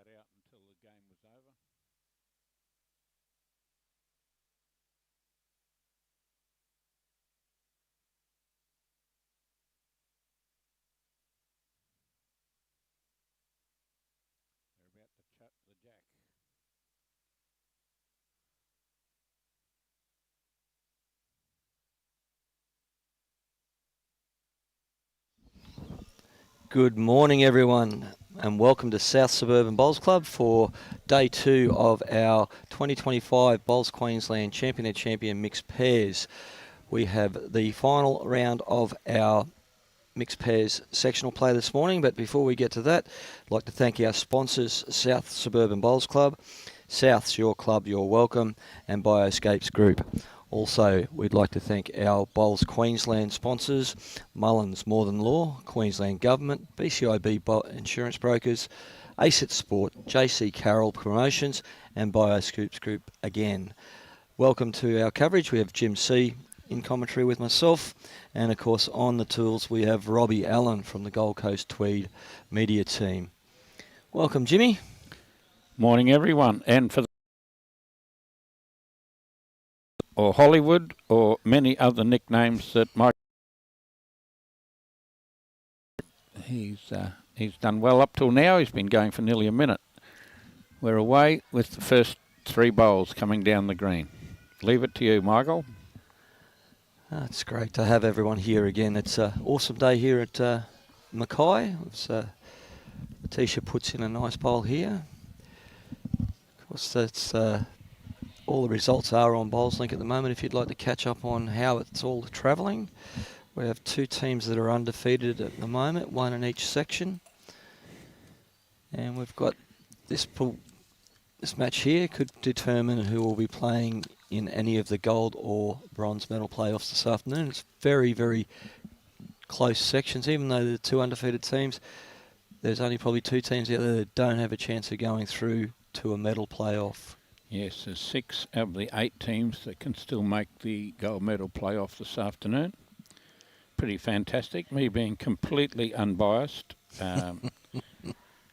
that out until the game was over. They're about to chuck the jack. Good morning, everyone, and welcome to South Suburban Bowls Club for day 2 of our 2025 Bowls Queensland Champion mixed pairs. We have the final round of our mixed pairs sectional play this morning, but before we get to that, I'd like to thank our sponsors, South Suburban Bowls Club, South's Your Club, Your Welcome, and Bioscapes Group. Also, we'd like to thank our Bowls Queensland sponsors, Mullins More Than Law, Queensland Government, BCIB Insurance Brokers, ACIT Sport, JC Carroll Promotions, and Bioscapes Group again. Welcome to our coverage. We have Jim C. in commentary with myself, and of course on the tools we have Robbie Allen from the Gold Coast-Tweed media team. Welcome, Jimmy. Morning, everyone, and for or Hollywood or many other nicknames that Mike. He's done well up till now. He's been going for nearly a minute. We're away with the first 3 bowls coming down the green. Leave it to you, Michael. It's great to have everyone here again. It's an awesome day here at Mackay. Letitia puts in a nice bowl here. Of course, that's all the results are on BowlsLink at the moment. If you'd like to catch up on how it's all travelling, we have 2 teams that are undefeated at the moment, 1 in each section. And we've got this match here could determine who will be playing in any of the gold or bronze medal playoffs this afternoon. It's very, very close sections. Even though they're 2 undefeated teams, there's only probably 2 teams out there that don't have a chance of going through to a medal playoff. Yes, there's 6 of the 8 teams that can still make the gold medal playoff this afternoon. Pretty fantastic. Me being completely unbiased,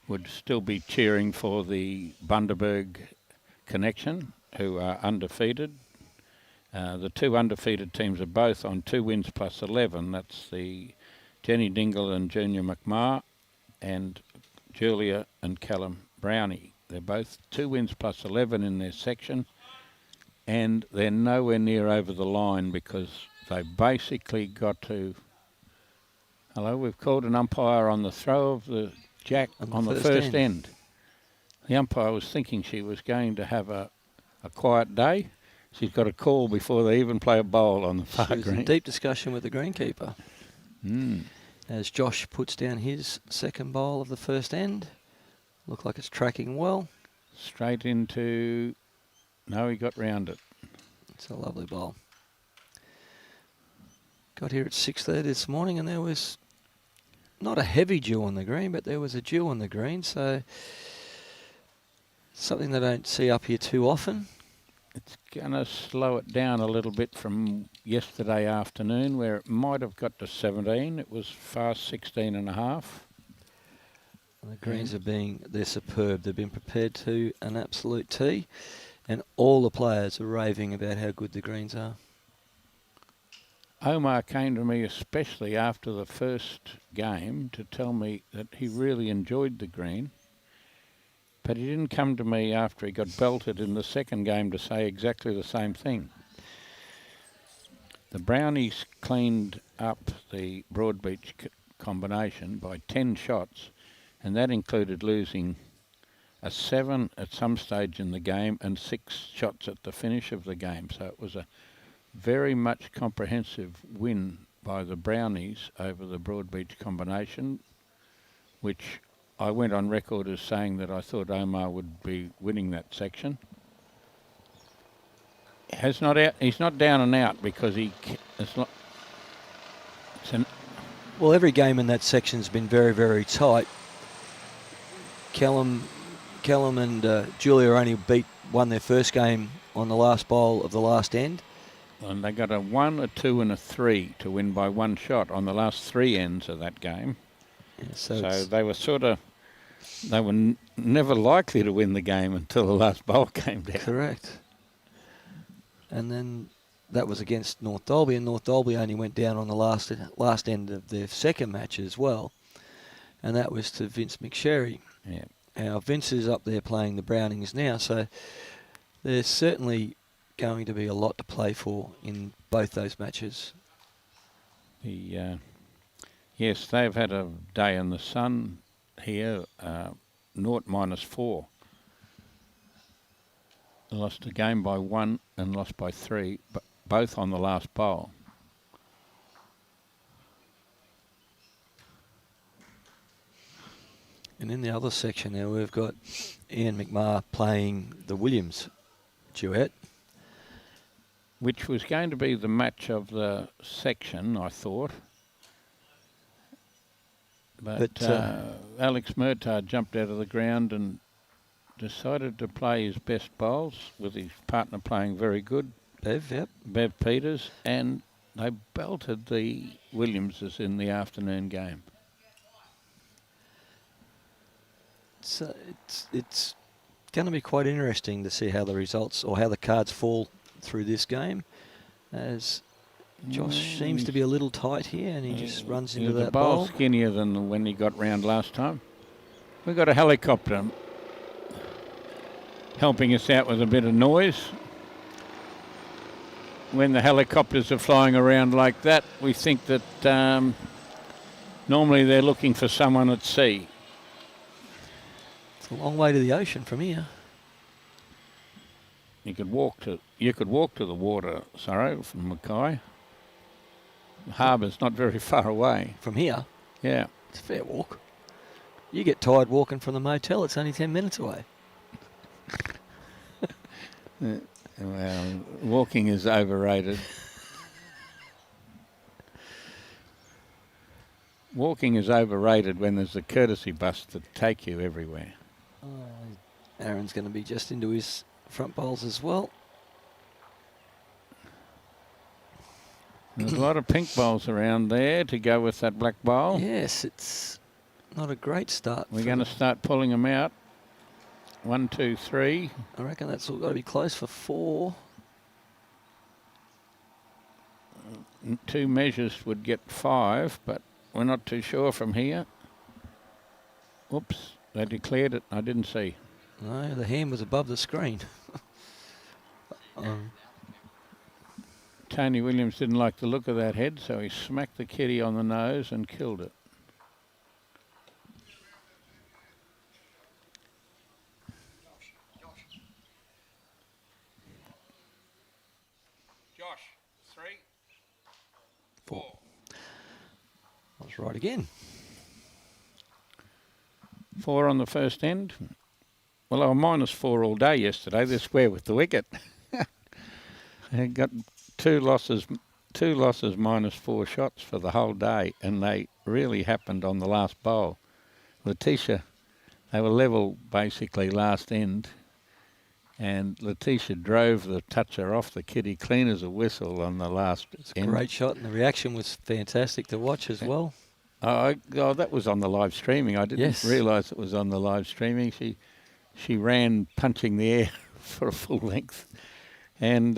would still be cheering for the Bundaberg connection, who are undefeated. The 2 undefeated teams are both on 2 wins plus 11. That's the Jenny Dingle and Junior McMahon and Julia and Callum Brownie. They're both 2 wins plus 11 in their section, and they're nowhere near over the line because they've basically got to... Hello, we've called an umpire on the throw of the jack on the first end. The umpire was thinking she was going to have a quiet day. She's got a call before they even play a bowl on the far green. She was in deep discussion with the greenkeeper. Mm. As Josh puts down his second bowl of the first end. Look like it's tracking well. Straight into... No, he got round it. It's a lovely bowl. Got here at 6:30 this morning, and there was not a heavy dew on the green, but there was a dew on the green, so something they don't see up here too often. It's going to slow it down a little bit from yesterday afternoon, where it might have got to 17. It was fast 16 and a half. The greens they're superb. They've been prepared to an absolute tee, and all the players are raving about how good the greens are. Omar came to me especially after the first game to tell me that he really enjoyed the green, but he didn't come to me after he got belted in the second game to say exactly the same thing. The Brownies cleaned up the Broadbeach combination by 10 shots, and that included losing a 7 at some stage in the game and 6 shots at the finish of the game. So it was a very much comprehensive win by the Brownies over the Broadbeach combination, which I went on record as saying that I thought Omar would be winning that section. He's not down and out because well, every game in that section's been very, very tight. Callum and Julia only won their first game on the last bowl of the last end. And they got a 1, a 2 and a 3 to win by 1 shot on the last 3 ends of that game. Yeah, so they were sort of They were never likely to win the game until the last bowl came down. Correct. And then that was against North Dalby, and North Dalby only went down on the last end of their second match as well, and that was to Vince McSherry. Yeah. Now, Vince is up there playing the Brownings now, so there's certainly going to be a lot to play for in both those matches. Yes, they've had a day in the sun here, naught -4. Lost a game by 1 and lost by 3, but both on the last bowl. And in the other section now, we've got Ian McMahon playing the Williams duet. Which was going to be the match of the section, I thought. But Alex Murtagh jumped out of the ground and decided to play his best bowls, with his partner playing very good. Bev, yep. Bev Peters, and they belted the Williamses in the afternoon game. So it's going to be quite interesting to see how the results or how the cards fall through this game, as Josh seems to be a little tight here, and he just runs into that bowl. bowl. Skinnier than when he got round last time. We got a helicopter helping us out with a bit of noise. When the helicopters are flying around like that, we think that normally they're looking for someone at sea. It's a long way to the ocean from here. You could walk to the water, Sorrow, from Mackay. The harbour's not very far away. From here? Yeah. It's a fair walk. You get tired walking from the motel, it's only 10 minutes away. Well, walking is overrated. Walking is overrated when there's a courtesy bus to take you everywhere. Aaron's going to be just into his front bowls as well. There's a lot of pink bowls around there to go with that black bowl. Yes, it's not a great start. We're going to start pulling them out. 1, 2, 3. I reckon that's all got to be close for 4. 2 measures would get 5, but we're not too sure from here. Oops, they declared it. I didn't see. No, the hand was above the screen. Tony Williams didn't like the look of that head, so he smacked the kitty on the nose and killed it. Josh, 3, 4. I was right again. 4 on the first end. Well, they were -4 all day yesterday. They're square with the wicket. They got two losses -4 shots for the whole day, and they really happened on the last bowl. Letitia, they were level basically last end, and Letitia drove the toucher off the kitty clean as a whistle on the last end. Great shot, and the reaction was fantastic to watch as well. Oh, that was on the live streaming. I didn't realise it was on the live streaming. She ran punching the air for a full length, and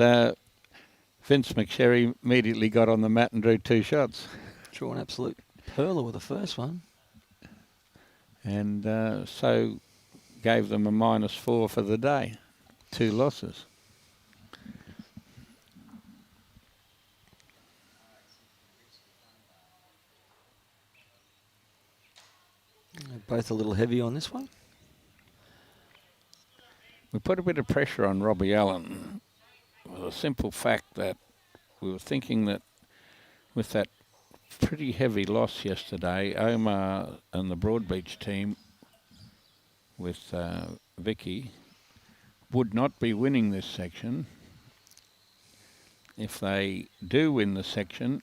Vince McSherry immediately got on the mat and drew 2 shots. Drew an absolute perler with the first one. And so gave them a -4 for the day. 2 losses. Both a little heavy on this one. We put a bit of pressure on Robbie Allen with the simple fact that we were thinking that with that pretty heavy loss yesterday, Omar and the Broadbeach team with Vikki would not be winning this section. If they do win the section,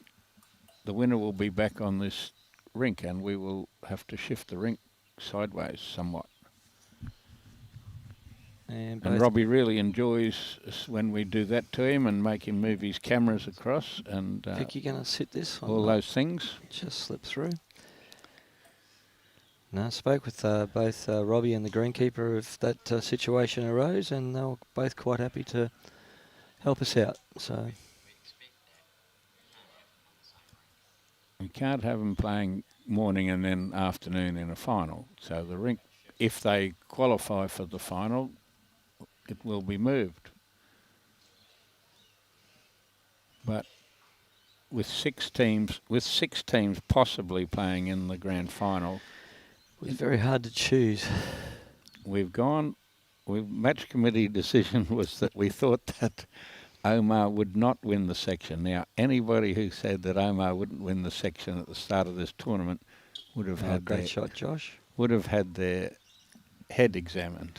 the winner will be back on this rink, and we will have to shift the rink sideways somewhat. And Robbie really enjoys when we do that to him and make him move his cameras across, and Vikki going to sit this all those things. Just slip through. No, I spoke with both Robbie and the greenkeeper if that situation arose, and they were both quite happy to help us out. So We can't have them playing morning and then afternoon in a final. So the rink, if they qualify for the final, it will be moved. But with six teams possibly playing in the grand final, it was very hard to choose. Match committee decision was that we thought that Omar would not win the section. Now, anybody who said that Omar wouldn't win the section at the start of this tournament would have had great shot, Josh. Would have had their head examined.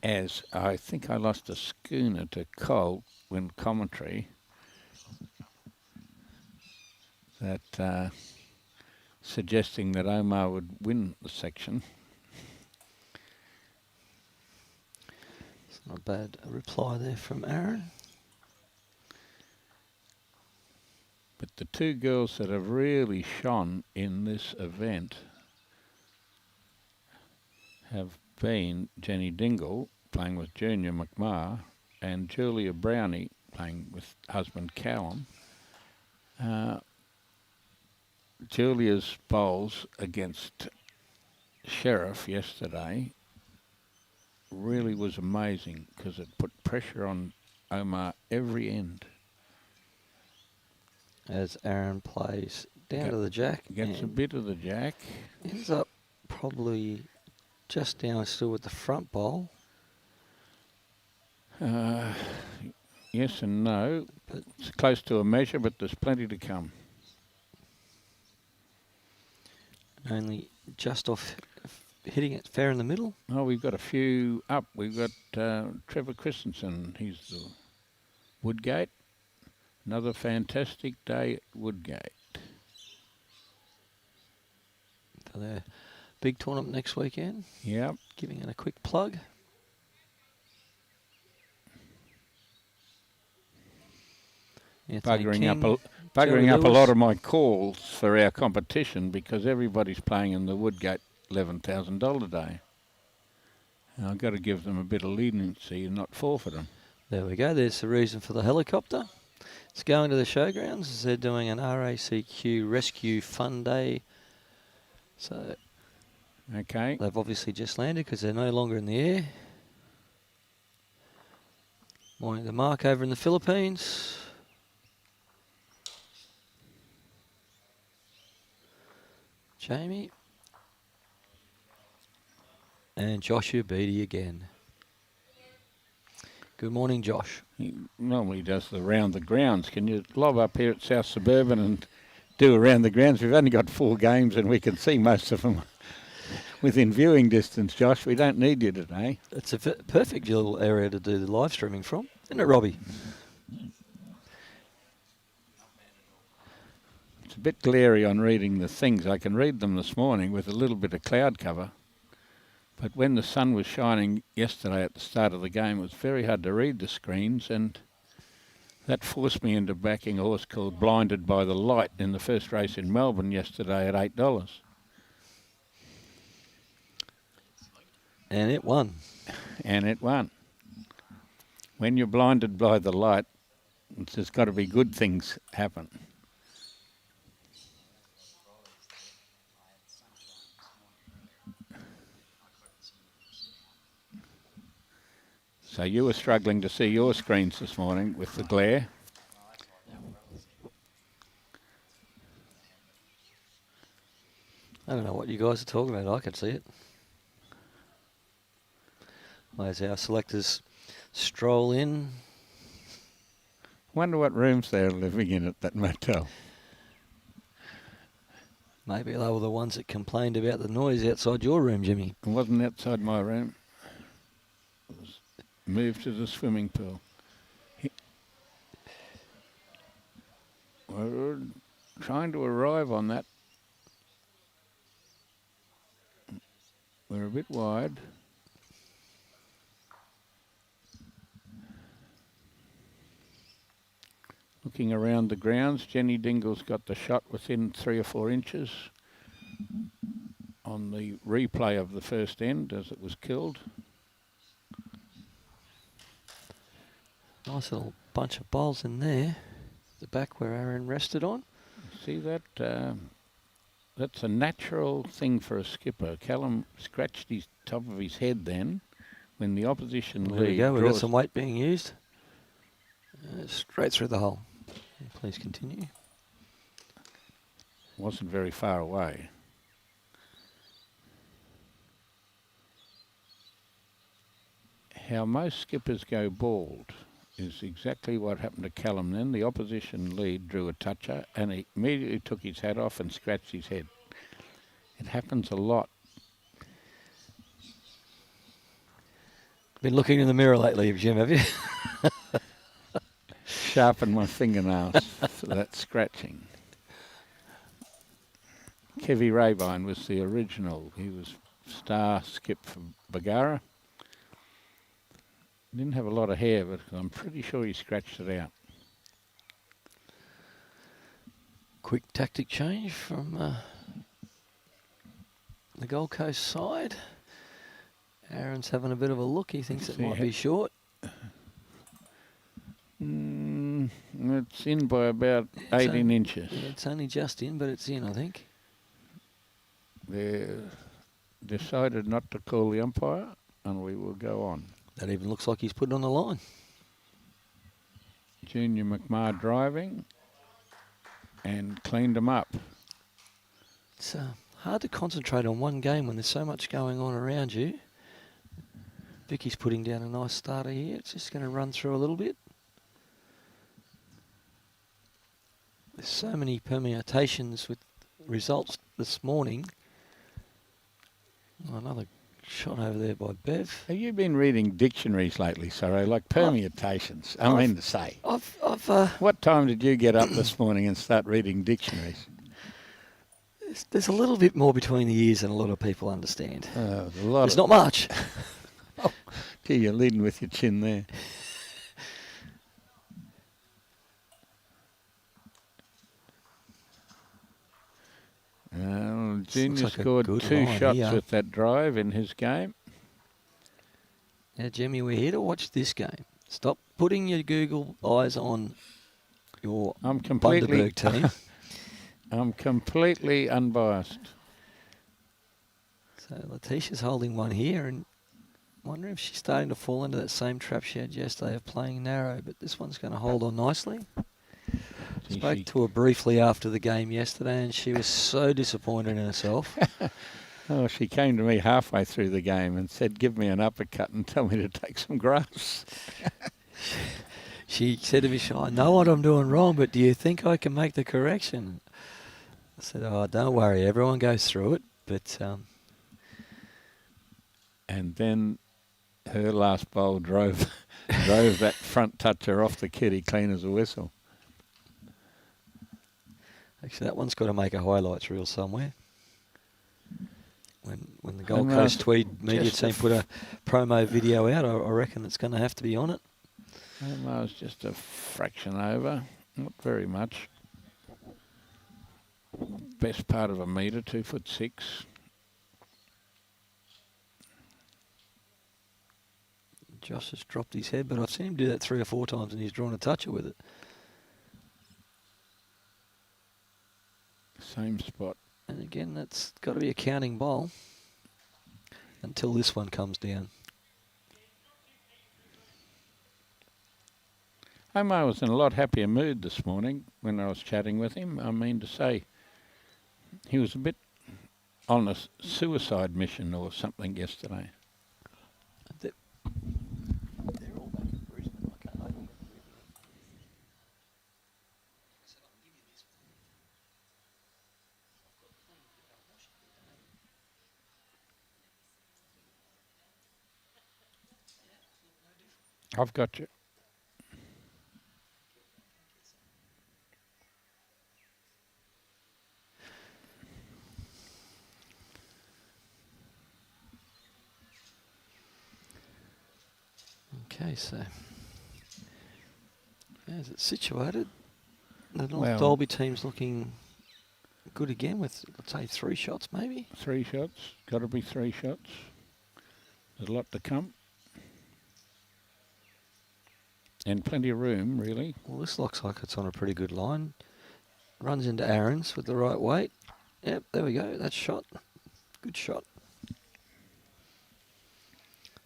As I think I lost a schooner to Cole when commentary that suggesting that Omar would win the section. It's not a bad reply there from Aaron. But the two girls that have really shone in this event have been Jenny Dingle playing with Junior McMahon and Julia Brownie playing with husband Callum. Julia's bowls against Sherriff yesterday really was amazing because it put pressure on Omar every end. As Aaron plays down to the jack. Gets a bit of the jack. Ends up probably just down still with the front bowl. Yes and no. But it's close to a measure, but there's plenty to come. Only just off hitting it fair in the middle. Oh, we've got a few up. We've got Trevor Christensen. He's the Woodgate. Another fantastic day at Woodgate. For their big tournament next weekend. Yep. Giving it a quick plug. Buggering up a lot of my calls for our competition because everybody's playing in the Woodgate $11,000 day. And I've got to give them a bit of leniency and not forfeit them. There we go. There's the reason for the helicopter. It's going to the showgrounds as they're doing an RACQ Rescue Fun Day. So okay, they've obviously just landed because they're no longer in the air. Morning to Mark over in the Philippines. Jamie. And Joshua Beattie again. Good morning, Josh. He normally does the round the grounds. Can you lob up here at South Suurban and do around the grounds? We've only got 4 games and we can see most of them within viewing distance, Josh. We don't need you today. It's a perfect little area to do the live streaming from, isn't it, Robbie? It's a bit glary on reading the things. I can read them this morning with a little bit of cloud cover. But when the sun was shining yesterday at the start of the game, it was very hard to read the screens, and that forced me into backing a horse called Blinded by the Light in the first race in Melbourne yesterday at $8. And it won. And it won. When you're blinded by the light, there's got to be good things happen. So you were struggling to see your screens this morning with the glare. I don't know what you guys are talking about. I can see it. As our selectors stroll in. Wonder what rooms they're living in at that motel. Maybe they were the ones that complained about the noise outside your room, Jimmy. It wasn't outside my room. It was moved to the swimming pool. We're trying to arrive on that. We're a bit wide. walking around the grounds. Jenny Dingle's got the shot within 3 or 4 inches on the replay of the first end as it was killed. Nice little bunch of bowls in there. The back where Aaron rested on. See that? That's a natural thing for a skipper. Callum scratched his top of his head then when the opposition There we lead go. We've got draws. some weight being used. Straight through the hole. Please continue. Wasn't very far away. How most skippers go bald is exactly what happened to Callum then. The opposition lead drew a toucher and he immediately took his hat off and scratched his head. It happens a lot. Been looking in the mirror lately, Jim, have you? Sharpen my fingernails for that scratching. Kevy Rabine was the original. He was star skip for Bagara. Didn't have a lot of hair, but I'm pretty sure he scratched it out. Quick tactic change from the Gold Coast side. Aaron's having a bit of a look. He thinks it might be short. It's in by about 18 inches. Yeah, it's only just in, but it's in, I think. They decided not to call the umpire, and we will go on. That even looks like he's put it on the line. Junior McMahon driving and cleaned them up. It's hard to concentrate on one game when there's so much going on around you. Vicky's putting down a nice starter here. It's just going to run through a little bit. There's so many permutations with results this morning. Oh, another shot over there by Bev. Have you been reading dictionaries lately, Sorrow? Like permutations, I mean to say. What time did you get up this morning and start reading dictionaries? There's a little bit more between the ears than a lot of people understand. There's not much. Oh, gee, you're leading with your chin there. Junior like scored 2 shots with that drive in his game. Now, Jimmy, we're here to watch this game. Stop putting your Google eyes on your Bundaberg team. I'm completely unbiased. So Letitia's holding one here, and wondering if she's starting to fall into that same trap she had yesterday of playing narrow, but this one's going to hold on nicely. Spoke to her briefly after the game yesterday, and she was so disappointed in herself. Oh, she came to me halfway through the game and said, give me an uppercut and tell me to take some grass. She said to me, I know what I'm doing wrong, but do you think I can make the correction? I said, oh, don't worry, everyone goes through it. But and then her last bowl drove that front toucher off the kitty clean as a whistle. Actually, that one's got to make a highlights reel somewhere. When the Gold Coast Tweed media team put a promo video out, I reckon it's going to have to be on it. Omar's just a fraction over, not very much. Best part of a metre, 2'6". Josh has dropped his head, but I've seen him do that 3 or 4 times, and he's drawn a toucher with it. Same spot. And again, that's got to be a counting bowl until this one comes down. Omar was in a lot happier mood this morning when I was chatting with him. I mean to say, he was a bit on a suicide mission or something yesterday. They're all back in Brisbane. I can't. I've got you. Okay, so as it's situated, The North Dalby team's looking good again with, let's say, 3 shots maybe. 3 shots. Got to be 3 shots. There's a lot to come. And plenty of room, really. Well, this looks like it's on a pretty good line. Runs into Aarons with the right weight. Yep, there we go. That's shot. Good shot.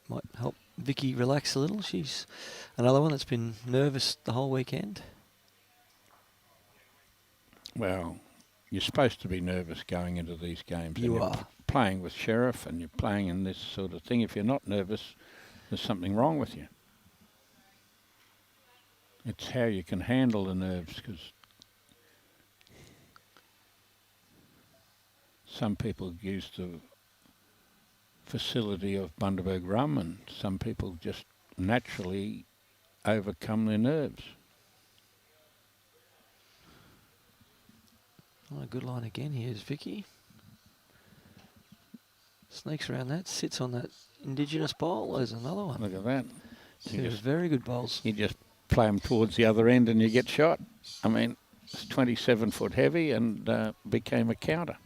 Might help Vikki relax a little. She's another one that's been nervous the whole weekend. Well, you're supposed to be nervous going into these games. You are. Playing with Sherriff and you're playing in this sort of thing. If you're not nervous, there's something wrong with you. It's how you can handle the nerves, because some people use the facility of Bundaberg rum and some people just naturally overcome their nerves. Oh, a good line again. Here's Vikki. Sneaks around that, sits on that Indigenous bowl. There's another one. Look at that. Two very good bowls. You just play them towards the other end and you get shot. I mean, it's 27 foot heavy and became a counter.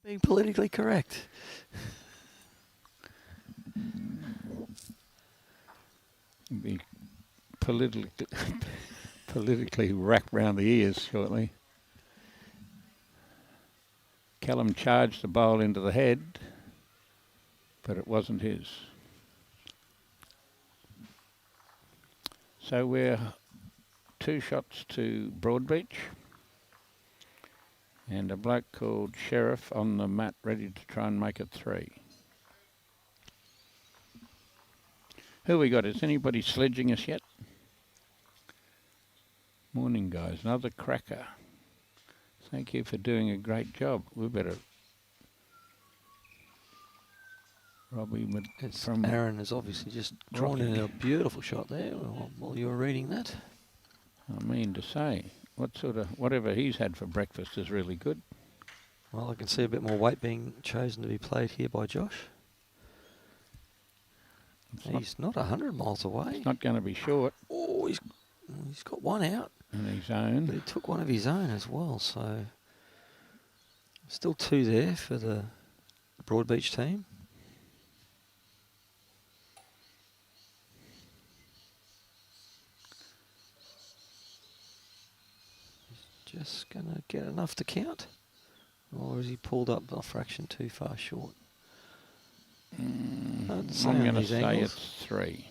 Being politically correct. Be politically wrapped round the ears shortly. Callum charged the bowl into the head, but it wasn't his. So we're 2 shots to Broadbeach, and a bloke called Sherriff on the mat ready to try and make it 3. Who we got? Is anybody sledging us yet? Morning, guys. Another cracker. Thank you for doing a great job. We better... Robbie from Aaron has obviously just drawn in a beautiful shot there while you were reading that. I mean to say, whatever he's had for breakfast is really good. Well, I can see a bit more weight being chosen to be played here by Josh. He's not 100 miles away. It's not going to be short. Oh, he's got one out. In his own. But he took one of his own as well, so still 2 there for the Broadbeach team. He's just going to get enough to count, or has he pulled up a fraction too far short? I'm going to say it's 3.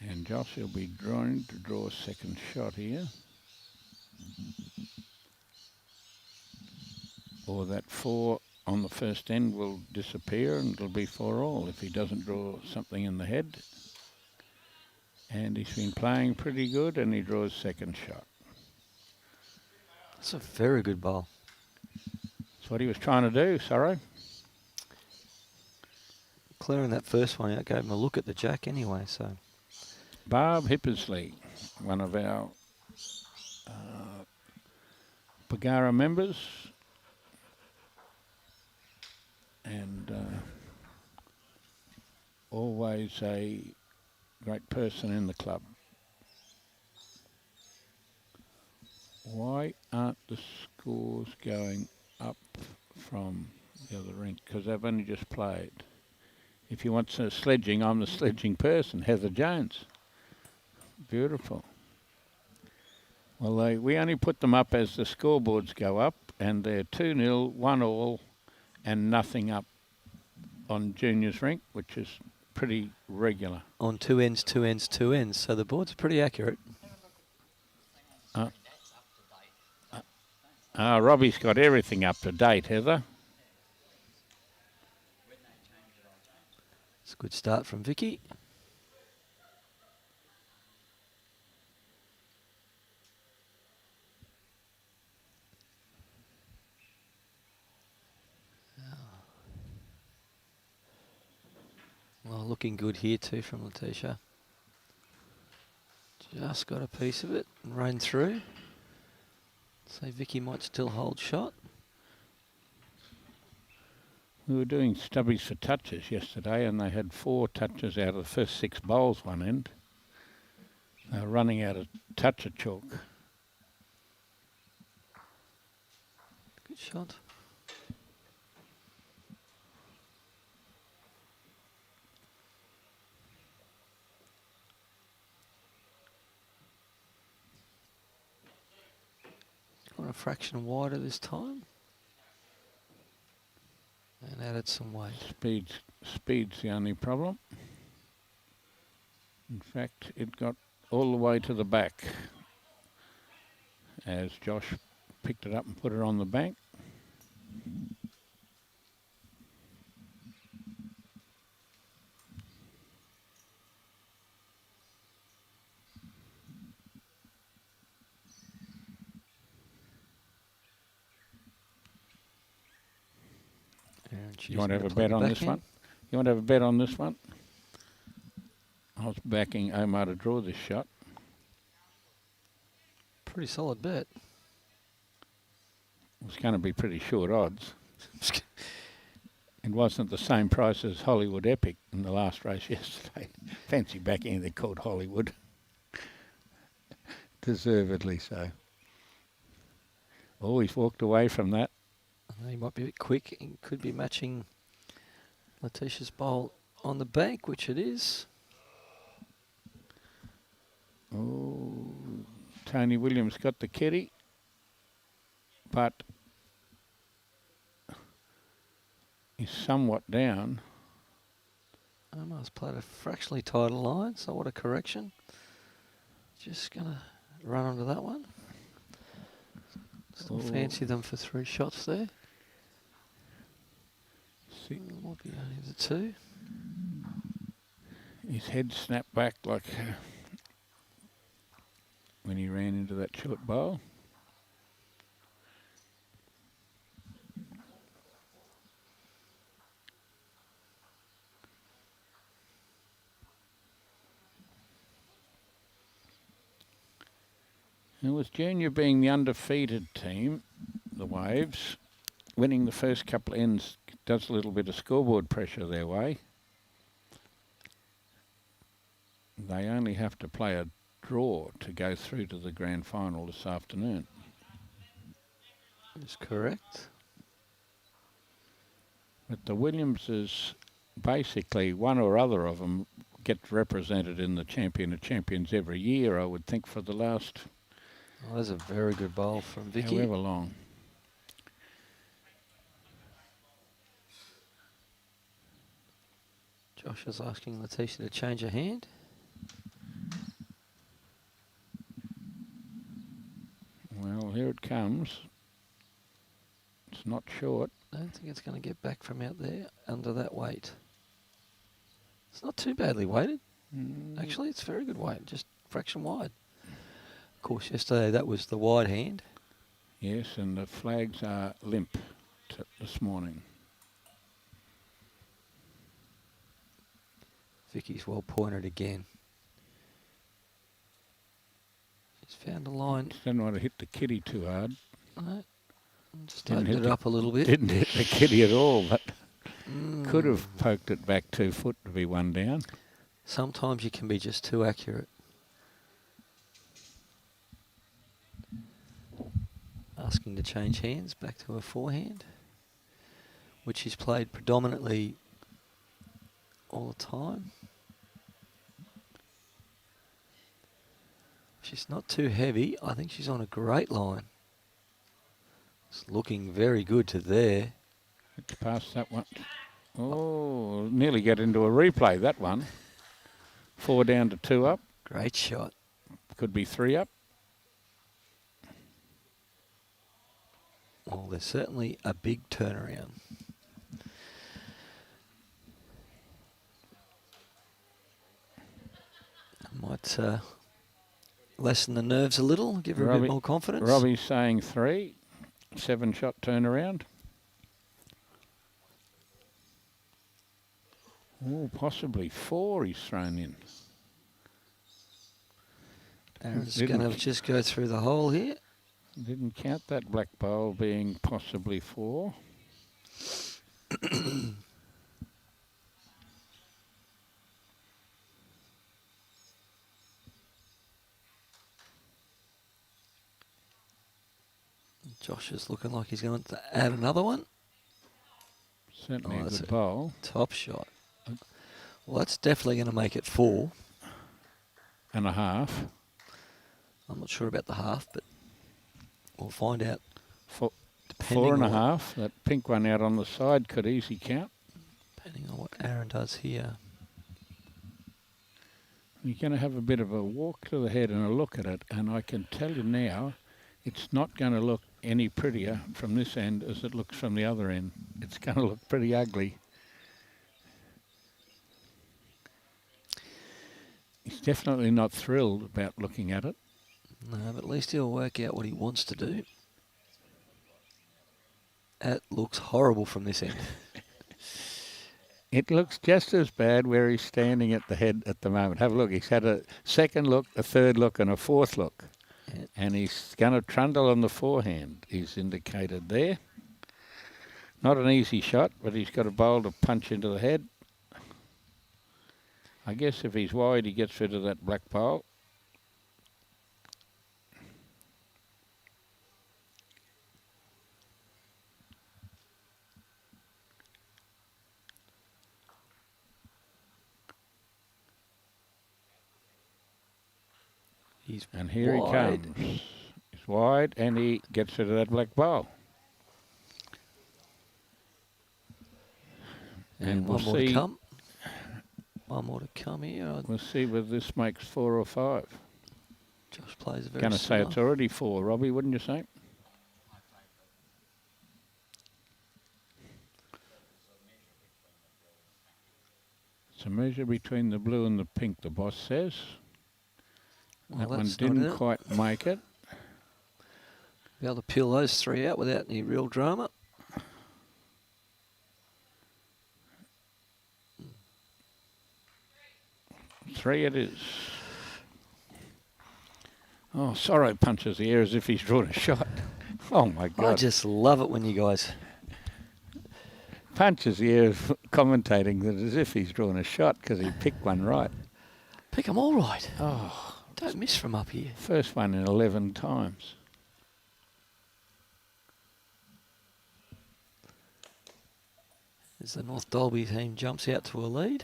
And Josh will be trying to draw a second shot here. Or that 4 on the first end will disappear and it'll be 4-all if he doesn't draw something in the head. And he's been playing pretty good and he draws second shot. That's a very good bowl. That's what he was trying to do, sorry. Clearing that first one out gave him a look at the jack anyway, so... Barb Hippersley, one of our Pagara members, and always a great person in the club. Why aren't the scores going up from the other rink? Because they've only just played. If you want some sledging, I'm the sledging person, Heather Jones. Beautiful. Well, we only put them up as the scoreboards go up, and they're 2-0, 1-all, and nothing up on juniors rink, which is pretty regular. On 2 ends, 2 ends, 2 ends, so the boards are pretty accurate. Robbie's got everything up to date, Heather. It's a good start from Vikki. Well, looking good here too from Letitia. Just got a piece of it and rained through. So Vikki might still hold shot. We were doing stubbies for touches yesterday, and they had 4 touches out of the first 6 bowls one end. They were running out of toucher chalk. Good shot. Gone a fraction wider this time. And added some weight. Speed's the only problem. In fact, it got all the way to the back as Josh picked it up and put it on the bank. You want to have a bet on this one? You want to have a bet on this one? I was backing Omar to draw this shot. Pretty solid bet. It was going to be pretty short odds. It wasn't the same price as Hollywood Epic in the last race yesterday. Fancy backing they called Hollywood. Deservedly so. Always walked away from that. He might be a bit quick. He could be matching Letitia's bowl on the bank, which it is. Oh, Tony Williams got the kitty, but he's somewhat down. Omar's played a fractionally tighter line, so what a correction. Just going to run onto that one. Still fancy them for 3 shots there. Might be only the 2. His head snapped back like when he ran into that short bowl. It was Junior being the undefeated team, the Waves, winning the first couple of ends does a little bit of scoreboard pressure their way. They only have to play a draw to go through to the grand final this afternoon. That's correct. But the Williamses, basically one or other of them gets represented in the Champion of Champions every year, I would think, for the last... Oh, that's a very good bowl from Vikki. However long. Josh is asking Letitia to change her hand. Well, here it comes. It's not short. I don't think it's going to get back from out there under that weight. It's not too badly weighted. Actually, it's very good weight, just fraction wide. Of course, yesterday that was the wide hand. Yes, and the flags are limp this morning. Vicky's well pointed again. She's found a line. Didn't want to hit the kitty too hard. No, just opened it up a little bit. Didn't hit the kitty at all, but could have poked it back 2 foot to be 1 down. Sometimes you can be just too accurate. Asking to change hands back to a forehand, which he's played predominantly all the time. She's not too heavy. I think she's on a great line. It's looking very good to there. It's past that one. Oh, nearly get into a replay, that one. 4 down to 2 up. Great shot. Could be 3 up. Well, there's certainly a big turnaround. Might lessen the nerves a little, give her a bit more confidence. Robbie's saying 3, 7-shot turnaround. Oh, possibly 4 he's thrown in. Aron's going to just go through the hole here. Didn't count that black bowl being possibly 4. Josh is looking like he's going to add another one. Certainly a That's good bowl. Top shot. Well, that's definitely going to make it 4. And a half. I'm not sure about the half, but we'll find out. Four and a half. That pink one out on the side could easy count. Depending on what Aaron does here. You're going to have a bit of a walk to the head and a look at it, and I can tell you now, it's not going to look any prettier from this end as it looks from the other end. It's going to look pretty ugly. He's definitely not thrilled about looking at it. No, but at least he'll work out what he wants to do. That looks horrible from this end. It looks just as bad where he's standing at the head at the moment. Have a look. He's had a second look, a third look, and a fourth look. Yeah. And he's going to trundle on the forehand. He's indicated there. Not an easy shot, but he's got a bowl to punch into the head. I guess if he's wide, he gets rid of that black bowl. And here wide. He comes. He's wide and he gets rid of that black bowl. And we'll one more to come. One more to come here. We'll see whether this makes 4 or 5. Josh plays very Going to say it's already 4, Robbie, wouldn't you say? It's a measure between the blue and the pink, the boss says. Well, that one didn't quite make it. Be able to peel those 3 out without any real drama. Three it is. Oh, Sorrow punches the air as if he's drawn a shot. Oh, my God. I just love it when you guys... Punches the air commentating that as if he's drawn a shot because he picked one right. Pick them all right. Oh. Don't miss from up here. First one in 11 times. As the North Dalby team jumps out to a lead.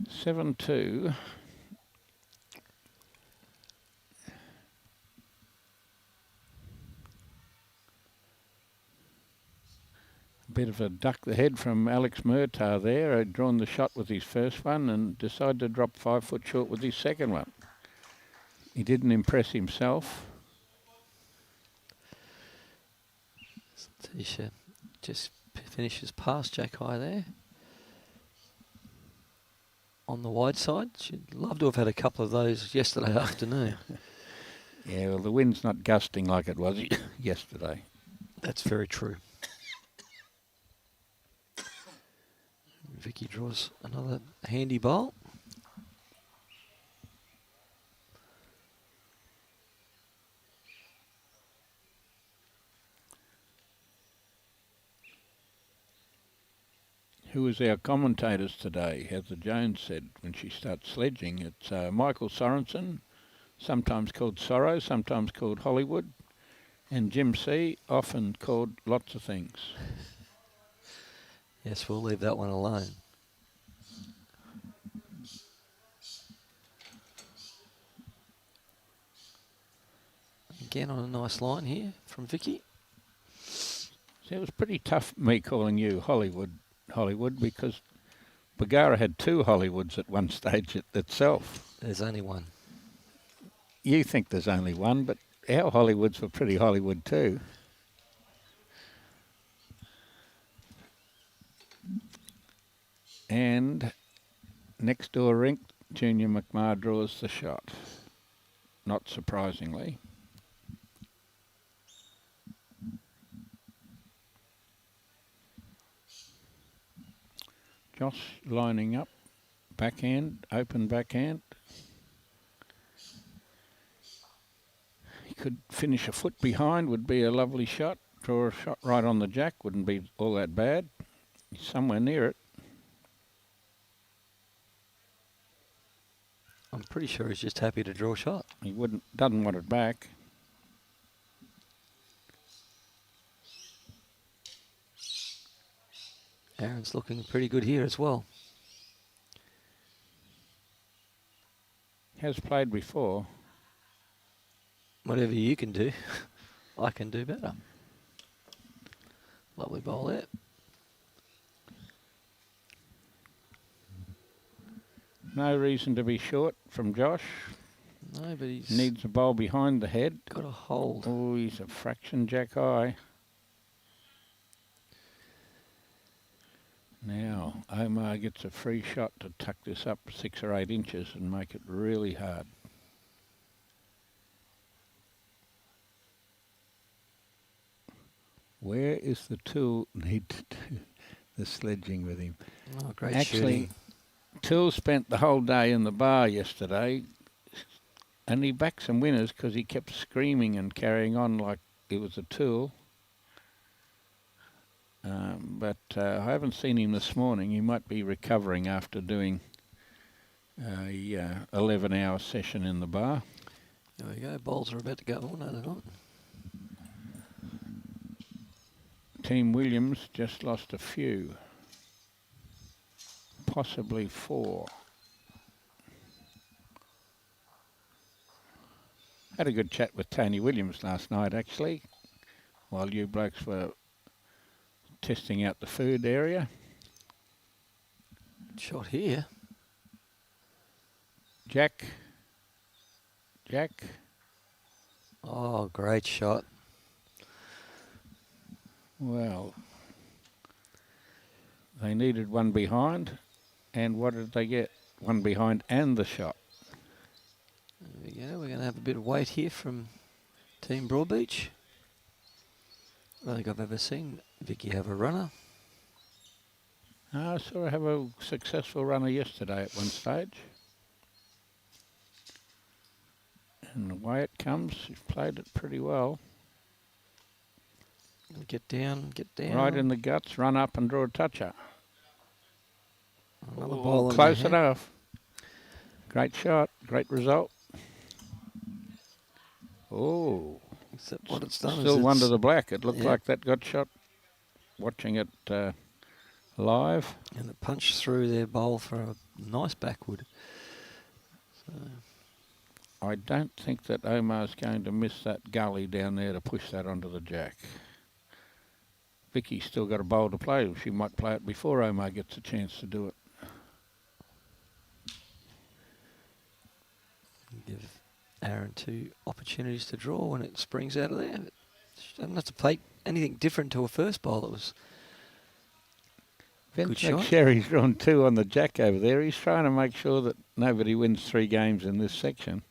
Seven-two. Bit of a duck the head from Alex Murtagh there. Had drawn the shot with his first one and decided to drop 5 foot short with his second one. He didn't impress himself. Letitia just finishes past Jack High there. On the wide side. She'd love to have had a couple of those yesterday afternoon. Yeah, well, the wind's not gusting like it was yesterday. That's very true. Vikki draws another handy bowl. Who is our commentators today? Heather Jones said when she starts sledging. It's Michael Sorensen, sometimes called Sorrow, sometimes called Hollywood, and Jim C., often called lots of things. Yes, we'll leave that one alone. Again on a nice line here from Vikki. See, it was pretty tough me calling you Hollywood, because Bagara had 2 Hollywoods at one stage itself. There's only one. You think there's only one, but our Hollywoods were pretty Hollywood too. And next door rink, Junior McMahon draws the shot. Not surprisingly. Josh lining up, backhand, open backhand. could finish a foot behind, would be a lovely shot. Draw a shot right on the jack, wouldn't be all that bad. He's somewhere near it. I'm pretty sure he's just happy to draw a shot. He doesn't want it back. Aron's looking pretty good here as well. Has played before. Whatever you can do, I can do better. Lovely bowl there. No reason to be short from Josh. No, but he's needs a bowl behind the head. got a hold. Oh, he's a fraction jack high. Now, Omar gets a free shot to tuck this up 6 or 8 inches and make it really hard. Where is the tool need to do the sledging with him? Oh, great Actually, shooting. Tool spent the whole day in the bar yesterday, and he backed some winners because he kept screaming and carrying on like it was a tool. But I haven't seen him this morning. He might be recovering after doing a 11-hour session in the bar. There we go. Bowls are about to go. Oh, no, they're not. Team Williams just lost a few. Possibly 4. Had a good chat with Tony Williams last night, actually, while you blokes were testing out the food area. Shot here. Jack. Oh, great shot. Well, they needed one behind, and what did they get? One behind and the shot. There we go. We're going to have a bit of weight here from Team Broadbeach. I don't think I've ever seen Vikki have a runner. I saw her have a successful runner yesterday at one stage. And the way it comes, she's played it pretty well. Get down, get down. Right in the guts, run up and draw a toucher. Another ball in close the head. enough. Great shot, great result. Oh, Except what it's done still is one to it's- the black. It looked yeah. like that got shot watching it live. And it punched through their bowl for a nice backward. So I don't think that Omar's going to miss that gully down there to push that onto the jack. Vicky's still got a bowl to play. She might play it before Omar gets a chance to do it. give Aron 2 opportunities to draw when it springs out of there. She doesn't have to play anything different to a first bowl. It was good shot. Sherry's drawn 2 on the jack over there. He's trying to make sure that nobody wins 3 games in this section.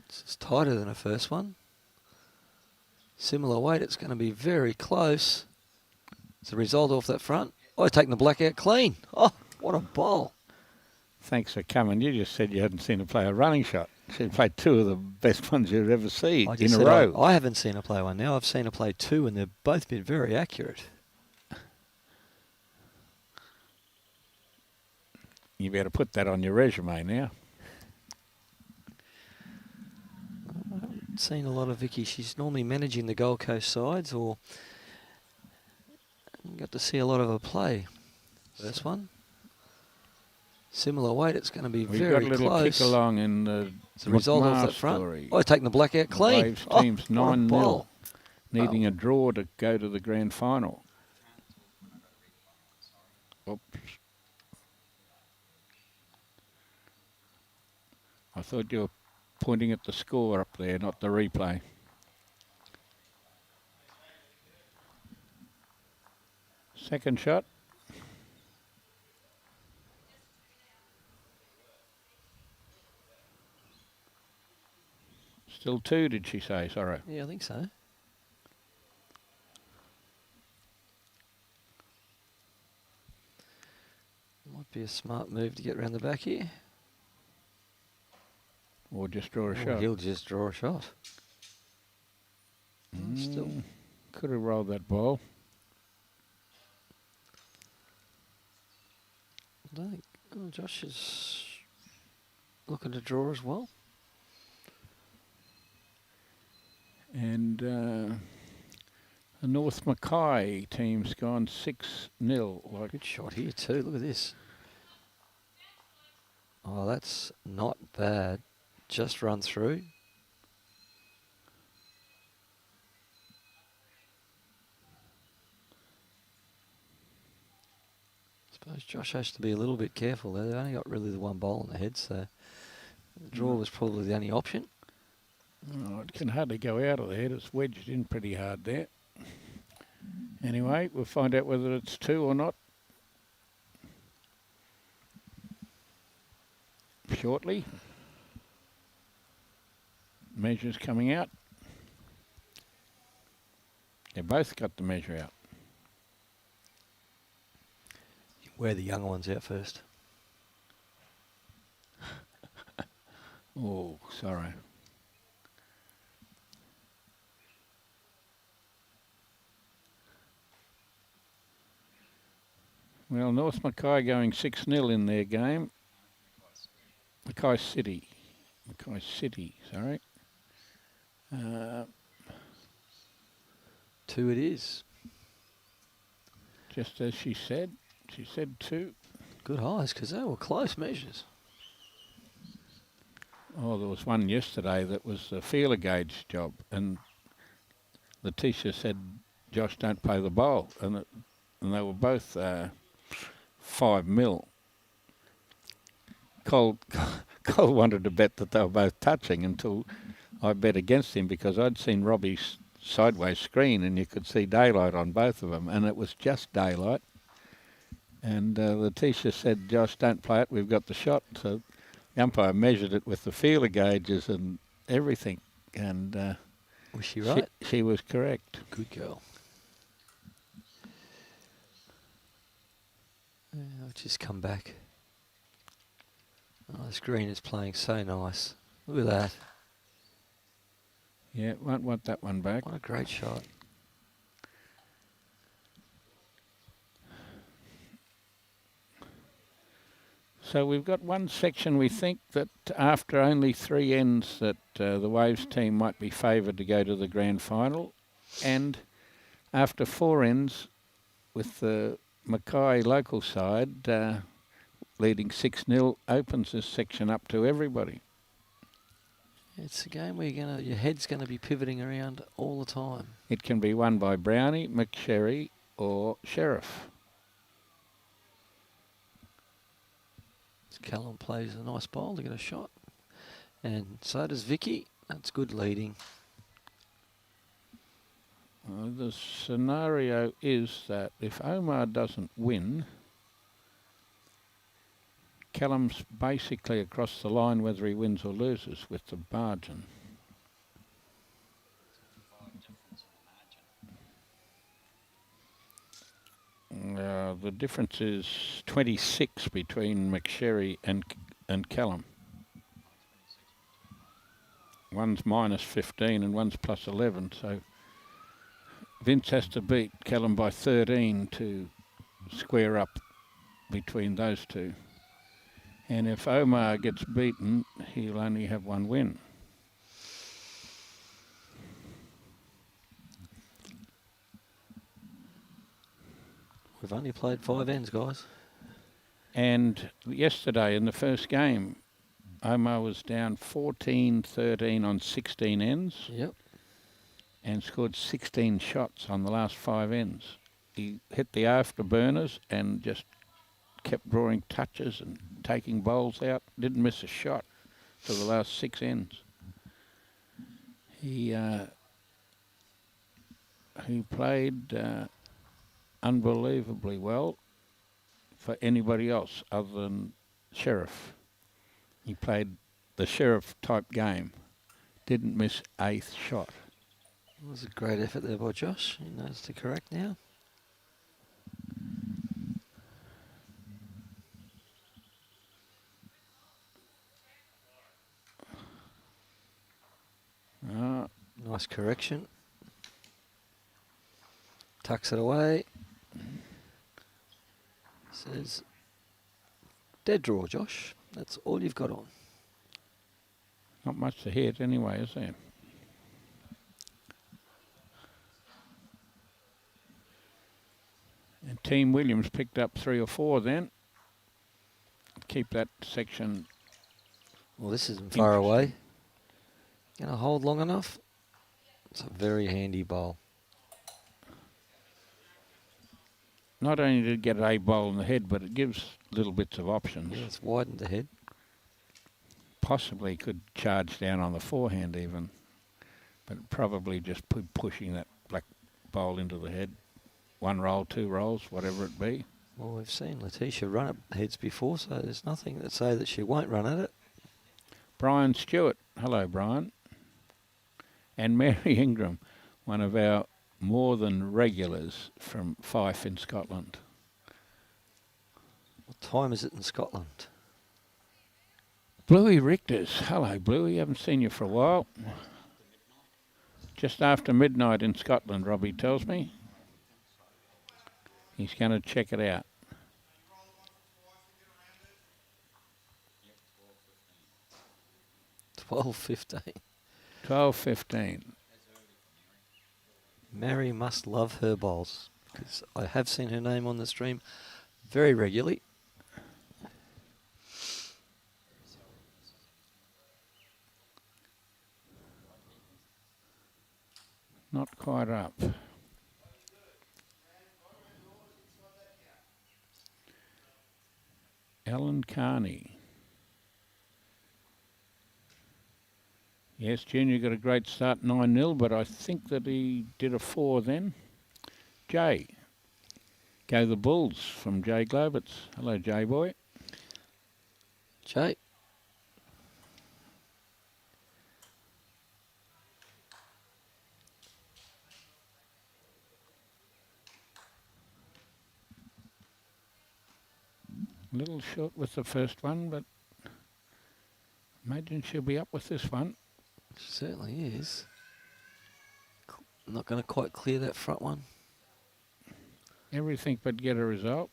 It's tighter than a first one. Similar weight. It's going to be very close. It's a result off that front. Oh, taking the black out clean. Oh, what a bowl. Thanks for coming. You just said you hadn't seen her play a running shot. She played 2 of the best ones you'd ever see in a row. I haven't seen her play one now. I've seen her play 2 and they've both been very accurate. You better put that on your resume now. I haven't seen a lot of Vikki. She's normally managing the Gold Coast sides, or got to see a lot of her play. First one. Similar weight. It's going to be We've very got a little close. kick along in the It's a result off McMahon that front. story. Oh, taking the black out clean. Waves Oh, team's what a 9-0, bowl. needing a draw to go to the grand final. Oops. I thought you were pointing at the score up there, not the replay. Second shot. Still 2, did she say? Sorry. Yeah, I think so. Might be a smart move to get round the back here. Or just draw a Or shot. he'll just draw a shot. Still. Could have rolled that ball. I don't think Josh is looking to draw as well. And the North Mackay team's gone 6-0. Good shot here too. Look at this. Oh, that's not bad. Just run through. I suppose Josh has to be a little bit careful there. They only got really the one bowl on the head, so the draw was probably the only option. Oh, it can hardly go out of the head. It's wedged in pretty hard there. Anyway, we'll find out whether it's 2 or not shortly. Measure's coming out. They both got the measure out. Wear the younger ones out first. Oh, sorry. Well, North Mackay going 6-0 in their game. Mackay City, sorry. 2 it is. Just as she said 2. Good highs, because they were close measures. Oh, there was one yesterday that was the feeler gauge job, and Letitia said, Josh, don't play the bowl. And they were both 5 mil. Cole wanted to bet that they were both touching until I bet against him, because I'd seen Robbie's sideways screen and you could see daylight on both of them, and it was just daylight. And Letitia said, Josh, don't play it, we've got the shot. So the umpire measured it with the feeler gauges and everything. And was she right? She was correct. Good girl. I'll just come back. Oh, this green is playing so nice. Look at that. Yeah, won't want that one back. What a great shot. So we've got one section we think that after only 3 ends that the Waves team might be favoured to go to the grand final, and after 4 ends with the Mackay local side leading 6-0 opens this section up to everybody. It's a game where your head's going to be pivoting around all the time. It can be won by Brownie, McSherry or Sherriff. Callum plays a nice bowl to get a shot. And so does Vikki. That's good leading. The scenario is that if Omar doesn't win, Callum's basically across the line whether he wins or loses with the margin. The difference is 26 between McSherry and Callum. One's minus 15 and one's plus 11, so Vince has to beat Callum by 13 to square up between those two. And if Omar gets beaten, he'll only have 1 win. We've only played 5 ends, guys. And yesterday in the first game, Omar was down 14-13 on 16 ends. Yep. And scored 16 shots on the last 5 ends. He hit the afterburners and just kept drawing touches and taking bowls out. Didn't miss a shot for the last 6 ends. He played unbelievably well for anybody else other than Sherriff. He played the Sherriff type game. Didn't miss a shot. It was a great effort there by Josh. He knows to correct now. Nice correction. tucks it away. Says, dead draw, Josh. That's all you've got on. Not much to hit anyway, is there? And Team Williams picked up 3 or 4 then. Keep that section. Well, this isn't far away. Going to hold long enough? It's a very handy bowl. Not only did it get a bowl in the head, but it gives little bits of options. Yeah, it's widened the head. Possibly could charge down on the forehand even, but probably just pushing that black bowl into the head. 1 roll, 2 rolls, whatever it be. Well, we've seen Letitia run at heads before, so there's nothing that say that she won't run at it. Brian Stewart. Hello, Brian. And Mary Ingram, one of our more than regulars from Fife in Scotland. What time is it in Scotland? Bluey Richters. Hello, Bluey. Haven't seen you for a while. Just after midnight in Scotland, Robbie tells me. He's going to check it out. 12:15. 12:15. Mary must love her bowls, because I have seen her name on the stream very regularly. Not quite up. Alan Carney. Yes, Junior got a great start, 9-0, but I think that he did a 4 then. Jay. Go the Bulls from Jay Globitz. Hello, Jay boy. Jay. A little short with the first one, but imagine she'll be up with this one. She certainly is. Not going to quite clear that front one. Everything but get a result.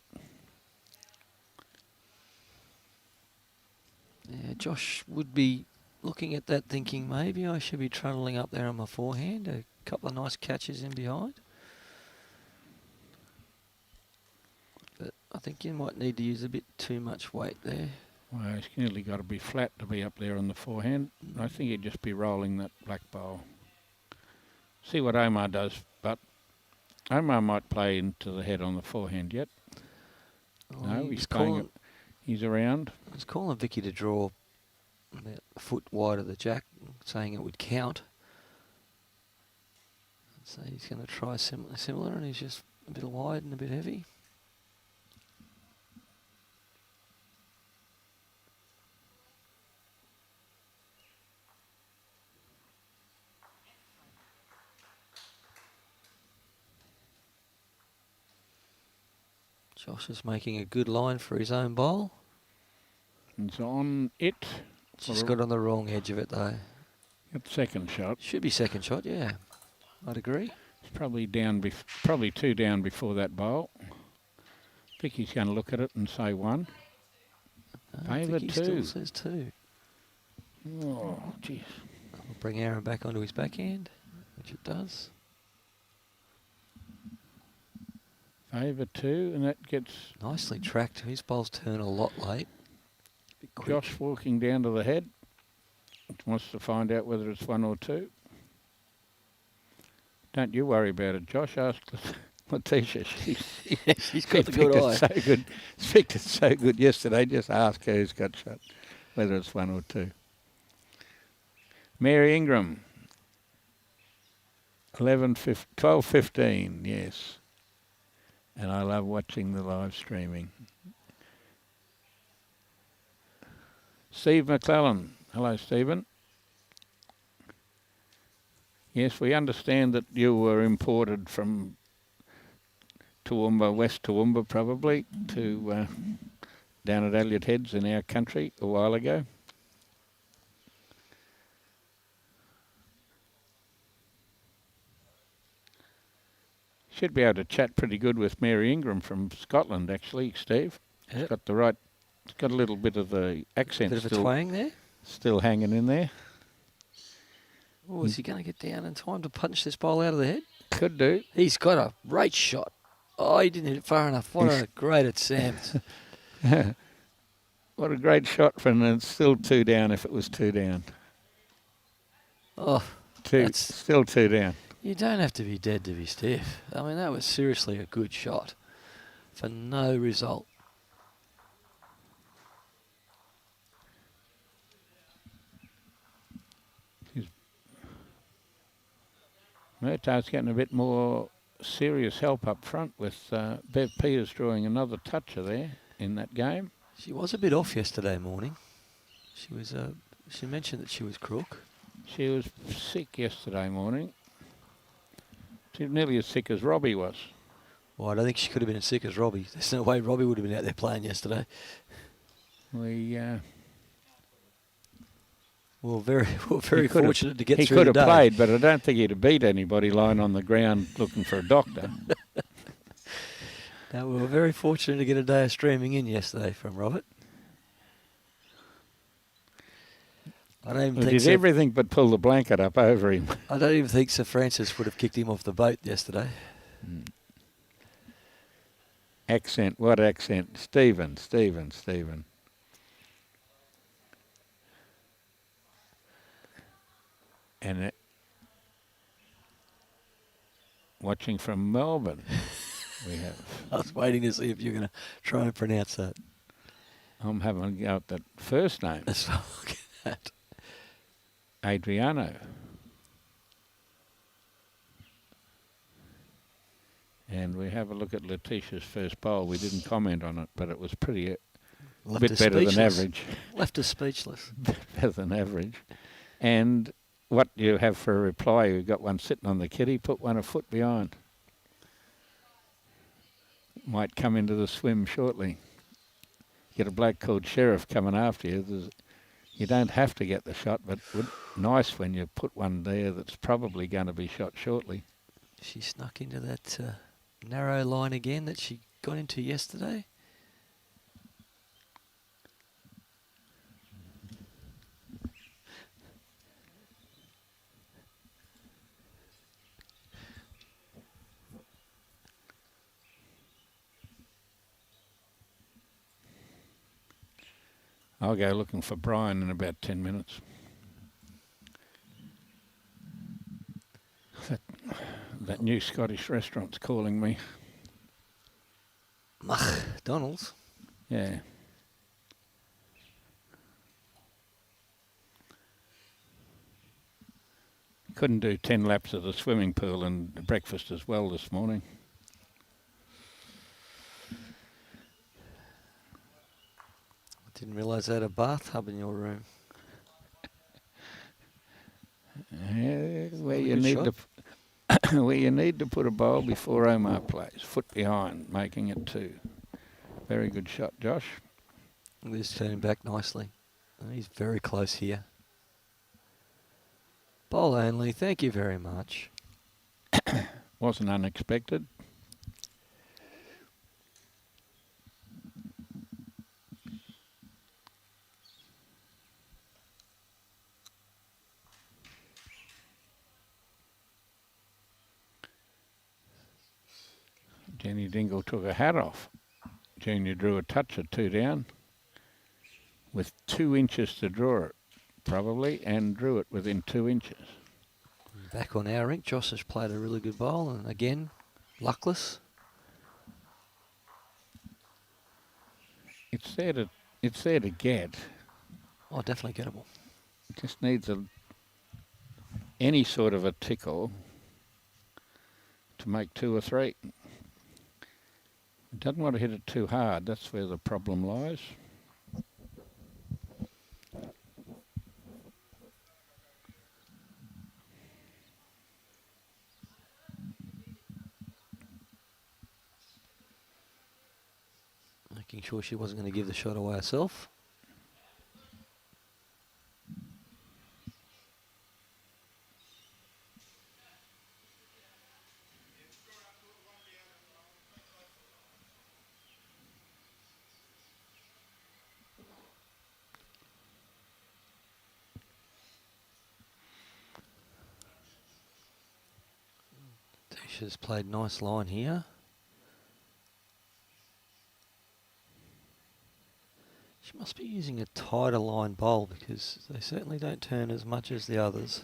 Yeah, Josh would be looking at that thinking maybe I should be trundling up there on my forehand. A couple of nice catches in behind. But I think you might need to use a bit too much weight there. Well, he's nearly got to be flat to be up there on the forehand. I think he'd just be rolling that black bowl. See what Omar does, but Omar might play into the head on the forehand yet. Oh, No, he's playing it. He's around. He's calling Vikki to draw about a foot wide of the jack, saying it would count. So he's going to try similar, and he's just a bit wide and a bit heavy. Josh is making a good line for his own bowl. It's on it. Just got on the wrong edge of it though. Got second shot. Should be second shot, yeah. I'd agree. It's probably down, probably 2 down before that bowl. Vicky's going to look at it and say 1. Favour 2. Still says 2. Oh, jeez. We'll bring Aaron back onto his backhand, which it does. Favour 2, and that gets... Nicely tracked. His bowls turn a lot late. Josh walking down to the head. Wants to find out whether it's 1 or 2. Don't you worry about it, Josh. Ask Letitia. She's got the good eye. So good. Picked it so good yesterday. Just ask her who's got shot, whether it's 1 or 2. Mary Ingram. 12:15. Yes. And I love watching the live streaming. Steve McClellan. Hello, Stephen. Yes, we understand that you were imported from Toowoomba, West Toowoomba probably, to down at Elliot Heads in our country a while ago. Should be able to chat pretty good with Mary Ingram from Scotland, actually, Steve. Yep. It's got the right, it's got a little bit of the accent Bit of a twang there. still hanging in there. Oh, is he going to get down in time to punch this ball out of the head? Could do. He's got a great shot. Oh, he didn't hit it far enough. What a great at Sam's. What a great shot from, and it's still 2 down if it was 2 down. Oh, Still 2 down. You don't have to be dead to be stiff. I mean, that was seriously a good shot for no result. Murtaugh's getting a bit more serious help up front with Bev Peters drawing another toucher there in that game. She was a bit off yesterday morning. She was. She mentioned that she was crook. She was sick yesterday morning. She was nearly as sick as Robbie was. Well, I don't think she could have been as sick as Robbie. There's no way Robbie would have been out there playing yesterday. We were very fortunate to get through He could the have day. played, but I don't think he'd have beat anybody lying on the ground looking for a doctor. No, we were very fortunate to get a day of streaming in yesterday from Robert. I don't even He think did everything but pull the blanket up over him. I don't even think Sir Francis would have kicked him off the boat yesterday. Accent, what accent? Stephen. And watching from Melbourne, we have. I was waiting to see if you're going to try and pronounce that. I'm having a go at that first name. Let's look at that. Adriano. And we have a look at Letitia's first bowl. We didn't comment on it, but it was pretty a bit better than average. Left us speechless. Better than average. And what you have for a reply, you've got one sitting on the kitty, put one a foot behind. Might come into the swim shortly. Get a bloke called Sherriff coming after you. You don't have to get the shot, but nice when you put one there that's probably going to be shot shortly. She snuck into that narrow line again that she got into yesterday. I'll go looking for Brian in about 10 minutes. That new Scottish restaurant's calling me. McDonald's? Yeah. Couldn't do 10 laps of the swimming pool and breakfast as well this morning. Didn't realise they had a bathtub in your room. Yeah, where you need to put a bowl before Omar plays. Foot behind, making it 2. Very good shot, Josh. He's turning back nicely. He's very close here. Bowl only, thank you very much. Wasn't unexpected. Jenny Dingle took her hat off. Junior drew a touch at 2 down with 2 inches to draw it, probably, and drew it within 2 inches. Back on our rink, Josh has played a really good bowl, and again, luckless. It's there to get. Oh, definitely gettable. It just needs any sort of a tickle to make 2 or 3. It doesn't want to hit it too hard. That's where the problem lies. Making sure she wasn't going to give the shot away herself. She's played nice line here. She must be using a tighter line bowl because they certainly don't turn as much as the others.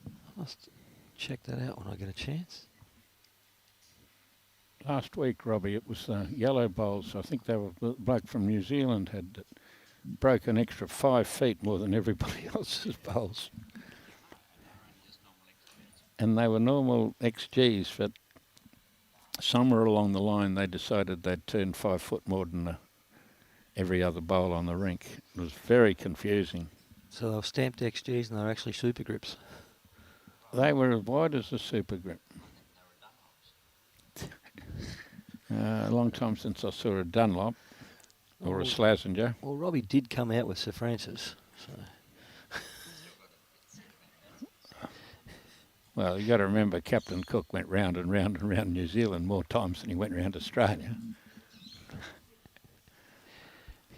I must check that out when I get a chance. Last week, Robbie, it was the yellow bowls. I think they were the bloke from New Zealand had broke an extra 5 feet more than everybody else's bowls. And they were normal XGs, but somewhere along the line they decided they'd turn 5 foot more than every other bowl on the rink. It was very confusing. So they were stamped XGs and they were actually super grips. They were as wide as a super grip. A long time since I saw a Dunlop or a Slazenger. Well, Robbie did come out with Sir Francis. So. Well, you got to remember Captain Cook went round and round and round New Zealand more times than he went round Australia.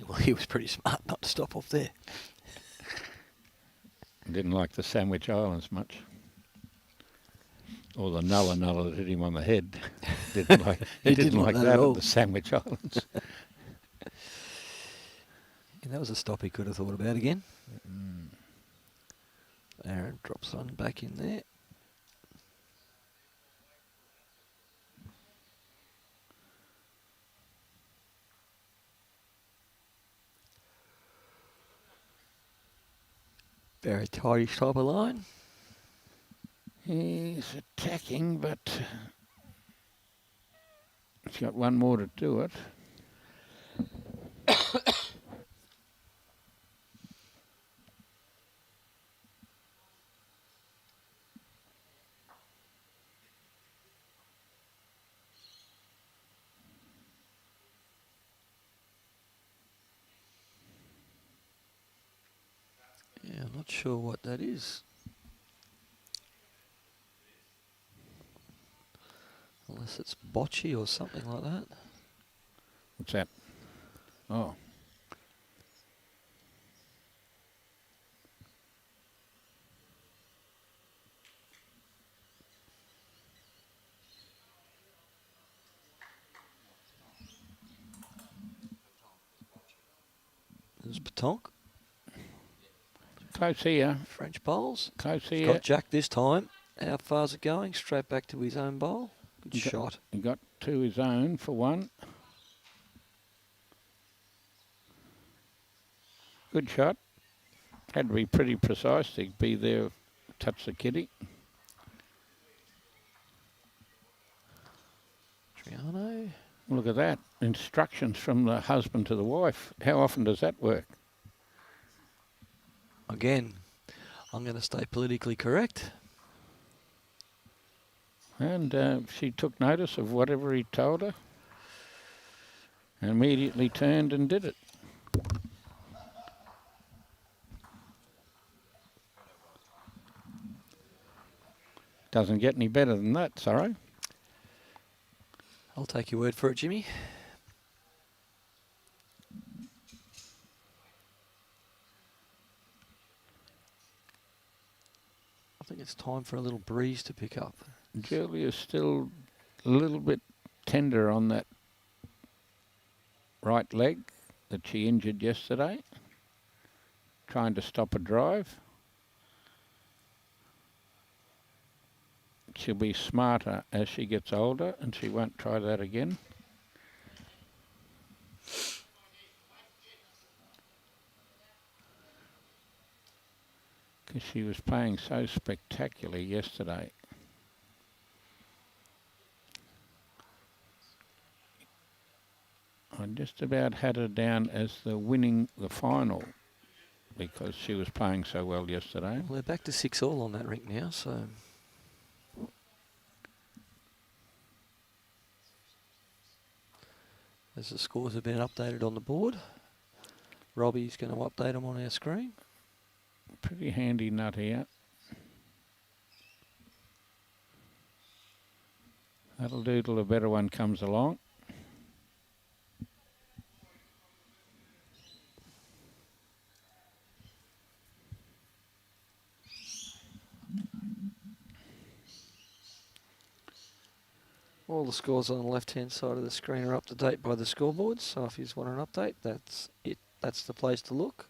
Well, he was pretty smart not to stop off there. Didn't like the Sandwich Islands much. Or the nulla that hit him on the head. Didn't like, he didn't like that at the Sandwich Islands. Yeah, that was a stop he could have thought about again. Aaron drops on back in there. Very tidy type of line. He's attacking, but he's got one more to do it. Yeah, I'm not sure what that is. Unless it's bocce or something like that. What's that? Oh. There's Patonk. Close here. French bowls. Close He's here. got Jack this time. How far's it going? Straight back to his own bowl. Good shot. He got to his own for one. Good shot. Had to be pretty precise to be there, touch the kitty. Triano. Look at that. Instructions from the husband to the wife. How often does that work? Again, I'm going to stay politically correct. And she took notice of whatever he told her and immediately turned and did it. Doesn't get any better than that, sorry. I'll take your word for it, Jimmy. I think it's time for a little breeze to pick up. Julia's still a little bit tender on that right leg that she injured yesterday, trying to stop a drive. She'll be smarter as she gets older and she won't try that again. Because she was playing so spectacularly yesterday. I just about had her down as the winning the final because she was playing so well yesterday. Well, they're back to 6-all on that rink now, so... As the scores have been updated on the board, Robbie's going to update them on our screen. Pretty handy nut here. That'll do till a better one comes along. All the scores on the left-hand side of the screen are up to date by the scoreboards, so if you just want an update, that's it. That's the place to look.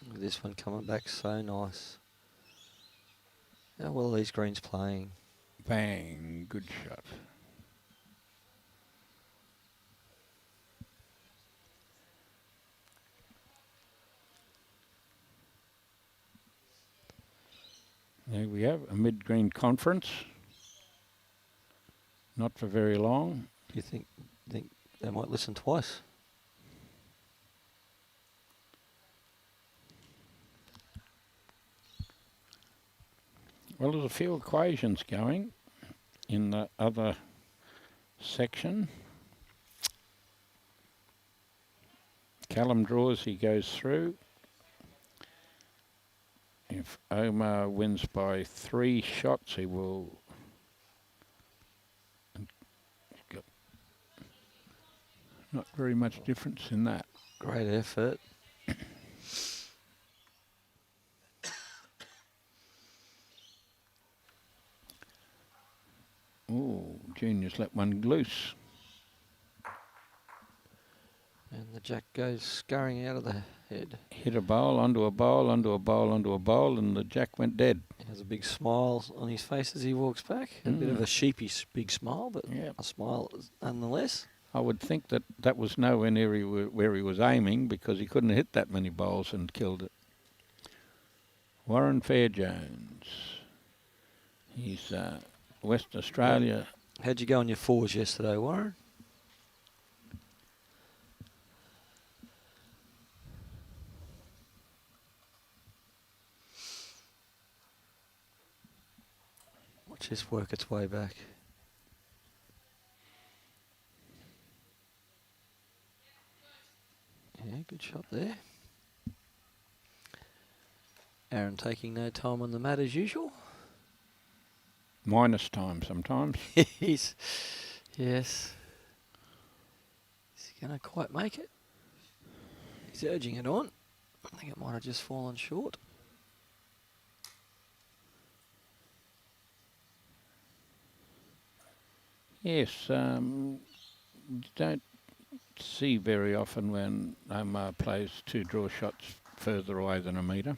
Look at this one coming back so nice. How well are these greens playing? Bang, good shot. There we have a mid-green conference. Not for very long. Do you think they might listen twice? Well, there's a few equations going in the other section. Callum draws, he goes through. If Omar wins by 3 shots, he will... Not very much difference in that. Great effort. Oh, Junior's let one loose. And the jack goes scurrying out of the head. Hit a bowl, onto a bowl, onto a bowl, onto a bowl, and the jack went dead. He has a big smile on his face as he walks back. A bit of a sheepy big smile, but a smile nonetheless. I would think that that was nowhere near where he was aiming because he couldn't have hit that many bowls and killed it. Warren Fairjones. He's West Australia. How'd you go on your 4s yesterday, Warren? Watch this work its way back. Yeah, good shot there. Aaron taking no time on the mat as usual. Minus time sometimes. Yes. Is he going to quite make it? He's urging it on. I think it might have just fallen short. Yes, don't see very often when Omar plays 2 draw shots further away than a metre.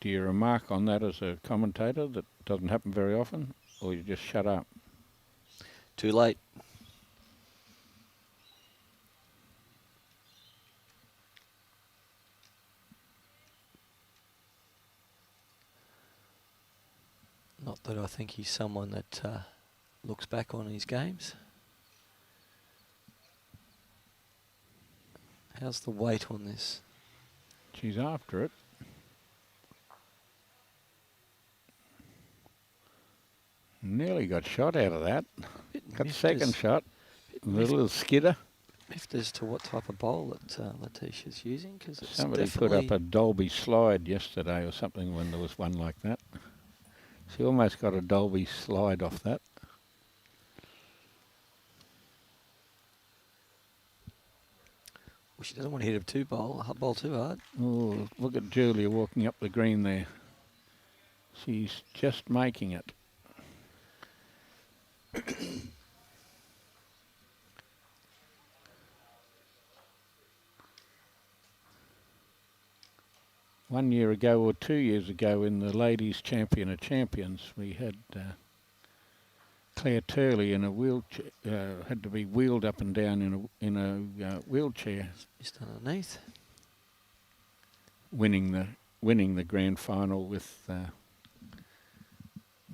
Do you remark on that as a commentator that doesn't happen very often, or you just shut up? Too late. Not that I think he's someone that looks back on his games. How's the weight on this? She's after it. Nearly got shot out of that. Got second shot. A little skidder. Miffed as to what type of bowl that Letitia's using, because somebody put up a Dalby slide yesterday or something when there was one like that. She almost got a Dalby slide off that. Well, she doesn't want to hit a bowl too hard. Oh, look at Julia walking up the green there. She's just making it. One year ago or 2 years ago in the Ladies Champion of Champions, we had Claire Turley in a wheelchair, had to be wheeled up and down in a wheelchair. Just underneath. Winning the grand final with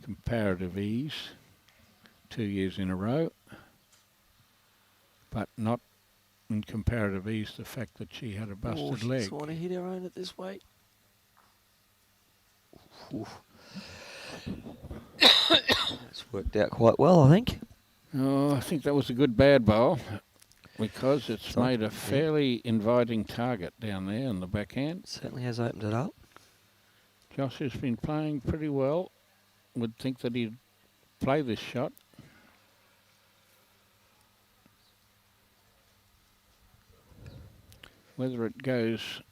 comparative ease 2 years in a row, but not in comparative ease the fact that she had a busted leg. She doesn't want to hit her own at this weight. It's worked out quite well, I think. Oh, I think that was a good bad bowl because it's made a fairly inviting target down there in the backhand. Certainly has opened it up. Josh has been playing pretty well. Would think that he'd play this shot. Whether it goes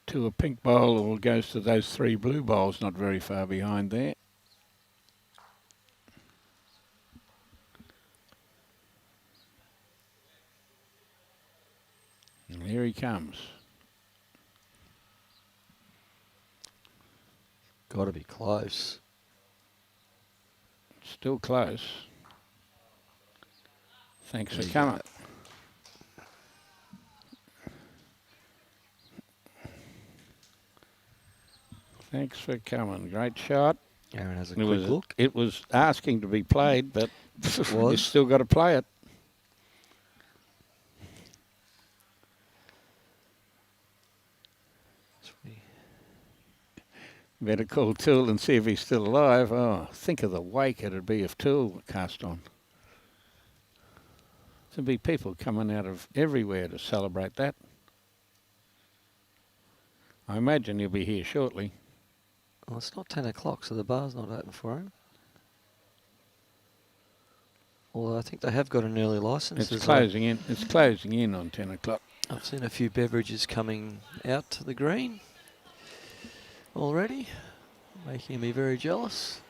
to a pink bowl or goes to those 3 blue bowls, not very far behind there. And here he comes. Got to be close. Still close. Thanks There for you coming. go. Thanks for coming. Great shot. Aaron has a quick look. It was asking to be played, but It you was. still got to play it. Better call Toole and see if he's still alive. Oh, think of the wake it'd be if Toole cast on. There'd be people coming out of everywhere to celebrate that. I imagine he'll be here shortly. Well, it's not 10 o'clock, so the bar's not open for him. Although I think they have got an early licence. It's closing in. It's closing in on 10 o'clock. I've seen a few beverages coming out to the green already, making me very jealous.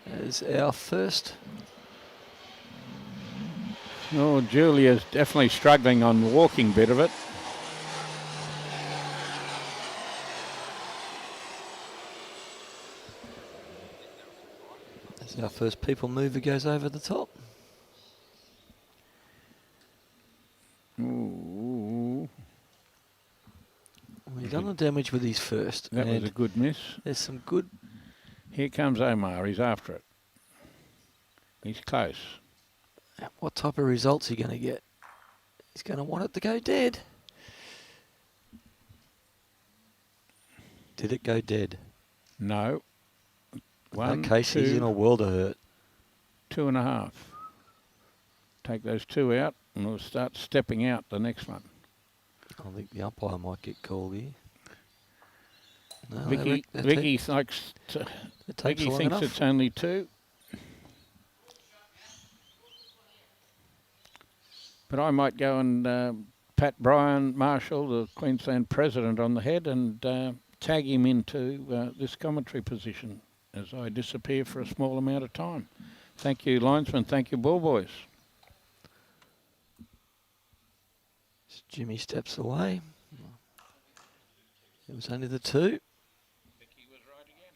As our first. Oh, Julia's definitely struggling on the walking bit of it. As our first people mover goes over the top. Ooh, Well, he's done the damage with his first. that was and a good miss. there's some good. Here comes Omar. He's after it. He's close. What type of results he going to get? He's going to want it to go dead. Did it go dead? No. In One, that case, he's in a world of hurt. 2.5. Take those 2 out and we'll start stepping out the next one. I think the umpire might get called here. No, Vikki thinks Vikki thinks it's only 2. But I might go and pat Brian Marshall, the Queensland president, on the head and tag him into this commentary position as I disappear for a small amount of time. Thank you, linesman. Thank you, ball boys. Jimmy steps away. It was only the 2. Vikki was right again.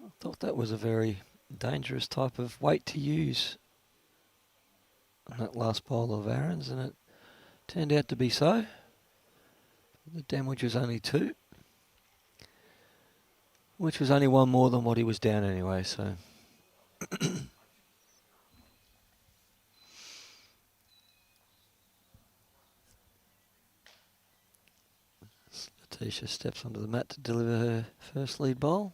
I thought that was a very dangerous type of weight to use on that last bowl of Aaron's, and it turned out to be so. The damage was only 2, which was only 1 more than what he was down anyway, so. Letitia steps onto the mat to deliver her first lead bowl.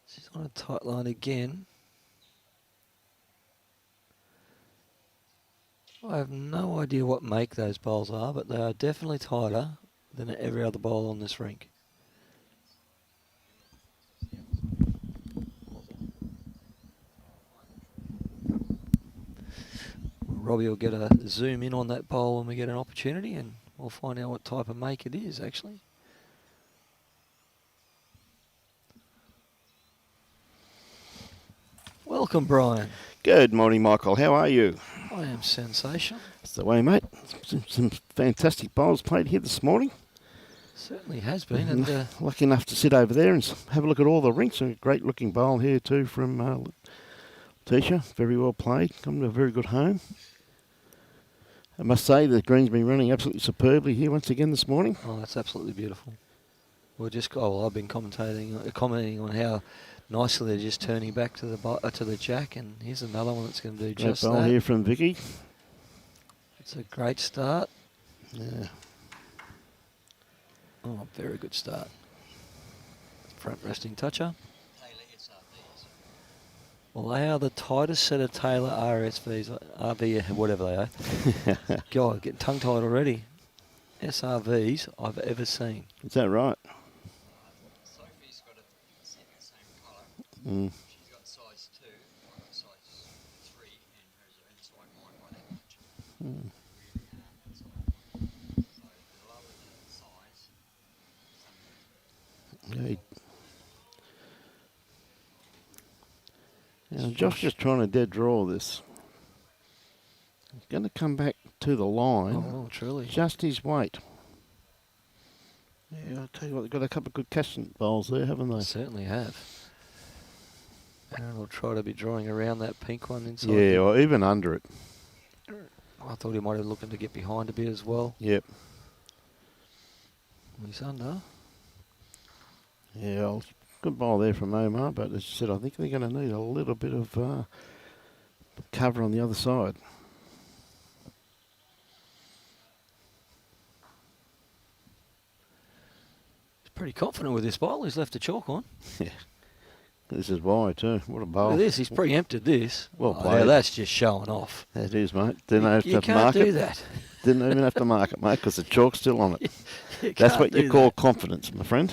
She's on a tight line again. I have no idea what make those bowls are, but they are definitely tighter than every other bowl on this rink. Robbie will get a zoom in on that bowl when we get an opportunity, and we'll find out what type of make it is, actually. Welcome, Brian. Good morning, Michael. How are you? I am sensational. That's the way, mate. Some fantastic bowls played here this morning. Certainly has been. And Lucky enough to sit over there and have a look at all the rinks. A great looking bowl here too from Letitia. Very well played. Come to a very good home. I must say the green's been running absolutely superbly here once again this morning. oh, that's absolutely beautiful. I've been commenting on how nicely they're just turning back to the jack, and here's another one that's going to do Great just bowl that. here from Vikki. It's a great start. Yeah. Oh, very good start. Front resting toucher. Well, they are the tightest set of Taylor RSVs, RV, whatever they are. God, getting tongue-tied already. SRVs I've ever seen. Is that right? Sophie's got the same colour. Mm. She's got size 2, I've got size 3, and hers are inside mine by that much. Mm. Really hard outside. So the lower the size, Yeah, Josh is trying to dead draw this. He's going to come back to the line. oh, truly. Just his weight. Yeah, I'll tell you what, they've got a couple of good casting bowls there, haven't they? Certainly have. Aaron will try to be drawing around that pink one inside. Yeah, or even under it. I thought he might have looking to get behind a bit as well. Yep. He's under. Yeah, good bowl there from Omar, but as you said, I think they're going to need a little bit of cover on the other side. He's pretty confident with this bowl. He's left the chalk on. Yeah. This is why, too. What a bowl. Look at this. He's preempted this. Well Oh, played. now that's just showing off. That is, mate. Didn't have You to can't mark do it. that. Didn't even have to mark it, mate, because the chalk's still on it. You That's can't what you do call that. confidence, my friend.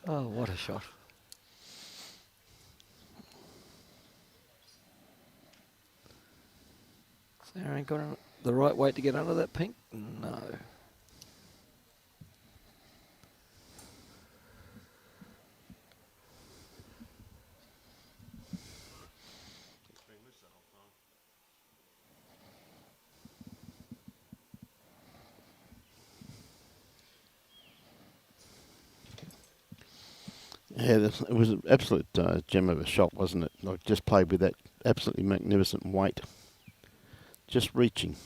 Oh, what a shot. Sarah ain't got the right weight to get under that pink? No. Yeah, it was an absolute gem of a shot, wasn't it? Like, just played with that absolutely magnificent weight. Just reaching.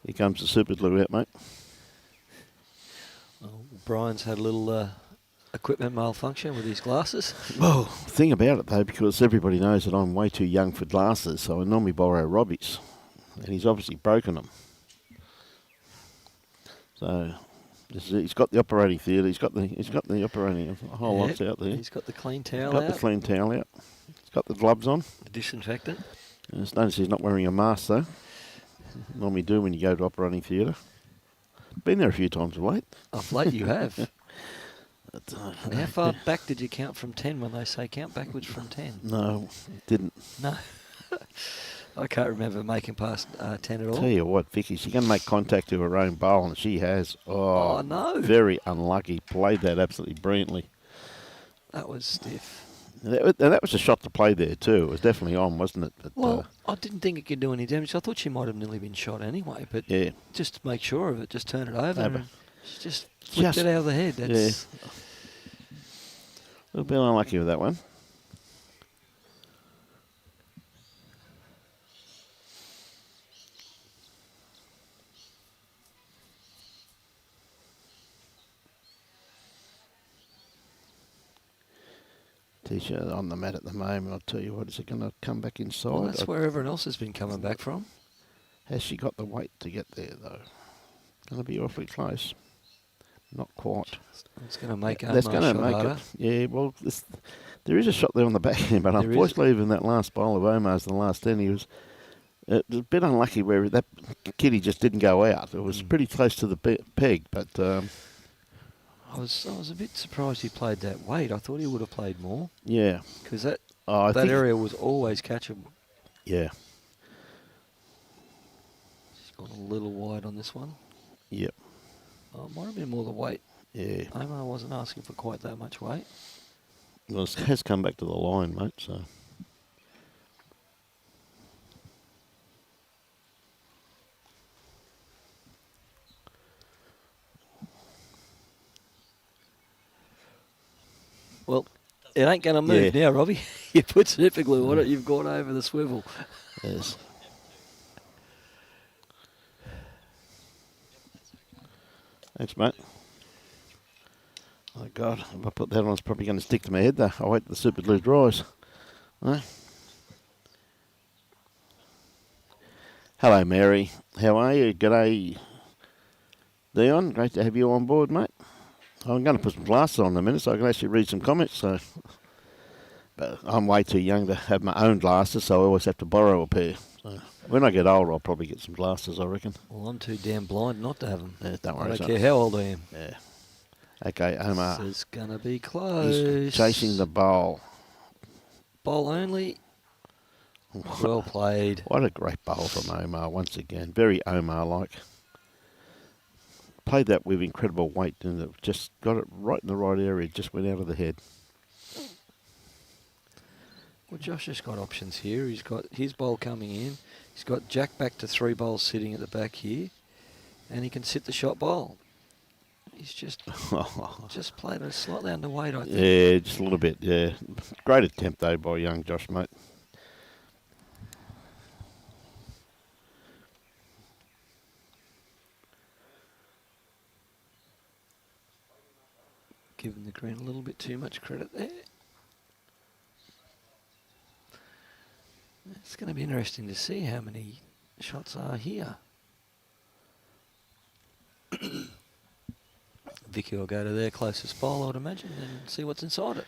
Here comes the super glue out, mate. Well, Brian's had a little equipment malfunction with his glasses. Well, thing about it, though, because everybody knows that I'm way too young for glasses, so I normally borrow Robbie's. And he's obviously broken them. So he's got the operating theatre. He's got the operating whole lot's out there. He's got the clean towel Got out. the clean towel out. He's got the gloves on. The disinfectant. Just notice he's not wearing a mask though. Normally do when you go to operating theatre. Been there a few times of late. Of late you have. But, And how far back did you count from 10 when they say count backwards from 10? No, didn't. No. I can't remember making past 10 at all. Tell you what, Vicky, she's going to make contact to her own bowl, and she has. Oh, no. Very unlucky. Played that absolutely brilliantly. That was stiff. And that was a shot to play there too. It was definitely on, wasn't it? But, Well, I didn't think it could do any damage. I thought she might have nearly been shot anyway, but yeah. just to make sure of it, just turn it over. Over. And she just flicked it out of the head. That's A little bit unlucky with that one. T-shirt on the mat at the moment. I'll tell you what, is it going to come back inside? Well, that's where everyone else has been coming back from. Has she got the weight to get there, though? Going to be awfully close. Not quite. It's going to make That's Omar's going to shot make harder. it. Yeah, well, there is a shot there on the back end, but There is. unfortunately, even that last bowl of Omar's, the last 10, it was a bit unlucky where that kitty just didn't go out. It was pretty close to the peg, but I was a bit surprised he played that weight. I thought he would have played more yeah. because that I think, area was always catchable. yeah. She's gone a little wide on this one. Yep. Oh, it might have been more the weight. Yeah. Omar wasn't asking for quite that much weight. Well, it has come back to the line, mate, so. Well, it ain't going to move Yeah. now, Robbie. You put super glue on it, you've gone over the swivel. Yes. Thanks, mate. Oh, God. If I put that on, it's probably going to stick to my head, though. I'll wait till the super glue dries. No? Hello, Mary. How are you? G'day, Dion. Great to have you on board, mate. I'm going to put some glasses on in a minute so I can actually read some comments. But I'm way too young to have my own glasses, so I always have to borrow a pair. So when I get older, I'll probably get some glasses, I reckon. Well, I'm too damn blind not to have them. Yeah, don't worry. I don't care how old I am. Yeah. Okay, Omar. This is going to be close. He's chasing the bowl. Bowl only. Well played. What a great bowl from Omar once again. Very Omar-like. Played that with incredible weight and it just got it right in the right area. Just went out of the head. Well, Josh has got options here. He's got his bowl coming in. He's got Jack back to 3 bowls sitting at the back here. And he can sit the shot bowl. He's just played it slightly underweight, I think. Yeah, just a little bit, yeah. Great attempt, though, by young Josh, mate. Giving the green a little bit too much credit there. It's going to be interesting to see how many shots are here. Vikki will go to their closest bowl, I would imagine, and see what's inside it.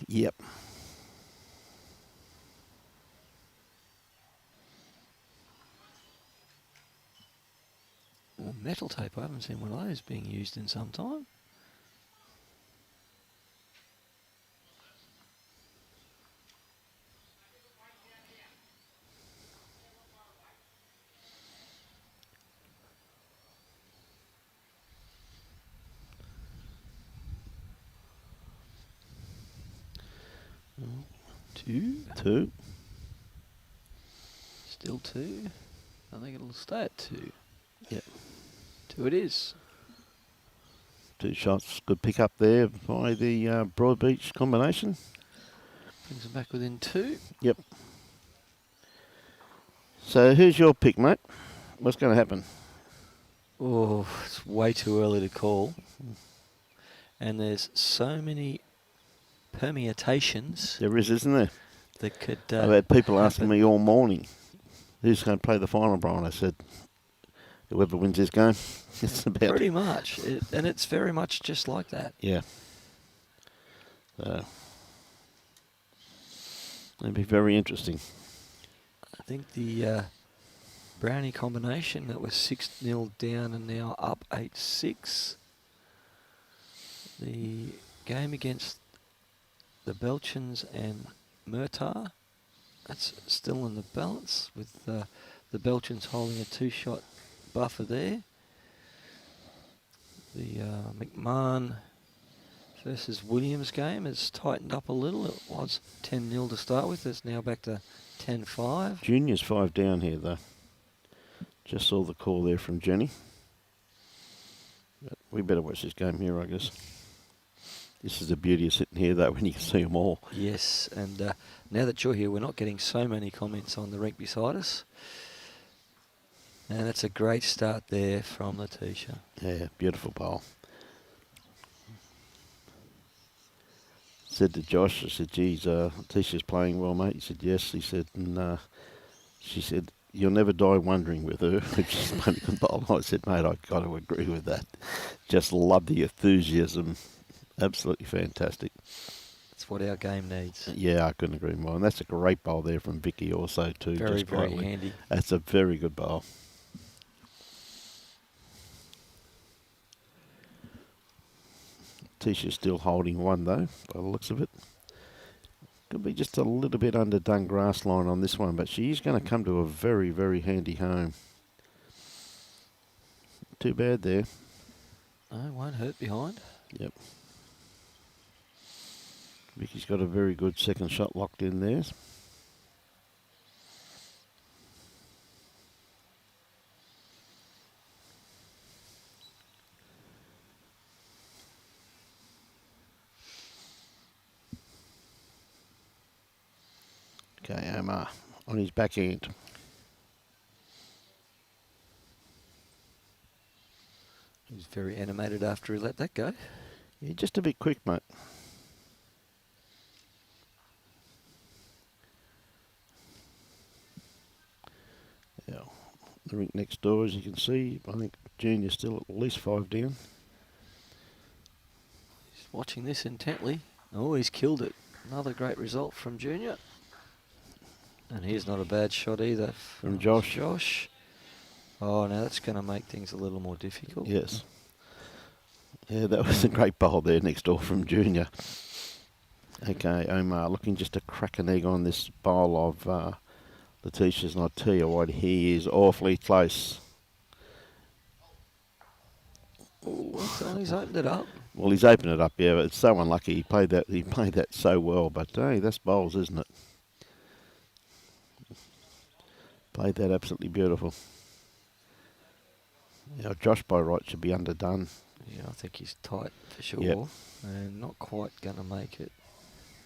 Yep. Well, metal tape, I haven't seen one of those being used in some time. Two. Still 2. I think it'll stay at 2. Yep. 2 it is. 2 shots. Good pick up there by the Broadbeach combination. Brings them back within 2. Yep. So who's your pick, mate? What's going to happen? Oh, it's way too early to call. And there's so many permutations. There is, isn't there? That could I've had people asking me all morning, who's going to play the final, Brian? I said, whoever wins this game. It's about pretty much. And it's very much just like that. Yeah. So, it'll be very interesting. I think the Brownie combination that was 6-0 down and now up 8-6. The game against the Belchans and Murtar, that's still in the balance with the Belchans holding a 2-shot buffer there. The McMahon versus Williams game has tightened up a little. It was 10-0 to start with. It's now back to 10-5. Junior's 5 down here, though. Just saw the call there from Jenny. But we better watch this game here, I guess. This is the beauty of sitting here, though, when you can see them all. Yes, and now that you're here, we're not getting so many comments on the rink beside us. And that's a great start there from Letitia. Yeah, beautiful bowl. Said to Josh, I said, geez, Letitia's playing well, mate. He said, yes. He said, and she said, you'll never die wondering with her. She's playing a good bowl. I said, mate, I've got to agree with that. Just love the enthusiasm. Absolutely fantastic. That's what our game needs. Yeah, I couldn't agree more. And that's a great bowl there from Vikki also, too. Very, just very quietly. handy. That's a very good bowl. Letitia's still holding one, though, by the looks of it. Could be just a little bit underdone grass line on this one, but she is going to come to a very, very handy home. Too bad there. No, won't hurt behind. Yep. Vicky's got a very good second shot locked in there. Okay, Omar on his back end. He was very animated after he let that go. Yeah, just a bit quick, mate. Yeah, the rink next door, as you can see. I think Junior's still at least 5 down. He's watching this intently. Oh, he's killed it. Another great result from Junior. And here's not a bad shot either From Josh. Josh. Oh, now that's going to make things a little more difficult. Yes. Yeah, that was a great bowl there next door from Junior. Okay, Omar looking just to crack an egg on this bowl of Letitia's, and I'll tell you what, he is awfully close. Oh, he's opened it up. Well, he's opened it up, yeah, but it's so unlucky. He played that so well, but hey, that's bowls, isn't it? Played that absolutely beautiful. Now, Josh by right should be underdone. Yeah, I think he's tight for sure. Yep. And not quite going to make it.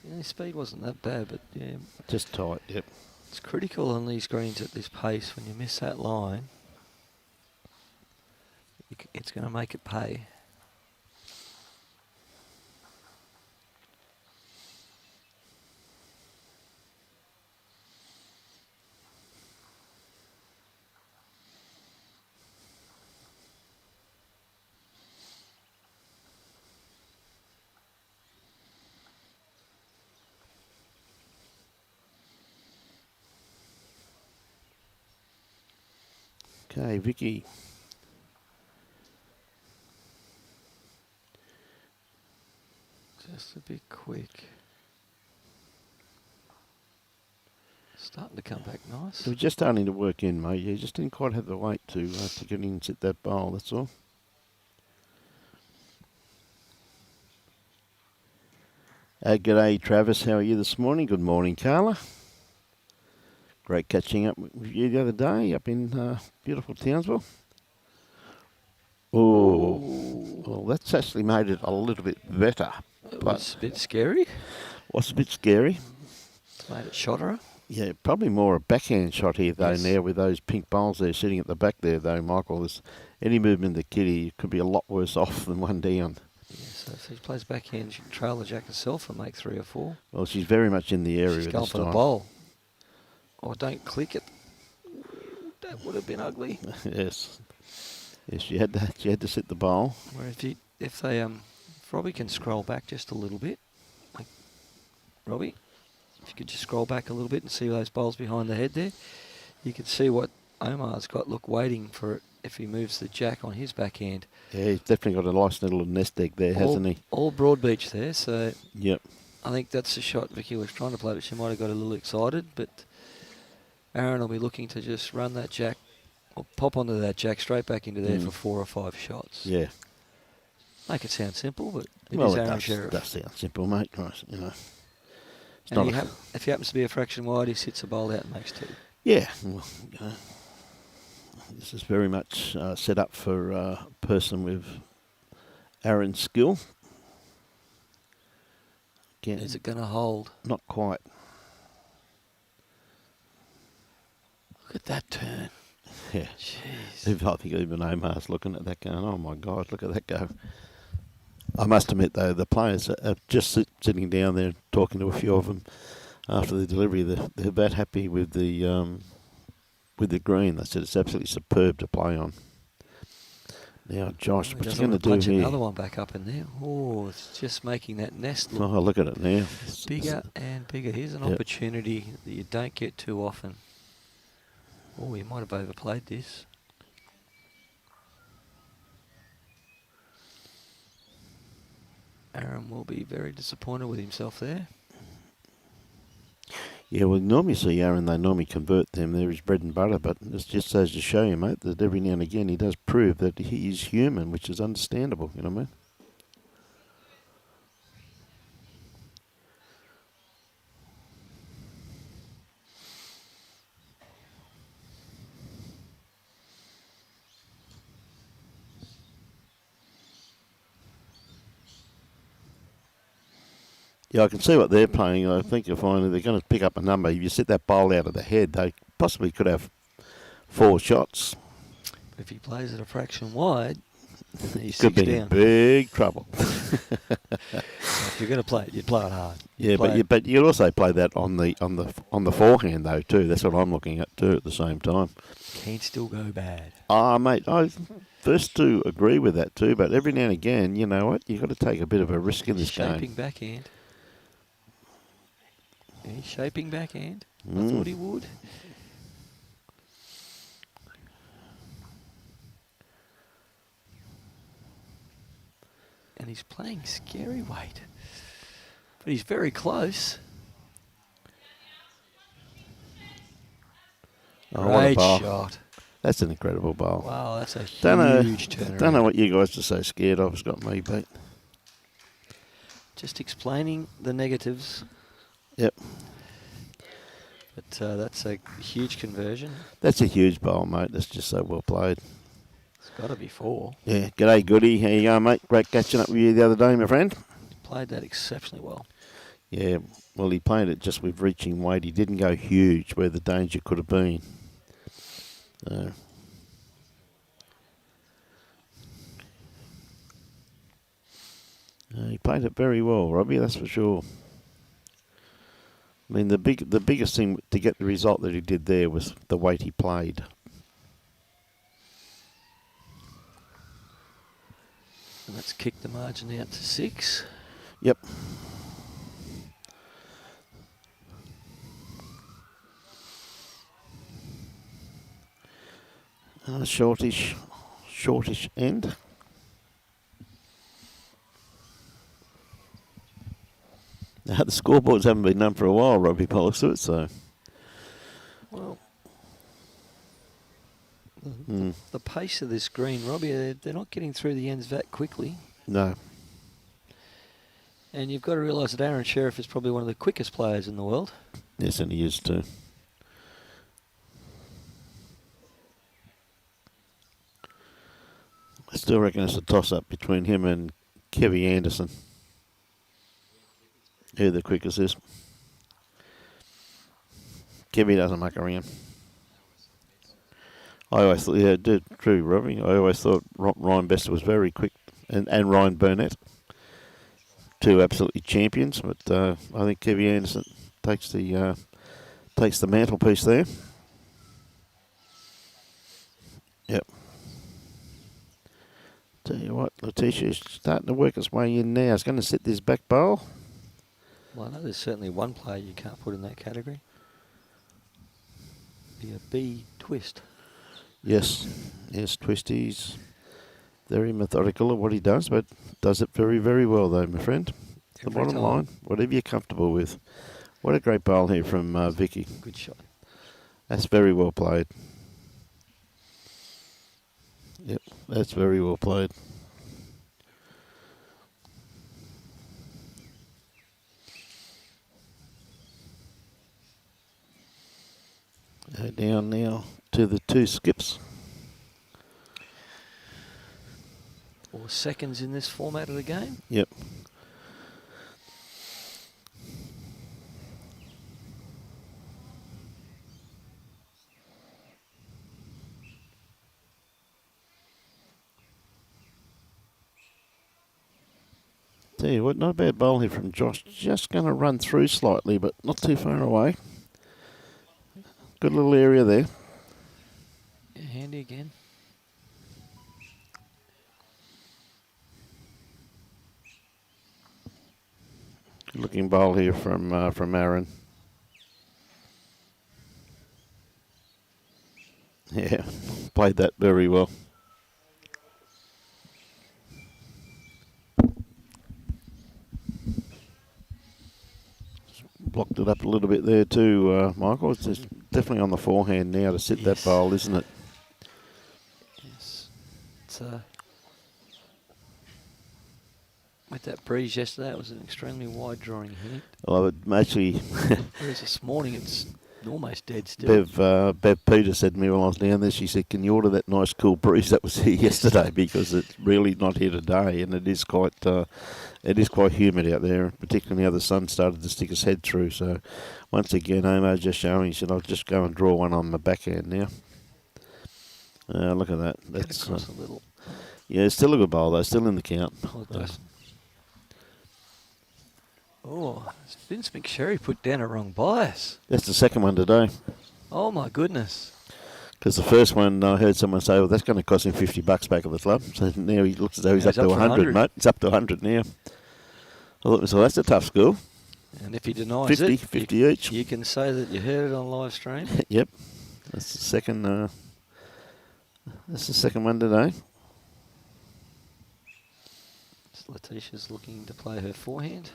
Yeah, his speed wasn't that bad, but yeah. Just tight, yep. It's critical on these greens at this pace. When you miss that line, it's going to make it pay. Okay, Vikki. Just a bit quick. Starting to come back nice. It was just starting to work in, mate. You just didn't quite have the weight to get in and sit that bowl, that's all. G'day, Travis. How are you this morning? Good morning, Carla. Great catching up with you the other day up in beautiful Townsville. Oh, well, that's actually made it a little bit better. It was a bit scary. Was a bit scary. It's made it shotterer. Yeah, probably more a backhand shot here, though, Yes. now with those pink bowls there sitting at the back there, though, Michael. There's any movement in the kitty could be a lot worse off than one down. Yeah, so if he plays backhand, she can trail the jack herself and make 3 or 4. Well, she's very much in the area She's at going this for time. the bowl. Oh, don't click it. That would have been ugly. Yes. Yes, she had to sit the bowl. Where if Robbie can scroll back just a little bit, like Robbie, if you could just scroll back a little bit and see those bowls behind the head there, you can see what Omar's got. Look, waiting for it if he moves the jack on his backhand. Yeah, he's definitely got a nice little nest egg there, hasn't he? All Broadbeach there, so Yep. I think that's the shot Vikki was trying to play, but she might have got a little excited. But Aaron will be looking to just run that jack, or pop onto that jack straight back into there for 4 or 5 shots. Yeah. Make it sound simple, but it Well, is it Aron does, Sherriff. does sound simple, mate. Right, you know. It's And not if he happens to be a fraction wide, he sits a bowl out and makes 2. yeah. Well, you know, this is very much set up for a person with Aaron's skill. Again, Is it going to hold? not quite. Look at that turn. Yeah. Jeez. I think even Omar's looking at that going, oh my God, look at that go. I must admit, though, the players are just sitting down there talking to a few of them after the delivery. They're that happy with the green. They said it's absolutely superb to play on. Now, Josh, what you going to do punch here? another one back up in there. Oh, it's just making that nest look Oh, look at it now. bigger and bigger. Here's an Yep. opportunity that you don't get too often. Oh, he might have overplayed this. Aaron will be very disappointed with himself there. Yeah, well, normally see Aaron, they normally convert them. They're his bread and butter, but it just goes to show you, mate, that every now and again he does prove that he is human, which is understandable, you know what I mean? Yeah, I can see what they're playing. I think you'll find that they're going to pick up a number. If you set that bowl out of the head, they possibly could have 4 shots. If he plays it a fraction wide, he's Could 6 be in down. big trouble. If you're going to play it, you play it hard. Yeah, but you'll also play that on the forehand though too. That's what I'm looking at too at the same time. Can still go bad. Mate, I first to agree with that too. But every now and again, you know what, you've got to take a bit of a risk in this game. Shaping backhand. He's shaping backhand. I thought he would. And he's playing scary weight. But he's very close. Oh, what a Great bowl. shot. That's an incredible bowl. Wow, that's a huge turnaround. Don't know what you guys are so scared of. It's got me beat. Just explaining the negatives. Yep. But that's a huge conversion. That's a huge bowl, mate. That's just so well played. It's got to be 4. Yeah. G'day, Goody. How you going, mate? Great catching up with you the other day, my friend. Played that exceptionally well. Yeah. Well, he played it just with reaching weight. He didn't go huge where the danger could have been. He played it very well, Robbie, that's for sure. I mean, the biggest thing to get the result that he did there was the weight he played. And let's kick the margin out to 6. Yep. Shortish end. Now, the scoreboards haven't been done for a while, Robbie Polissuit, so. Well, the pace of this green, Robbie, they're not getting through the ends that quickly. No. And you've got to realise that Aron Sherriff is probably one of the quickest players in the world. Yes, and he is too. I still reckon it's a toss-up between him and Kevy Anderson. Who the quickest is. Kevy doesn't muck around. I always thought, yeah, true, Robbie. I always thought Ryan Bester was very quick, and Ryan Burnett. 2 absolutely champions, but I think Kevy Anderson takes the mantelpiece there. Yep. Tell you what, Letitia's starting to work its way in now. It's going to sit this back bowl. Well, I know there's certainly one player you can't put in that category. Be a B twist. Yes, Twisty's very methodical at what he does, but does it very, very well though, my friend. The bottom line, whatever you're comfortable with. What a great bowl here from Vikki. Good shot. That's very well played. Yep, that's very well played. Down now to the 2 skips. 4 seconds in this format of the game. Yep. Tell you what, not a bad bowl here from Josh. Just going to run through slightly, but not too far away. Good little area there. Yeah, handy again. Good looking bowl here from Aron. Yeah, played that very well. Blocked it up a little bit there too, Michael. It's just definitely on the forehand now to sit that bowl, isn't it? Yes. It's with that breeze yesterday, it was an extremely wide drawing hit. Well, I would actually. Whereas this morning, it's almost dead still. Bev Peter said to me while I was down there, she said, "Can you order that nice cool breeze that was here yesterday, because it's really not here today, and it is quite humid out there, particularly now the sun started to stick its head through." So once again, Omo just showing, he said, "I'll just go and draw one on my backhand now." Look at that. That's across a little. Yeah, it's still a good bowl though, still in the count. Oh, Vince McSherry put down a wrong bias. That's the second one today. Oh, my goodness. Because the first one, I heard someone say, well, that's going to cost him $50 back at the club. So now he looks as though he's up to 100, mate. It's up to 100 now. So that's a tough score. And if he denies 50 each. You can say that you heard it on live stream. Yep. That's the second one today. So Letitia's looking to play her forehand.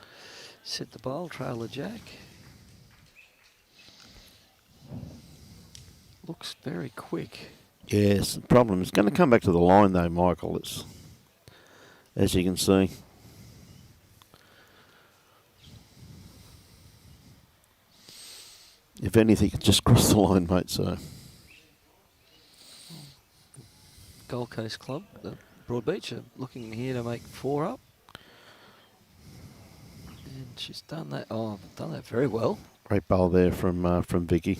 Set the bowl, trail the jack. Looks very quick. Yes, the problem is going to come back to the line though, Michael. It's, as you can see. If anything, it's just crossed the line, mate, so. Gold Coast Club, the Broadbeach, are looking here to make 4 up. And she's done that. Oh, done that very well. Great bowl there from Vikki.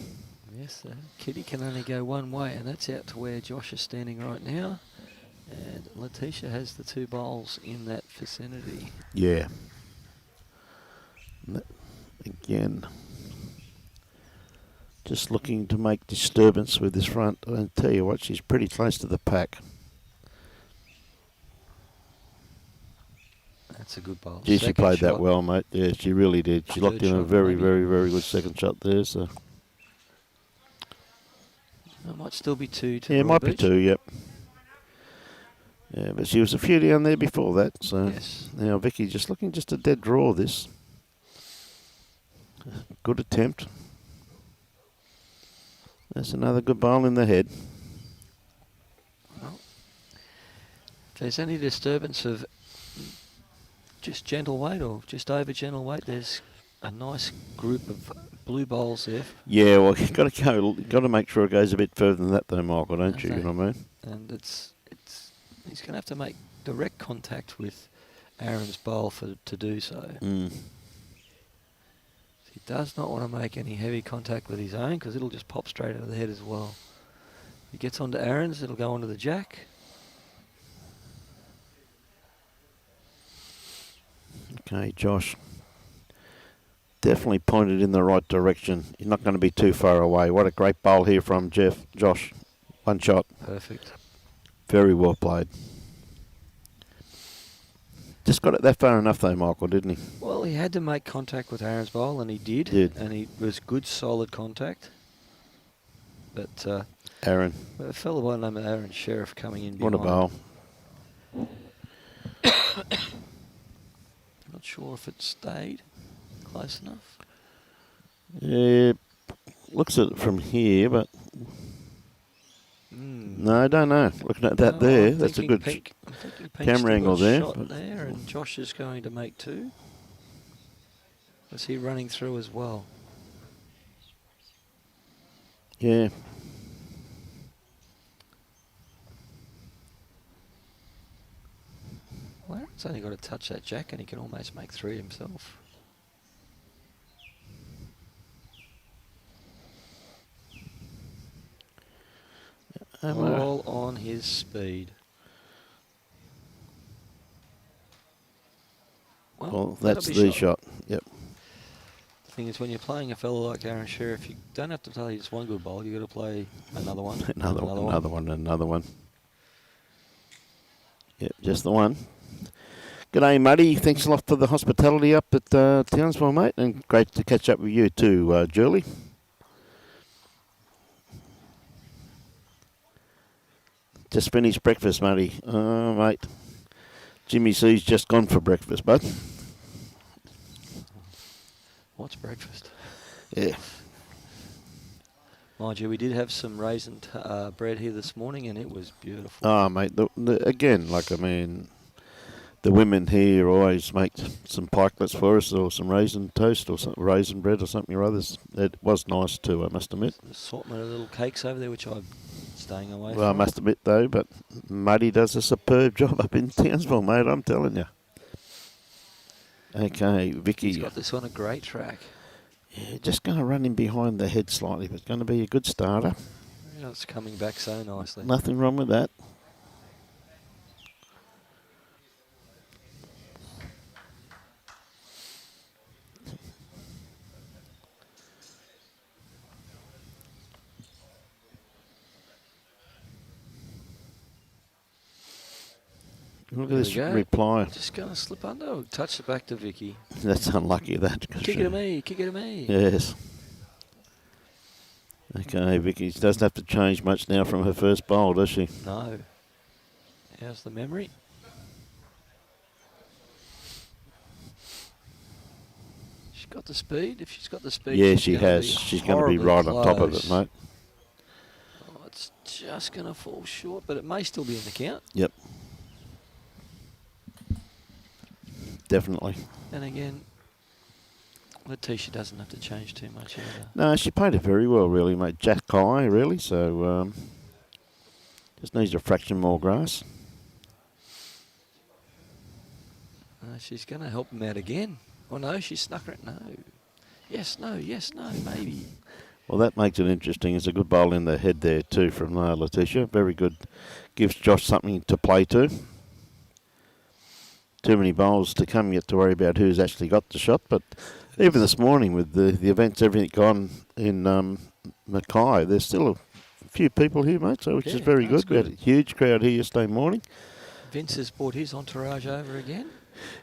Yes, Kitty can only go one way, and that's out to where Josh is standing right now. And Letitia has the 2 bowls in that vicinity. Yeah. Again, just looking to make disturbance with this front. I tell you what, she's pretty close to the pack. That's a good bowl. Gee, she played shot. that well, mate. Yeah, she really did. She locked in a very, very, very good second shot there. So. It might still be 2 to Yeah, it might be Broadbeach. 2, yep. Yeah, but she was a few down there before that. So Yes. now Vikki just looking just a dead draw this. Good attempt. That's another good bowl in the head. Well, if there's any disturbance of just gentle weight or just over gentle weight, there's a nice group of blue bowls there. Yeah, well, you've got to make sure it goes a bit further than that, though, Michael, don't you? You know what I mean? And he's going to have to make direct contact with Aron's bowl to do so. Mm. He does not want to make any heavy contact with his own because it'll just pop straight out of the head as well. If he gets onto Aron's, it'll go onto the jack. Okay, Josh. Definitely pointed in the right direction. You're not going to be too far away. What a great bowl here from Josh. One shot. Perfect. Very well played. Just got it that far enough though, Michael, didn't he? Well, he had to make contact with Aron's bowl, and he did. And he was good, solid contact. But Aron. a fellow by the name of Aron Sherriff coming in What behind. a bowl. Not sure if it stayed close enough. Yeah, looks at it from here, but no, I don't know. Looking at that there, that's a good camera angle there. Shot there, and Josh is going to make 2. Is he running through as well? Yeah. Well, Aaron's only got to touch that jack, and he can almost make 3 himself. All on his speed. Well, that's the shot. Yep. The thing is, when you're playing a fellow like Aron Sherriff, you don't have to play just one good bowl. You got to play another one, another one. Yep, just the one. G'day, Muddy. Thanks a lot for the hospitality up at Townsville, mate, and great to catch up with you too, Julie. Just finished breakfast, Muddy. Mate. Jimmy C's just gone for breakfast, bud. What's breakfast? Yeah. Mind you, we did have some raisin bread here this morning, and it was beautiful. Oh, mate. Again, like, I mean, the women here always make some pikelets for us, or some raisin toast, or some raisin bread, or something or others. It was nice too, I must admit. An assortment of little cakes over there, which I'm staying away from. Well, I must admit, though, but Muddy does a superb job up in Townsville, mate, I'm telling you. Okay, Vikki. He's got this on a great track. Yeah, just going to run in behind the head slightly, but it's going to be a good starter. You know, it's coming back so nicely. Nothing wrong with that. Look There at we this go. reply. Just going to slip under. Or touch it back to Vikki. That's unlucky, that. Kick it to me. Kick it to me. Yes. Okay, Vikki doesn't have to change much now from her first bowl, does she? No. How's the memory? She's got the speed. If she's got the speed, Yeah, she's she gonna has. be She's going to be horribly right on top of it, close. mate. Oh, it's just going to fall short, but it may still be in the count. Yep. Definitely. And again, Letitia doesn't have to change too much either. No, she played it very well, really, mate. Jack high, really, so just needs a fraction more grass. She's going to help him out again. Oh, no, she snuck it. No. Yes, no, maybe. Well, that makes it interesting. It's a good bowl in the head there, too, from Letitia. Very good. Gives Josh something to play to. Too many bowls to come yet to worry about who's actually got the shot. But even this morning with the events, everything gone in Mackay, there's still a few people here, mate, so which is very good. We had a huge crowd here yesterday morning. Vince has brought his entourage over again.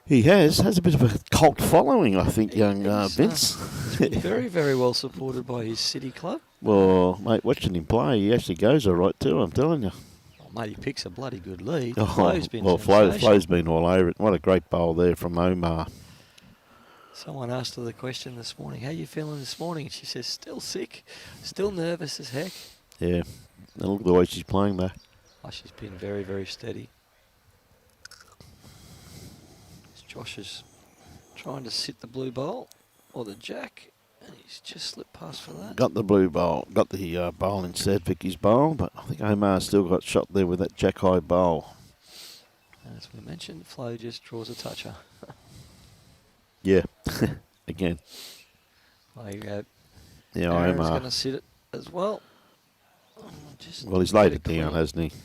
He has a bit of a cult following, I think, young Vince. He's been very, very well supported by his city club. Well, mate, watching him play, he actually goes all right too, I'm telling you. Oh, mate, he picks a bloody good lead. Oh, Flo's been Flo's been all over it. What a great bowl there from Omar. Someone asked her the question this morning, how you feeling this morning? And she says, still sick, still nervous as heck. Yeah, and look at the way she's playing though. Oh, she's been very, very steady. Josh is trying to sit the blue bowl or the jack, and he's just slipped past for that. Got the blue bowl, got the bowl instead, Vicky's bowl, but I think Omar's still got shot there with that jack high bowl. And as we mentioned, Flo just draws a toucher. Yeah, again. There you go. Yeah, Aaron's Omar. going to sit it as well. Well, he's laid it down, hasn't he?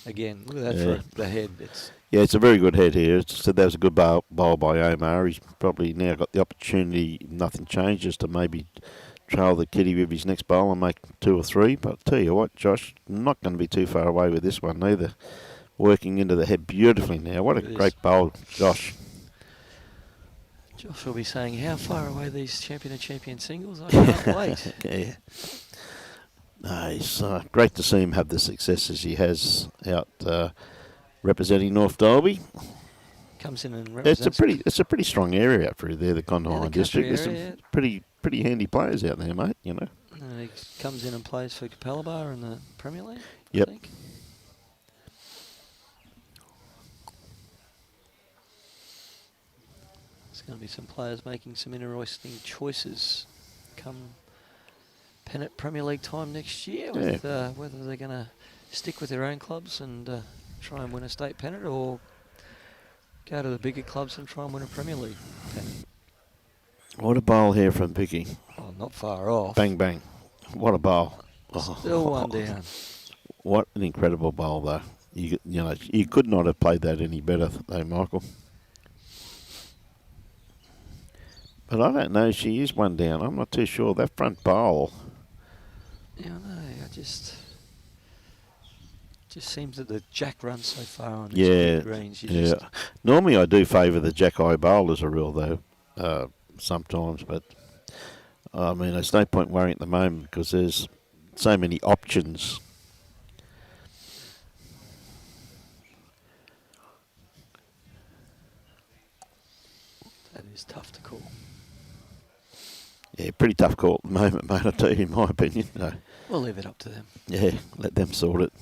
Again, look at that for the head. It's a very good head here. So that was a good bowl by Omar. He's probably now got the opportunity, if nothing changes, to maybe trail the kitty with his next bowl and make 2 or 3. But I'll tell you what, Josh, not going to be too far away with this one either. Working into the head beautifully now. What a great bowl, Josh. Josh will be saying, how far away these champion singles? I can't wait. Yeah. No, it's great to see him have the success as he has out representing North Dalby. Comes in and represents. It's a pretty strong area out through there, the Condor district. Area, There's some pretty handy players out there, mate. You know. And he comes in and plays for Capalaba in the Premier League. Yep. I think. There's going to be some players making some interesting choices come Pennant Premier League time next year, with whether they're going to stick with their own clubs and try and win a state pennant, or go to the bigger clubs and try and win a Premier League pennant. What a bowl here from Vikki. Oh, not far off. Bang, bang. What a bowl. Still one down. What an incredible bowl, though. You know, you could not have played that any better, though, Michael. But I don't know. She is one down. I'm not too sure. That front bowl. Yeah, I know. Just seems that the jack runs so far on these greens. Normally I do favour the jack eye bowl as a rule, though, sometimes. But, I mean, there's no point worrying at the moment because there's so many options. That is tough to call. Yeah, pretty tough call at the moment, mate, I tell you, in my opinion. No. We'll leave it up to them. Yeah, let them sort it.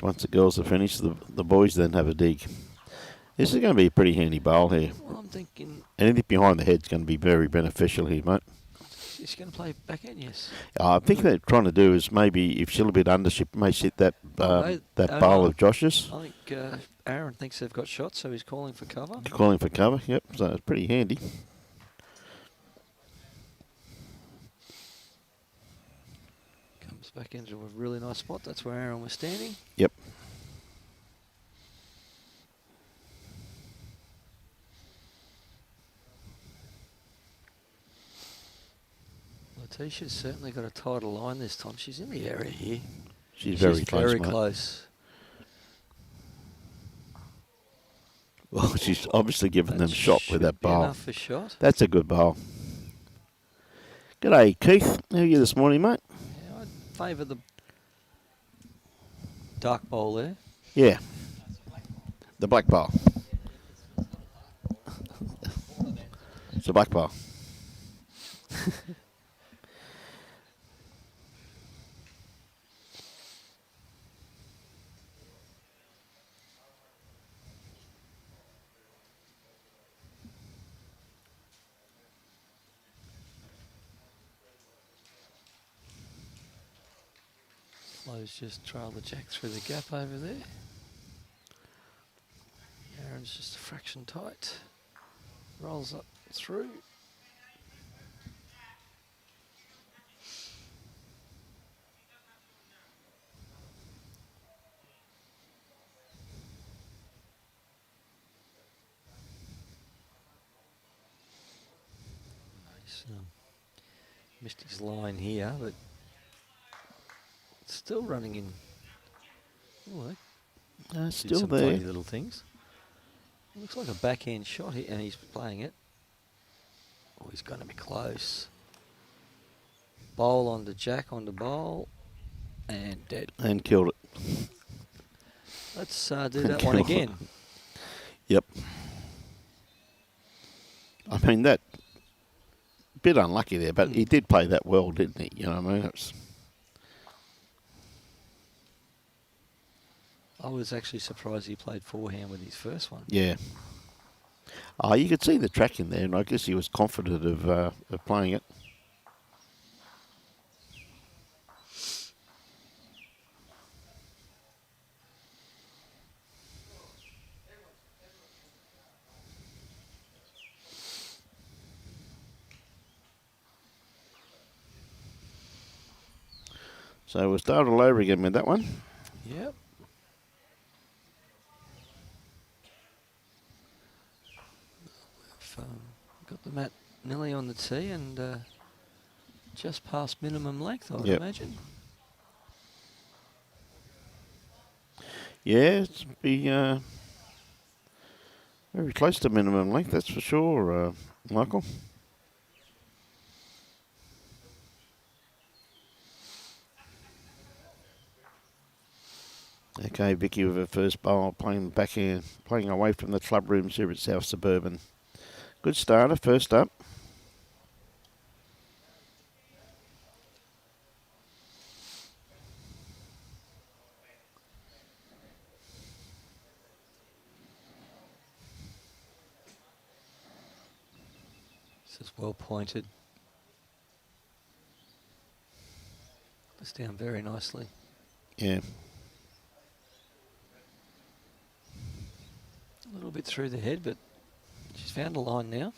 Once the girls are finished, the boys then have a dig. This is going to be a pretty handy bowl here. Well, I'm thinking... Anything behind the head's going to be very beneficial here, mate. She's going to play backhand, yes. I think they're trying to do is maybe, if she's a little bit under, she may sit that bowl of Josh's. I think Aaron thinks they've got shots, so he's calling for cover. Calling for cover, yep. So it's pretty handy. Comes back into a really nice spot. That's where Aaron was standing. Yep. Letitia's certainly got a tighter line this time. She's in the area here. She's very close, very mate. close. Well, she's obviously given them shot with that bowl. Enough for shot. That's a good bowl. G'day, Keith. How are you this morning, mate? Yeah, I'd favour the dark bowl there. Yeah. The black bowl. It's a black bowl. Flo's just trail the jack through the gap over there. Aron's just a fraction tight. Rolls up through. He's missed his line here, but still running in. Oh, did Still some there. tiny little things. Looks like a backhand shot here, and he's playing it. Oh, he's going to be close. Bowl onto jack, onto bowl, and dead. And killed it. Let's do that one again. Yep. I mean, that bit unlucky there, but he did play that well, didn't he? You know what I mean? It's I was actually surprised he played forehand with his first one. yeah. Oh, you could see the track in there, and I guess he was confident of playing it. So we'll start all over again with that one. Yep. We've got the mat nearly on the tee and just past minimum length, I would imagine. Yeah, it's be very close to minimum length, that's for sure, Michael. Okay, Vikki with her first bowl, playing backhand, playing away from the club rooms here at South Suburban. Good starter, first up. This is well pointed. It's down very nicely. Yeah. A little bit through the head, but she's found a line now.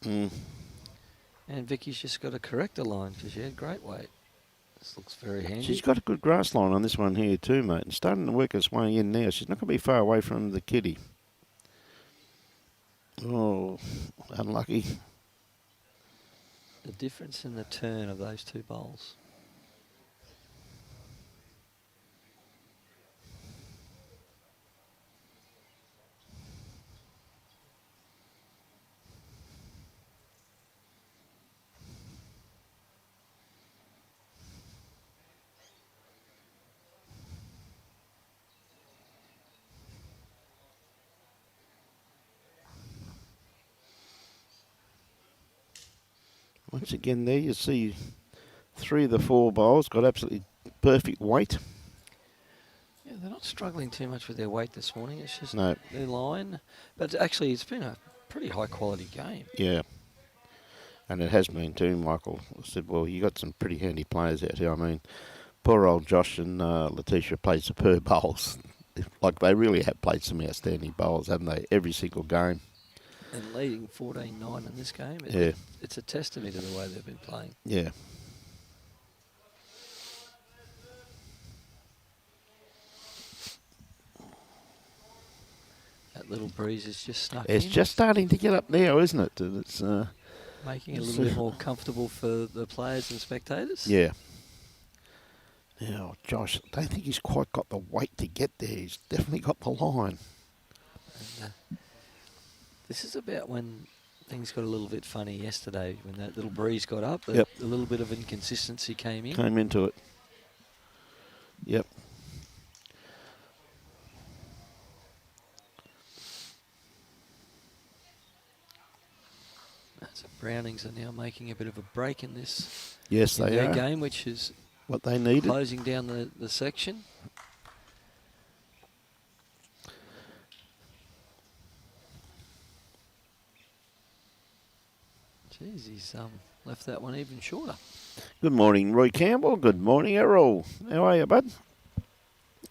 Mm. And Vicky's just got to correct a line because she had great weight. This looks very handy. She's got a good grass line on this one here too, mate. And starting to work its way in now. She's not going to be far away from the kitty. Oh, unlucky. The difference in the turn of those two bowls. Once again there, you see 3 of the 4 bowls got absolutely perfect weight. Yeah, they're not struggling too much with their weight this morning. It's just No. their line. But actually, it's been a pretty high-quality game. Yeah. And it has been too, Michael. I said, well, you got some pretty handy players out here. I mean, poor old Josh and Letitia played superb bowls. Like, they really have played some outstanding bowls, haven't they? Every single game. And leading 14-9 in this game. Yeah. It's a testimony to the way they've been playing. Yeah. That little breeze is just snuck It's in. just starting to get up now, isn't it? And it's Making it a little bit more comfortable for the players and spectators. yeah. Now, Josh, I don't think he's quite got the weight to get there. He's definitely got the line. And this is about when things got a little bit funny yesterday, when that little breeze got up. Yep. A little bit of inconsistency came in. Came into it. Yep. So Brownings are now making a bit of a break in this Yes, they their are. game, which is What they needed. closing down the section. Jeez, he's left that one even shorter. Good morning, Roy Campbell. Good morning, Errol. How are you, bud?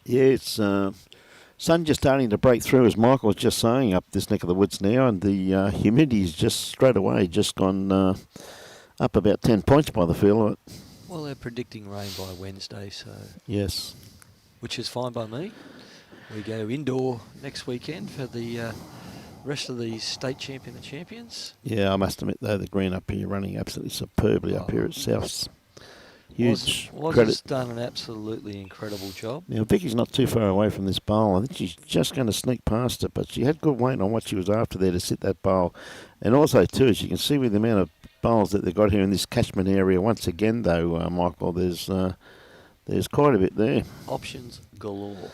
Yeah, it's sun just starting to break through, as Michael was just saying, up this neck of the woods now, and the humidity's just straight away just gone up about 10 points by the feel of it. Well, they're predicting rain by Wednesday, so Yes. which is fine by me. We go indoor next weekend for the rest of the state champion and champions. Yeah, I must admit, though, the green up here running absolutely superbly up here at Souths. Huge Was credit. done an absolutely incredible job. Now, Vicky's not too far away from this bowl. I think she's just going to sneak past it, but she had good weight on what she was after there to sit that bowl. And also, too, as you can see with the amount of bowls that they've got here in this catchment area, once again, though, Michael, there's quite a bit there. Options galore.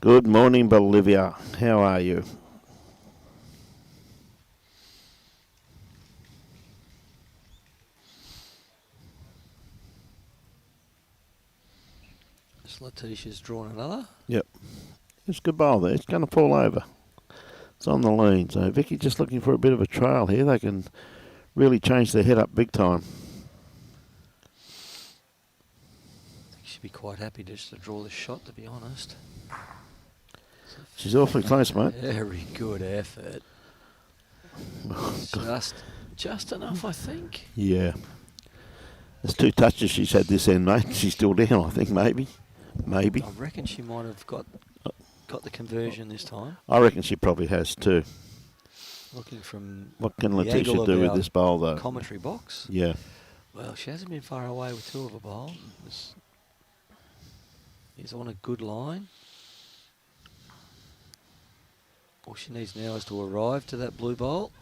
Good morning, Bolivia. How are you? Letitia's drawn another. Yep. It's a good bowl there. It's going to fall over. It's on the lean. So Vicky just looking for a bit of a trail here. They can really change their head up big time. I think she'd be quite happy just to draw the shot, to be honest. She's awfully close, mate. Very good effort. Just enough, I think. Yeah. There's 2 touches she's had this end, mate. She's still down, I think, maybe. Maybe. I reckon she might have got the conversion this time. I reckon she probably has too. Looking from What can the Letitia angle do of with our this bowl, though? commentary box. Yeah. Well, she hasn't been far away with 2 of a bowl. He's on a good line. All she needs now is to arrive to that blue bowl.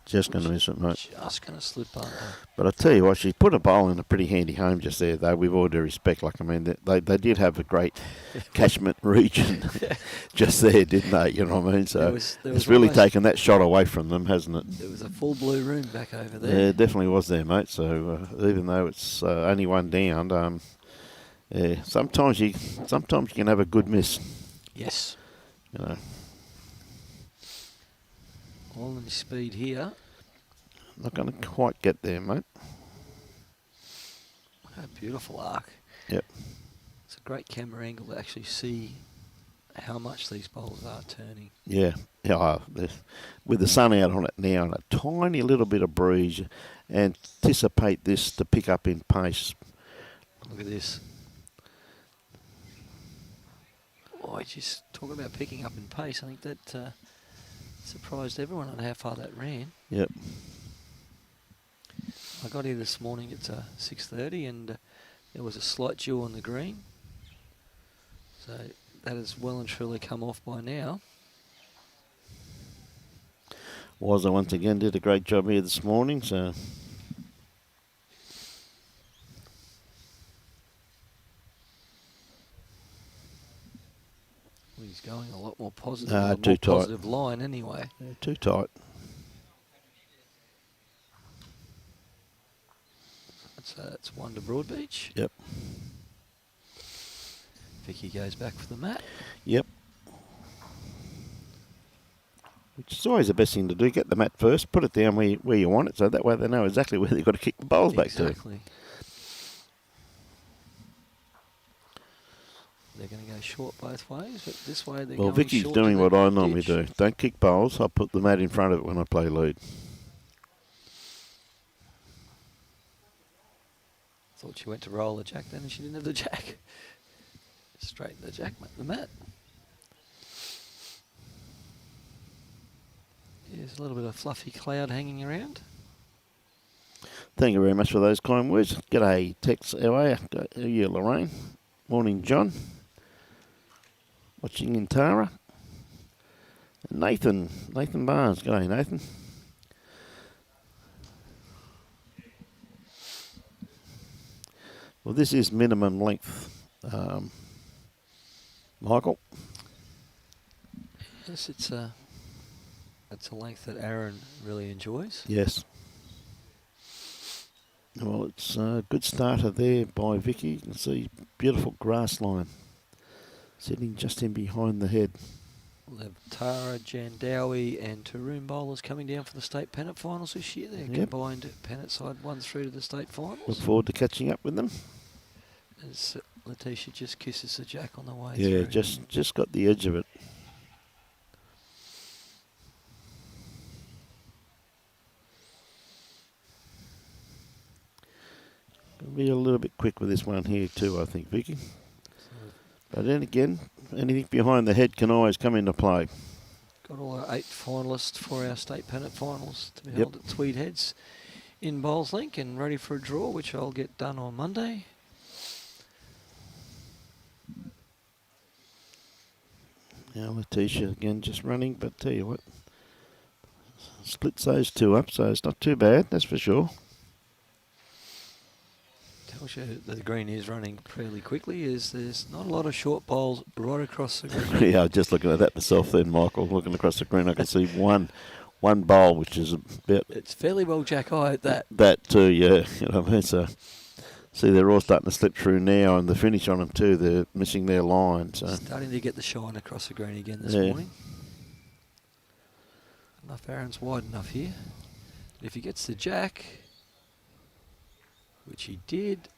Just going to miss it, mate. Just going to slip under. But I tell you what, she's put a bowl in a pretty handy home just there, though, with all due respect. Like, I mean, they did have a great catchment region just there, didn't they? You know what I mean? So there was it's really taken that shot away from them, hasn't it? There was a full blue room back over there. Yeah, it definitely was there, mate. So even though it's only one down, yeah, sometimes you can have a good miss. Yes. You know. All in speed here. Not going to quite get there, mate. A beautiful arc. Yep. It's a great camera angle to actually see how much these bowls are turning. Yeah. Yeah. With the sun out on it now and a tiny little bit of breeze, anticipate this to pick up in pace. Look at this. Oh, just talk about picking up in pace. I think that surprised everyone on how far that ran. Yep. I got here this morning at 6:30 and there was a slight dew on the green. So that has well and truly come off by now. Wazza once again did a great job here this morning, so... He's going a lot more positive. Too tight. Positive line anyway. Yeah, too tight. That's one to Broadbeach. Yep. Vicky goes back for the mat. Yep. Which is always the best thing to do. Get the mat first, put it down where you want it, so that way they know exactly where they've got to kick the bowls back to. Exactly. They're going to go short both ways, but this way they're Well, going Vicky's short doing to what the I normally ditch. do. Don't kick bowls. I'll put the mat in front of it when I play lead. Thought she went to roll the jack then and she didn't have the jack. Straight the jack, the mat. There's a little bit of fluffy cloud hanging around. Thank you very much for those kind words. G'day, Tex. How are you? How are you, Lorraine? Morning, John. Watching in Tara. Nathan Barnes. G'day, Nathan. Well, this is minimum length, Michael. Yes, it's a length that Aaron really enjoys. Yes. Well, it's a good starter there by Vikki. You can see beautiful grass line sitting just in behind the head. We'll have Tara, Jandowie and Taroom bowlers coming down for the state pennant finals this year. They're combined pennant side 1 through to the state finals. Look forward to catching up with them. As Letitia just kisses the jack on the way Yeah, through. just got the edge of it. Gonna be a little bit quick with this one here too, I think, Vikki. But then again, anything behind the head can always come into play. Got all our 8 finalists for our state pennant finals to be held at Tweed Heads in Bowls Link and ready for a draw, which I'll get done on Monday. Now Letitia again just running, but tell you what, splits those 2 up, so it's not too bad, that's for sure. Tells you the green is running fairly quickly, as there's not a lot of short bowls right across the green. Yeah, just looking at that myself then, Michael. Looking across the green, I can see one bowl, which is a bit... It's fairly well jack-eye at that. That too, yeah. You know what I mean? So, see, they're all starting to slip through now, and the finish on them too, they're missing their line. So starting to get the shine across the green again this morning. Enough Aaron's wide enough here. If he gets the jack, which he did,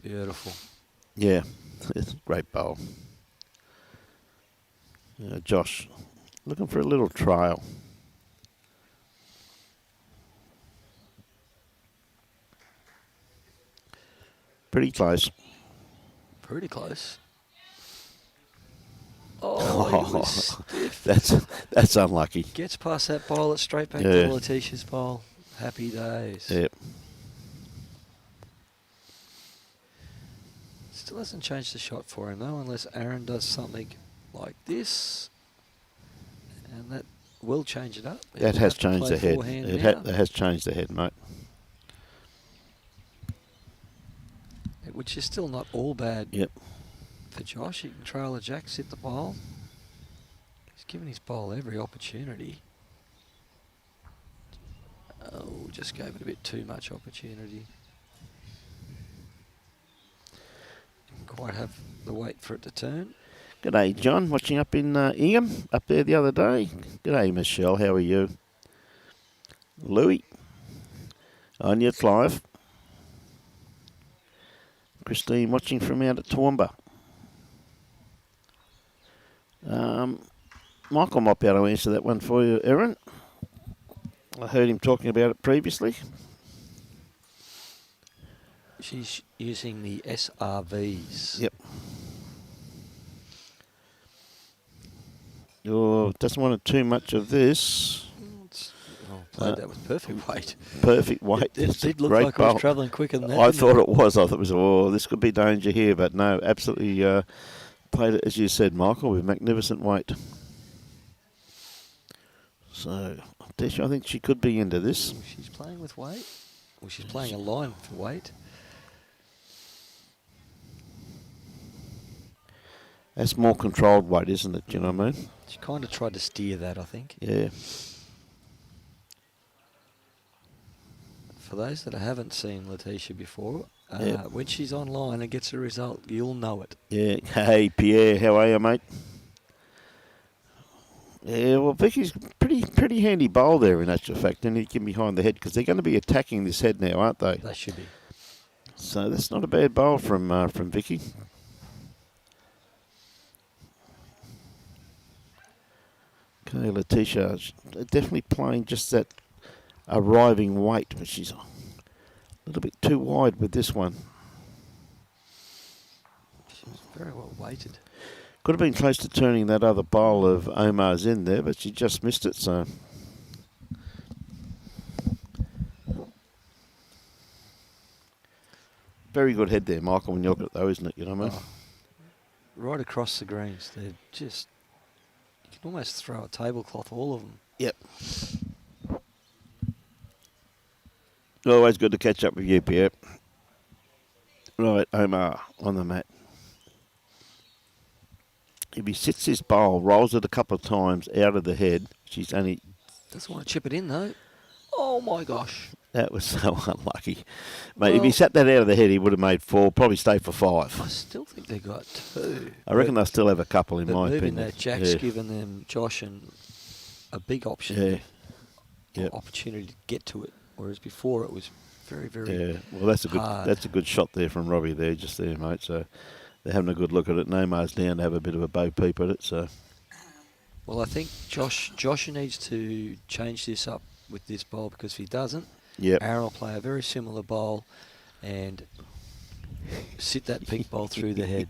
beautiful. yeah, it's a great bowl. Josh, looking for a little trail. Pretty close. Pretty close. Oh, he was stiff. That's unlucky. Gets past that bowl, it's straight back Yeah. to Letitia's bowl. Happy days. Yep. Still hasn't changed the shot for him though, unless Aaron does something like this, and that will change it up. That has changed the head. That has changed the head, mate. Which is still not all bad. Yep. For Josh, he can trail the jack, sit the bowl. He's given his bowl every opportunity. Oh, just gave it a bit too much opportunity. Didn't quite have the weight for it to turn. G'day, John, watching up in Ingham, up there the other day. G'day, Michelle, how are you? Louis, Anya, Clive. Christine watching from out at Toowoomba. Michael might be able to answer that one for you, Aaron. I heard him talking about it previously. She's using the SRVs. Yep. Oh, doesn't want too much of this. Played that with perfect weight. Perfect weight. It did look great like bowl. I was travelling quicker than that. I thought it was. I thought it was, this could be danger here, but no, absolutely played it, as you said, Michael, with magnificent weight. So, I think she could be into this. She's playing with weight. Well, she's playing a line for weight. That's more controlled weight, isn't it? Do you know what I mean? She kind of tried to steer that, I think. Yeah. For those that haven't seen Letitia before, Yep. when she's online and gets a result, you'll know it. Yeah. Hey, Pierre, how are you, mate? Yeah, well, Vicky's pretty handy bowl there in actual fact, and he can behind the head because they're going to be attacking this head now, aren't they? They should be. So that's not a bad bowl from Vikki. Okay, Letitia, definitely playing just that arriving weight, but she's a little bit too wide with this one. She's very well weighted. Could have been close to turning that other bowl of Omar's in there, but she just missed it, so. Very good head there, Michael, when you look at it though, isn't it? You know what I mean? Right across the greens. They're just You can almost throw a tablecloth, all of them. Yep. Always good to catch up with you, Pierre. Right, Omar on the mat. If he sits this bowl, rolls it a couple of times out of the head, she's only... Doesn't want to chip it in, though. Oh, my gosh. That was so unlucky. Mate, if he sat that out of the head, he would have made 4, probably stayed for 5. I still think they got 2. I reckon they'll still have a couple, in my opinion. That Jack's given them, Josh, and a big option. Yeah. Opportunity to get to it, whereas before it was very, very well, that's a good shot there from Robbie there, just there, mate. So they're having a good look at it. Neymar's down to have a bit of a bow peep at it. So, well, I think Josh needs to change this up with this bowl, because if he doesn't, Aaron will play a very similar bowl and sit that pink bowl through the head.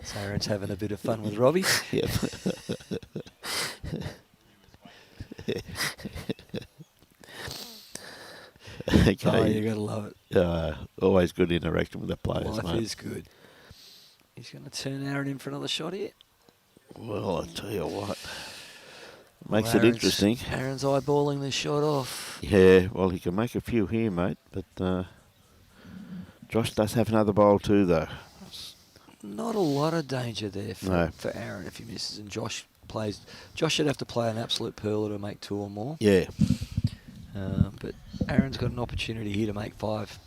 So Aaron's having a bit of fun with Robbie. Yep. Okay. Oh, you got to love it. Always good interaction with the players, Life mate. is good. He's going to turn Aaron in for another shot here. Well, I tell you what, makes it Aaron's interesting. Aaron's eyeballing this shot off. Yeah, well, he can make a few here, mate. But Josh does have another bowl too, though. Not a lot of danger there for Aaron if he misses, and Josh should have to play an absolute pearler to make 2 or more. Yeah. But Aaron's got an opportunity here to make 5.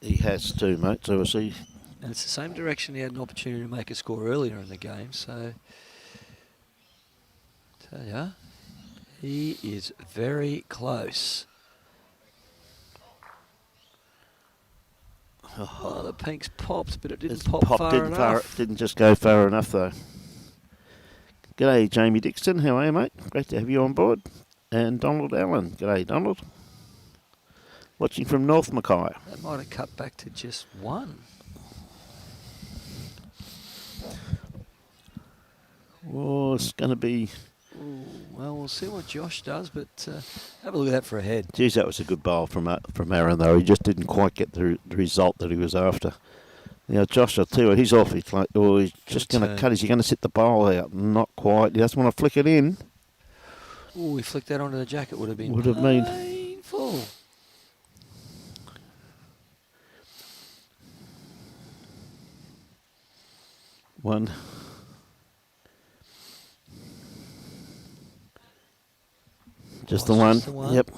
He has too, mate. So we'll see. And it's the same direction he had an opportunity to make a score earlier in the game. So, tell ya, he is very close. Oh, the pink's popped, but it didn't pop far enough. Didn't just go far enough, though. G'day, Jamie Dixon. How are you, mate? Great to have you on board. And Donald Allen. G'day, Donald. Watching from North Mackay. That might have cut back to just 1. Oh, it's going to be... Ooh, well, we'll see what Josh does, but have a look at that for a head. Geez, that was a good bowl from Aaron, though. He just didn't quite get the result that he was after. Now, Josh, I'll tell you what, he's off. He's like, he's just going to cut. Is he going to sit the bowl out? Not quite. He doesn't want to flick it in. Oh, he flicked that onto the jacket. Would have been painful. One. Just the one. Yep.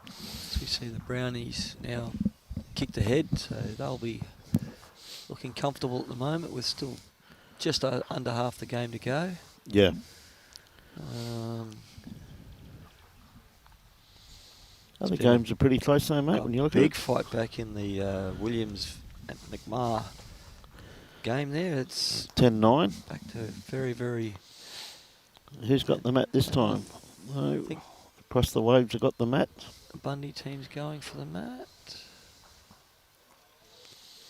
So we see the Brownies now kicked ahead, so they'll be looking comfortable at the moment with still just under half the game to go. Yeah. Other games are pretty close though, mate, when you look at it. Big fight back in the Williams and McMahon game there. It's 10-9. back to very, very... Who's got the mat this time? No, across the waves have got the mat. The Bundy team's going for the mat.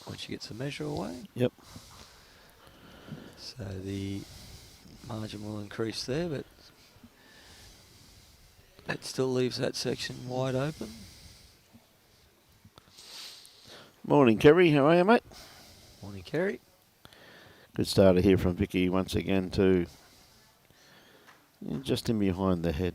Once she gets the measure away. Yep. So the margin will increase there, but that still leaves that section wide open. Morning, Kerry. How are you, mate? Morning, Kerry. Good starter here from Vikki once again too. Just in behind the head.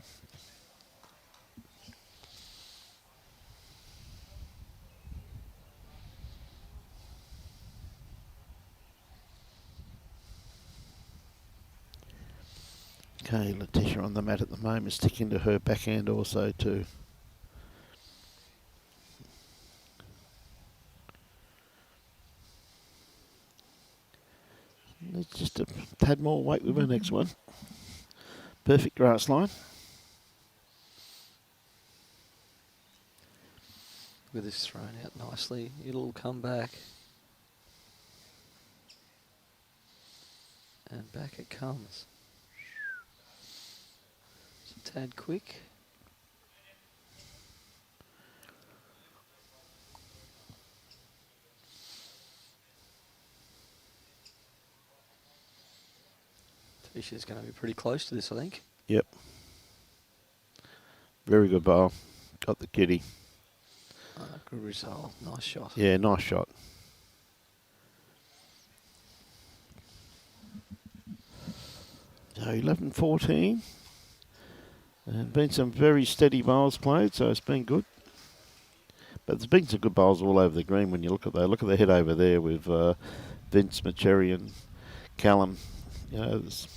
Okay, Letitia on the mat at the moment, sticking to her backhand also too. It's just a tad more weight with her next one. Perfect grass line. With this thrown out nicely, it'll come back. And back it comes. It's a tad quick. Tisha's going to be pretty close to this, I think. Yep. Very good bowl. Got the kitty. Good result. Nice shot. Yeah, nice shot. So 11-14. Been some very steady bowls played, so it's been good. But there's been some good bowls all over the green when you look at that. Look at the head over there with Vince, Macherry and Callum. You know, there's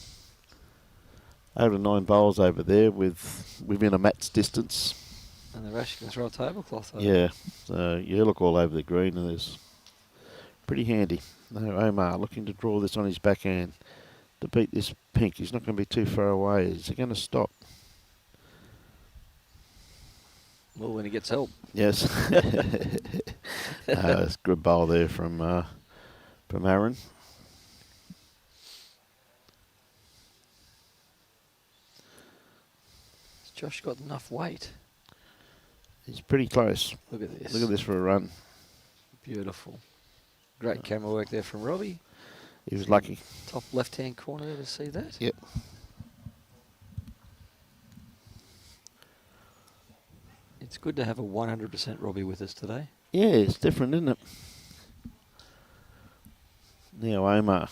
8 or 9 bowls over there within a mat's distance. And the rest you can throw a tablecloth over. Yeah, so you look all over the green and there's pretty handy. No, Omar looking to draw this on his backhand to beat this pink. He's not going to be too far away. Is he going to stop? Well, when he gets help. Yes. It's a good bowl there from Aron. Has Josh got enough weight? He's pretty close. Look at this. Look at this for a run. Beautiful. Great camera work there from Robbie. He was lucky. Top left-hand corner there to see that. Yep. It's good to have a 100% Robbie with us today. Yeah, it's different, isn't it? Now Omar.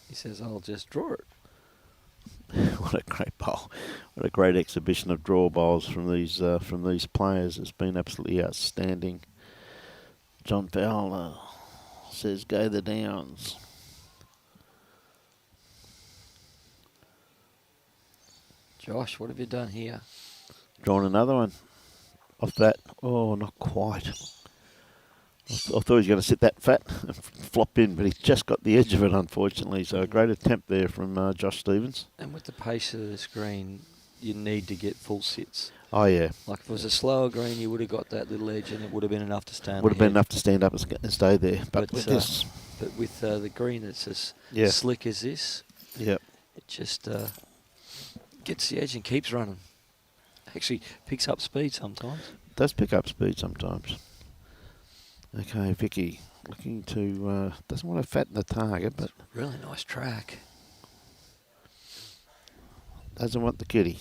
He says, I'll just draw it. What a great bowl. What a great exhibition of draw bowls from these players. It's been absolutely outstanding. John Fowler says, go the Downs. Josh, what have you done here? Drawn another one off that. Oh, not quite. I thought he was going to sit that fat and flop in, but he's just got the edge of it, unfortunately. So a great attempt there from Josh Steffens. And with the pace of this green, you need to get full sits. Oh, yeah. Like if it was a slower green, you would have got that little edge and it would have been enough to stand. Would have been enough to stand up and stay there. But with this... But with the green that's as Yeah. slick as this, Yep. it just gets the edge and keeps running. Actually picks up speed sometimes. Does pick up speed sometimes. Okay, Vikki looking to... doesn't want to fatten the target, but... Really nice track. Doesn't want the kitty.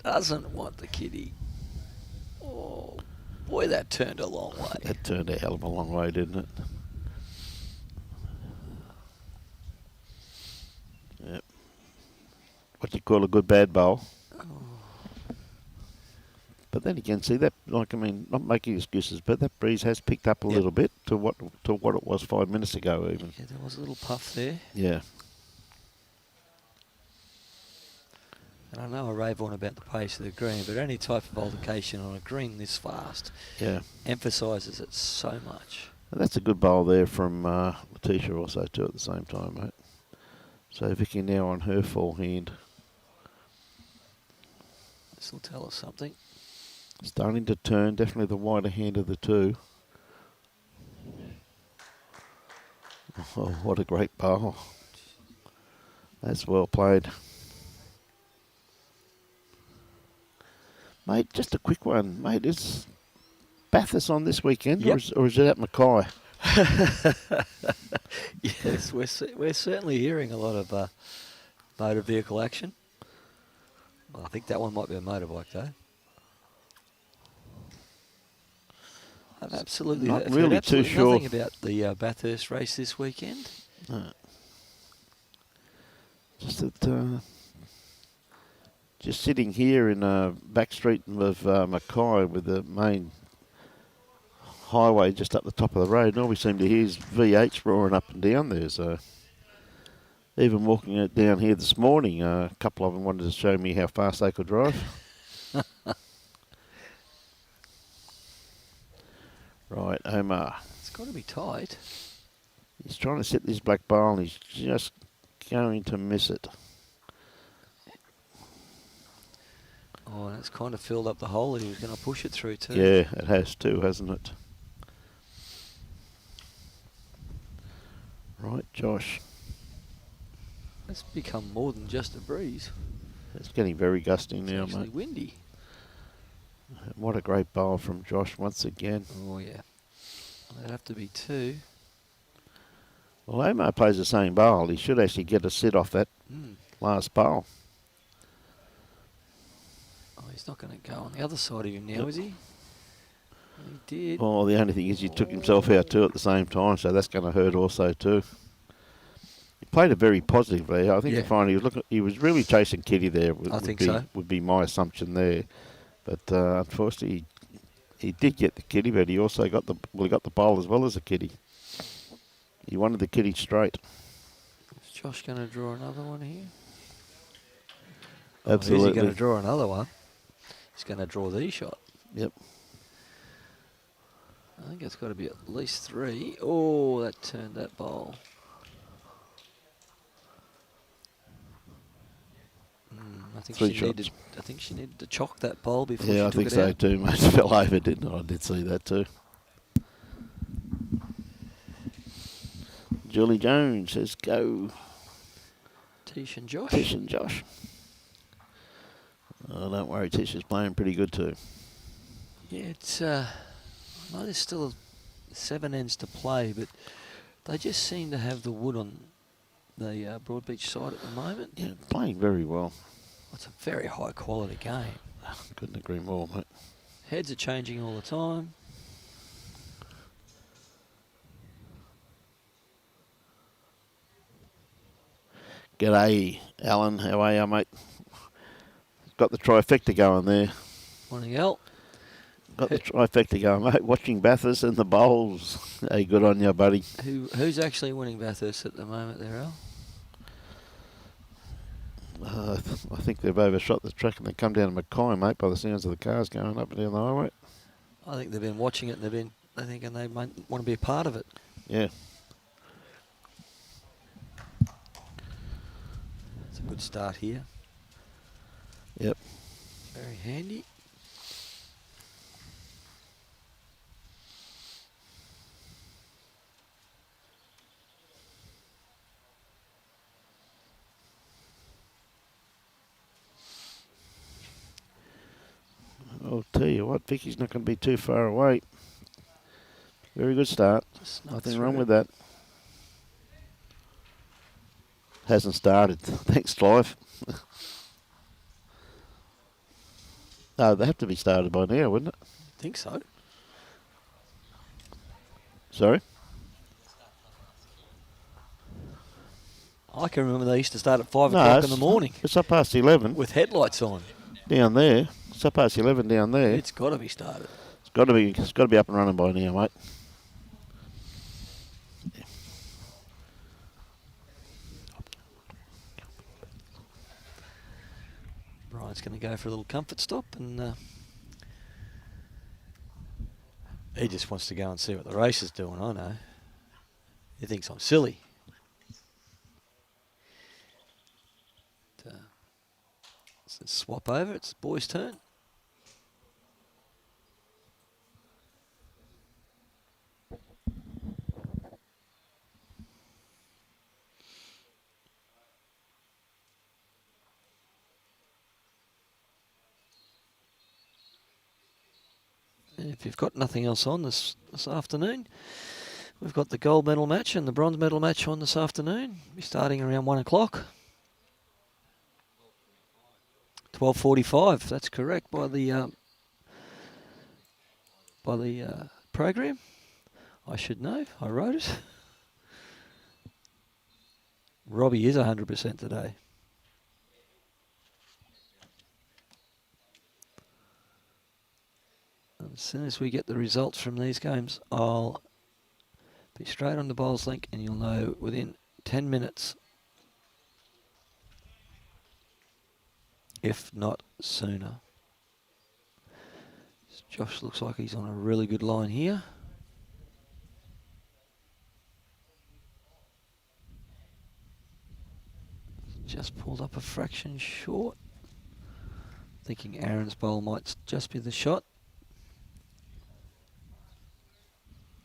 Doesn't want the kitty. Oh, boy, that turned a long way. That turned a hell of a long way, didn't it? Yep. What do you call a good bad bowl? Oh. But then again, see that, like, I mean, not making excuses, but that breeze has picked up a little bit to what it was 5 minutes ago even. Yeah, there was a little puff there. Yeah. And I know I rave on about the pace of the green, but any type of altercation on a green this fast emphasises it so much. And that's a good bowl there from Letitia also too at the same time, mate. So Vikki now on her forehand. This will tell us something. Starting to turn, definitely the wider hand of the two. Oh, what a great bowl. That's well played. Mate, just a quick one. Mate, is Bathurst on this weekend or is it at Mackay? Yes, we're certainly hearing a lot of motor vehicle action. Well, I think that one might be a motorbike though. I've absolutely Not really too sure. Nothing about the Bathurst race this weekend. No. Just that, just sitting here in a back street of Mackay with the main highway just up the top of the road, and all we seem to hear is V8s roaring up and down there. So even walking it down here this morning, a couple of them wanted to show me how fast they could drive. Right, Omar. It's got to be tight. He's trying to set this black bowl and he's just going to miss it. Oh, and it's kind of filled up the hole that he was going to push it through too. Yeah, it has too, hasn't it? Right, Josh. It's become more than just a breeze. It's getting very gusty now, It's actually mate. windy. What a great bowl from Josh once again. Oh, yeah. That'd have to be two. Well, Omar plays the same bowl. He should actually get a sit off that last bowl. Oh, he's not going to go on the other side of him now, is he? He did. Oh, the only thing is he took himself out too at the same time, so that's going to hurt also too. He played it very positively. I think Yeah. you find he was really chasing Kitty there. I think so. Would be my assumption there, but unfortunately he did get the Kitty, but he also got the bowl as well as the Kitty. He wanted the Kitty straight. Is Josh going to draw another one here? Absolutely. Is he going to draw another one? He's going to draw the shot. Yep. I think it's got to be at least 3. Oh, that turned that bowl. I think 3 she needed to chock that bowl before she Yeah, I took think it so out. too, mate. It fell over, didn't it? I did see that too. Julie Jones says go. Tish and Josh. Tish and Josh. Oh, don't worry, Tish is playing pretty good too. Yeah, it's. I know there's still 7 ends to play, but they just seem to have the wood on the Broadbeach side at the moment. Yeah, playing very well. It's a very high quality game. Couldn't agree more, mate. Heads are changing all the time. G'day, Alan. How are you, mate? Got the trifecta going there. Morning, Al. Got the trifecta going, mate. Watching Bathurst and the bowls. Hey, good on you, buddy. Who's actually winning Bathurst at the moment there, Al? I think they've overshot the track and they come down to Mackay, mate, by the sounds of the cars going up and down the highway. I think they've been watching it and they're thinking they might want to be a part of it. Yeah. It's a good start here. Yep. Very handy. I'll tell you what, Vicky's not going to be too far away. Very good start. Nothing wrong with that. Hasn't started. Thanks, Clive. No, they have to be started by now, wouldn't it? I think so. Sorry? I can remember they used to start at 5 o'clock in the morning. It's up past 11. With headlights on. Down there. It's up past 11 down there. It's got to be started. It's got to be up and running by now, mate. Brian's going to go for a little comfort stop and he just wants to go and see what the race is doing, I know. He thinks I'm silly. Let's swap over, it's the boys' turn. If you've got nothing else on this afternoon, we've got the gold medal match and the bronze medal match on this afternoon. We're starting around 1 o'clock. 12:45. That's correct by the program. I should know. I wrote it. Robbie is 100% today. As soon as we get the results from these games, I'll be straight on the Bowls Link and you'll know within 10 minutes, if not sooner. Josh looks like he's on a really good line here. Just pulled up a fraction short. Thinking Aaron's bowl might just be the shot.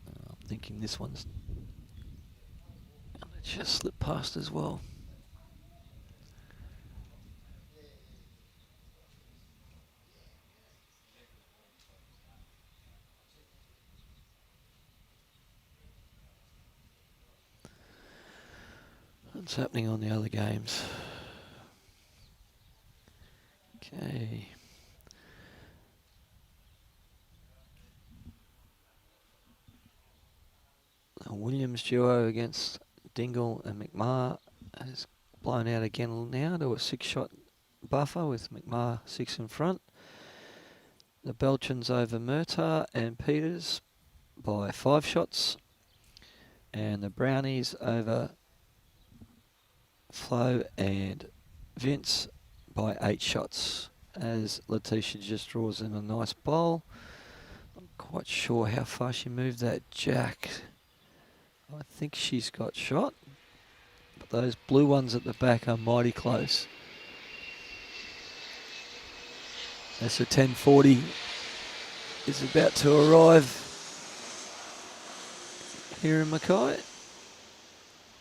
I'm thinking this one's gonna just slip past as well. What's happening on the other games? Okay. A Williams duo against Dingle and McMahon has blown out again now to a 6-shot buffer with McMahon 6 in front. The Belchans over Murtagh and Peters by 5 shots. And the Brownies over Flo and Vince by 8 shots. As Letitia just draws in a nice bowl. Not quite sure how far she moved that jack. I think she's got shot. But those blue ones at the back are mighty close. As the 1040 is about to arrive here in Mackay.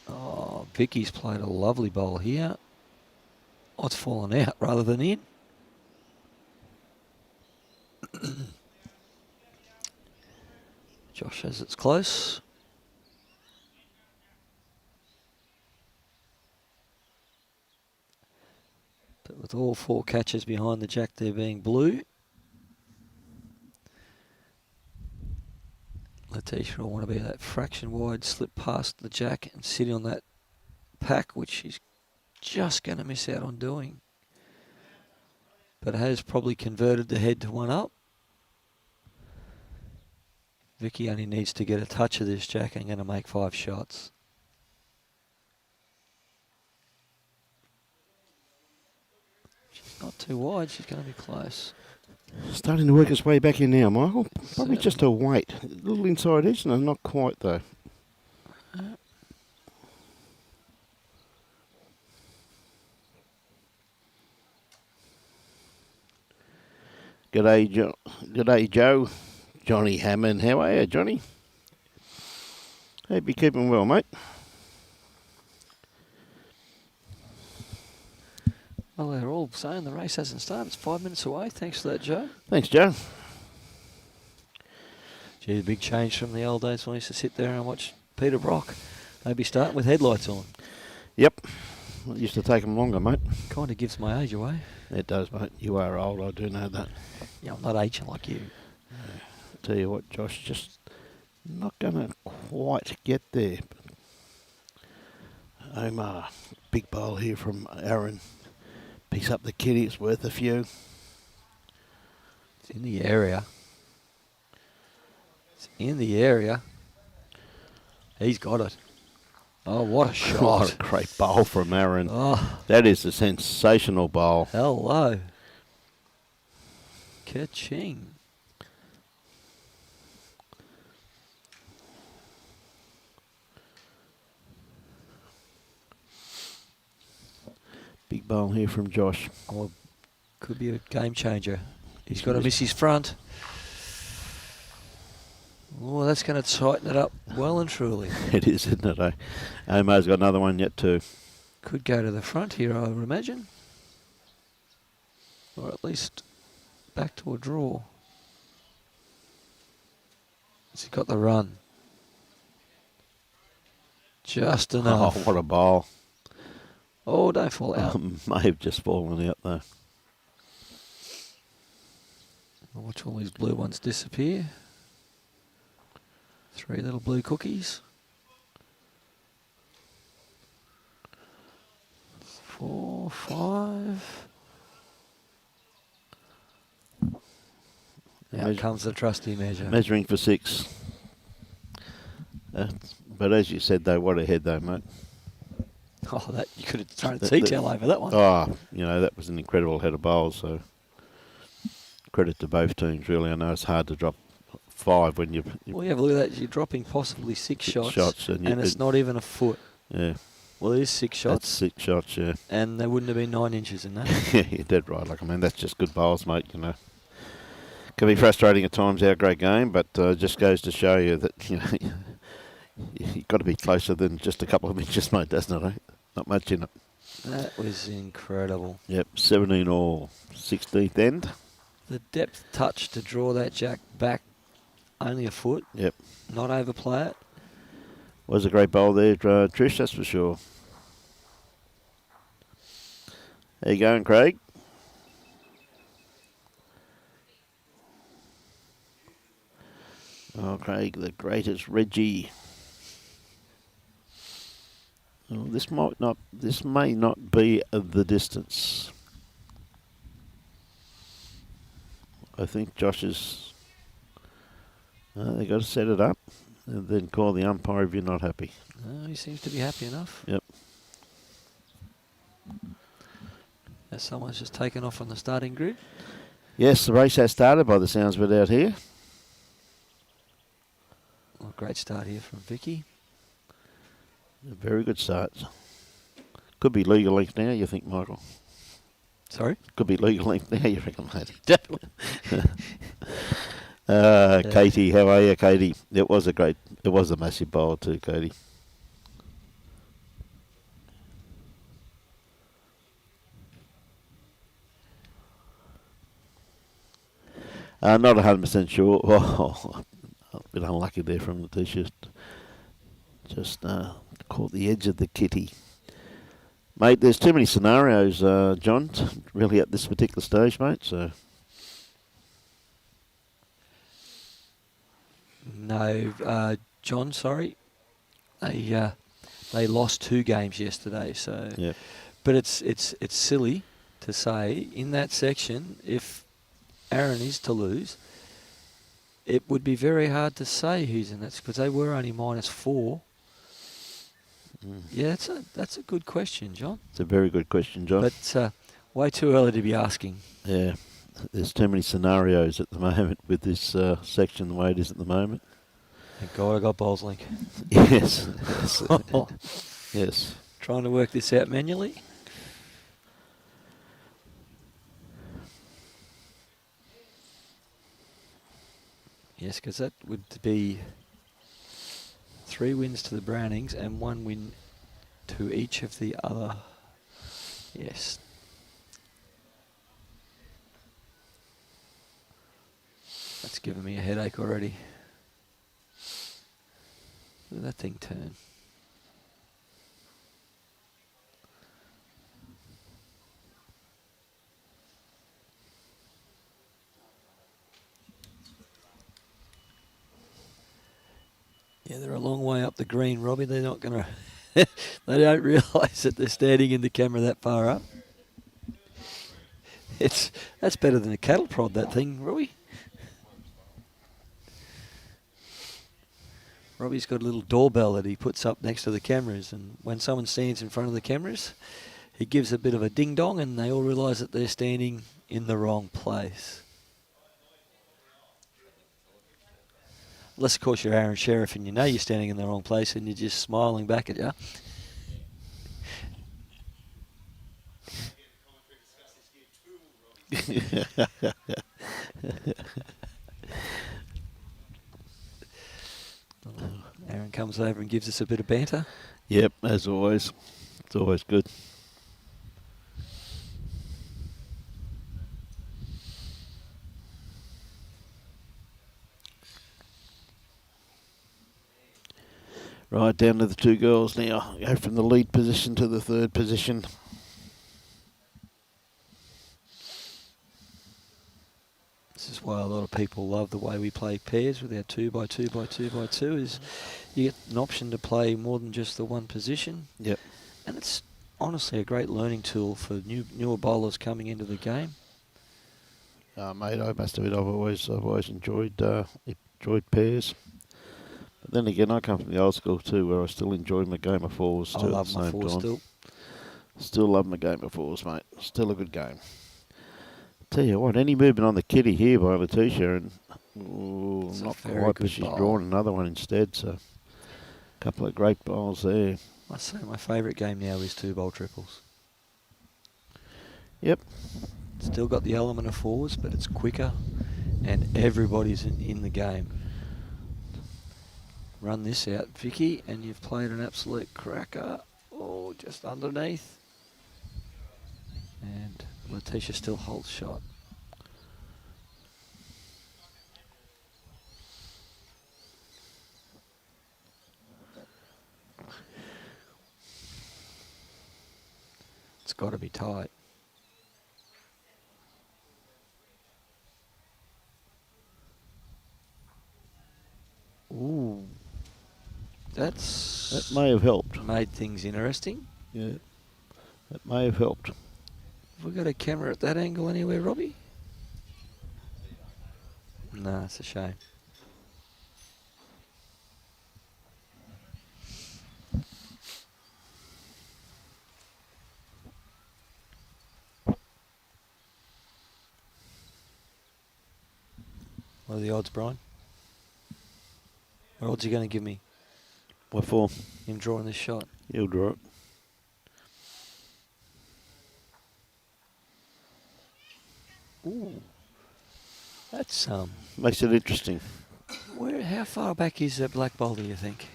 Oh, Vicky's played a lovely bowl here. Oh, it's fallen out rather than in. Josh says it's close. But with all 4 catches behind the jack there being blue, Letitia will want to be that fraction wide, slip past the jack and sit on that pack, which she's just going to miss out on doing. But has probably converted the head to 1 up. Vikki only needs to get a touch of this jack and going to make 5 shots. She's not too wide, she's going to be close. Starting to work its way back in now, Michael. Probably just a weight. A little inside edge, no, not quite though. G'day, Joe. Johnny Hammond. How are you, Johnny? Hope you're keeping well, mate. Well, they're all saying the race hasn't started. It's 5 minutes away. Thanks for that, Joe. Thanks, Joe. Gee, a big change from the old days when I used to sit there and watch Peter Brock. They'd be starting with headlights on. Yep. It used to take them longer, mate. Kind of gives my age away. It does, mate. You are old, I do know that. Yeah, I'm not aging like you. Tell you what, Josh, just not going to quite get there. Omar, big bowl here from Aaron. Picks up the kitty, it's worth a few. It's in the area. It's in the area. He's got it. Oh, what a shot. What a great bowl from Aaron. Oh. That is a sensational bowl. Hello. Ka-ching. Big bowl here from Josh. Oh, could be a game changer. He's got to miss his front. Oh, that's going to tighten it up well and truly. It is, isn't it? Eh? Omar's got another one yet too. Could go to the front here, I would imagine. Or at least back to a draw. Has he got the run? Just enough. Oh, what a bowl. Oh, don't fall out. May have just fallen out though. I'll watch all these blue ones disappear. 3 little blue cookies. 4, 5. Out comes the trusty measure. Measuring for 6. But as you said though, what a head though, mate. Oh, that you could have thrown tea towel over that one. Oh, you know, that was an incredible head of bowls, so credit to both teams really. I know it's hard to drop 5 when you well, you have a look at that. You're dropping possibly 6 shots and it's not even a foot. Yeah. Well, it is 6 shots. That's 6 shots, yeah. And there wouldn't have been 9 inches in that. Yeah, you're dead right. Like, I mean, that's just good bowls, mate, you know. Can be frustrating at times, our great game, but just goes to show you that, you know, you've got to be closer than just a couple of inches, mate, doesn't it, eh? Not much in it. That was incredible. Yep, 17 all, 16th end. The depth touch to draw that jack back only a foot. Yep. Not overplay it. Was a great bowl there, Trish, that's for sure. How you going, Craig? Oh, Craig, the greatest Reggie. Well, this might not. This may not be the distance. I think Josh is. They got to set it up, and then call the umpire if you're not happy. He seems to be happy enough. Yep. As someone's just taken off on the starting grid. Yes, the race has started by the sounds of it out here. Well, great start here from Vikki. A very good start. Could be legal length now, you think, Michael? Sorry? Could be legal length now, you reckon, mate? Definitely. Katie, how are you, Katie? It was a massive bowl too, Katie. Not 100% sure. Oh, a bit unlucky there from Letitia. Just caught the edge of the kitty. Mate, there's too many scenarios, John, really at this particular stage, mate, so... No, John, sorry. They lost 2 games yesterday, so... Yeah. But it's silly to say, in that section, if Aaron is to lose, it would be very hard to say who's in that, because they were only -4. Yeah, that's a good question, John. It's a very good question, John. But way too early to be asking. Yeah, there's too many scenarios at the moment with this section the way it is at the moment. Thank God I got Bowls Link. Yes. Yes. Trying to work this out manually. Yes, because that would be 3 wins to the Brownings and 1 win to each of the other. Yes. That's given me a headache already. Look at that thing turn. Yeah, they're a long way up the green, Robbie. They're not going to... They don't realise that they're standing in the camera that far up. That's better than a cattle prod, that thing, Robbie. Robbie's got a little doorbell that he puts up next to the cameras, and when someone stands in front of the cameras, he gives a bit of a ding-dong, and they all realise that they're standing in the wrong place. Unless, of course, you're Aron Sherriff and you know you're standing in the wrong place and you're just smiling back at you. Aaron comes over and gives us a bit of banter. Yep, as always. It's always good. Right, down to the 2 girls now. Go from the lead position to the 3rd position. This is why a lot of people love the way we play pairs with our 2x2 by 2x2 is you get an option to play more than just the one position. Yep. And it's honestly a great learning tool for newer bowlers coming into the game. Mate, I must admit I've always enjoyed pairs. But then again, I come from the old school too, where I still enjoy my game of fours too. I love my fours still. Still love my game of fours, mate. Still a good game. Tell you what, any movement on the kitty here by Letitia, and not quite, but she's drawn another one instead. So, a couple of great bowls there. I say my favourite game now is 2-bowl triples. Yep. Still got the element of fours, but it's quicker, and everybody's in the game. Run this out, Vikki, and you've played an absolute cracker. Oh, just underneath. And Letitia still holds shot. It's got to be tight. Ooh. That's That may have helped. Made things interesting. Yeah, that may have helped. Have we got a camera at that angle anywhere, Robbie? No, it's a shame. What are the odds, Brian? What odds are you going to give me? What for? Him drawing this shot. He'll draw it. Ooh. That's Makes it interesting. how far back is that black ball, do you think?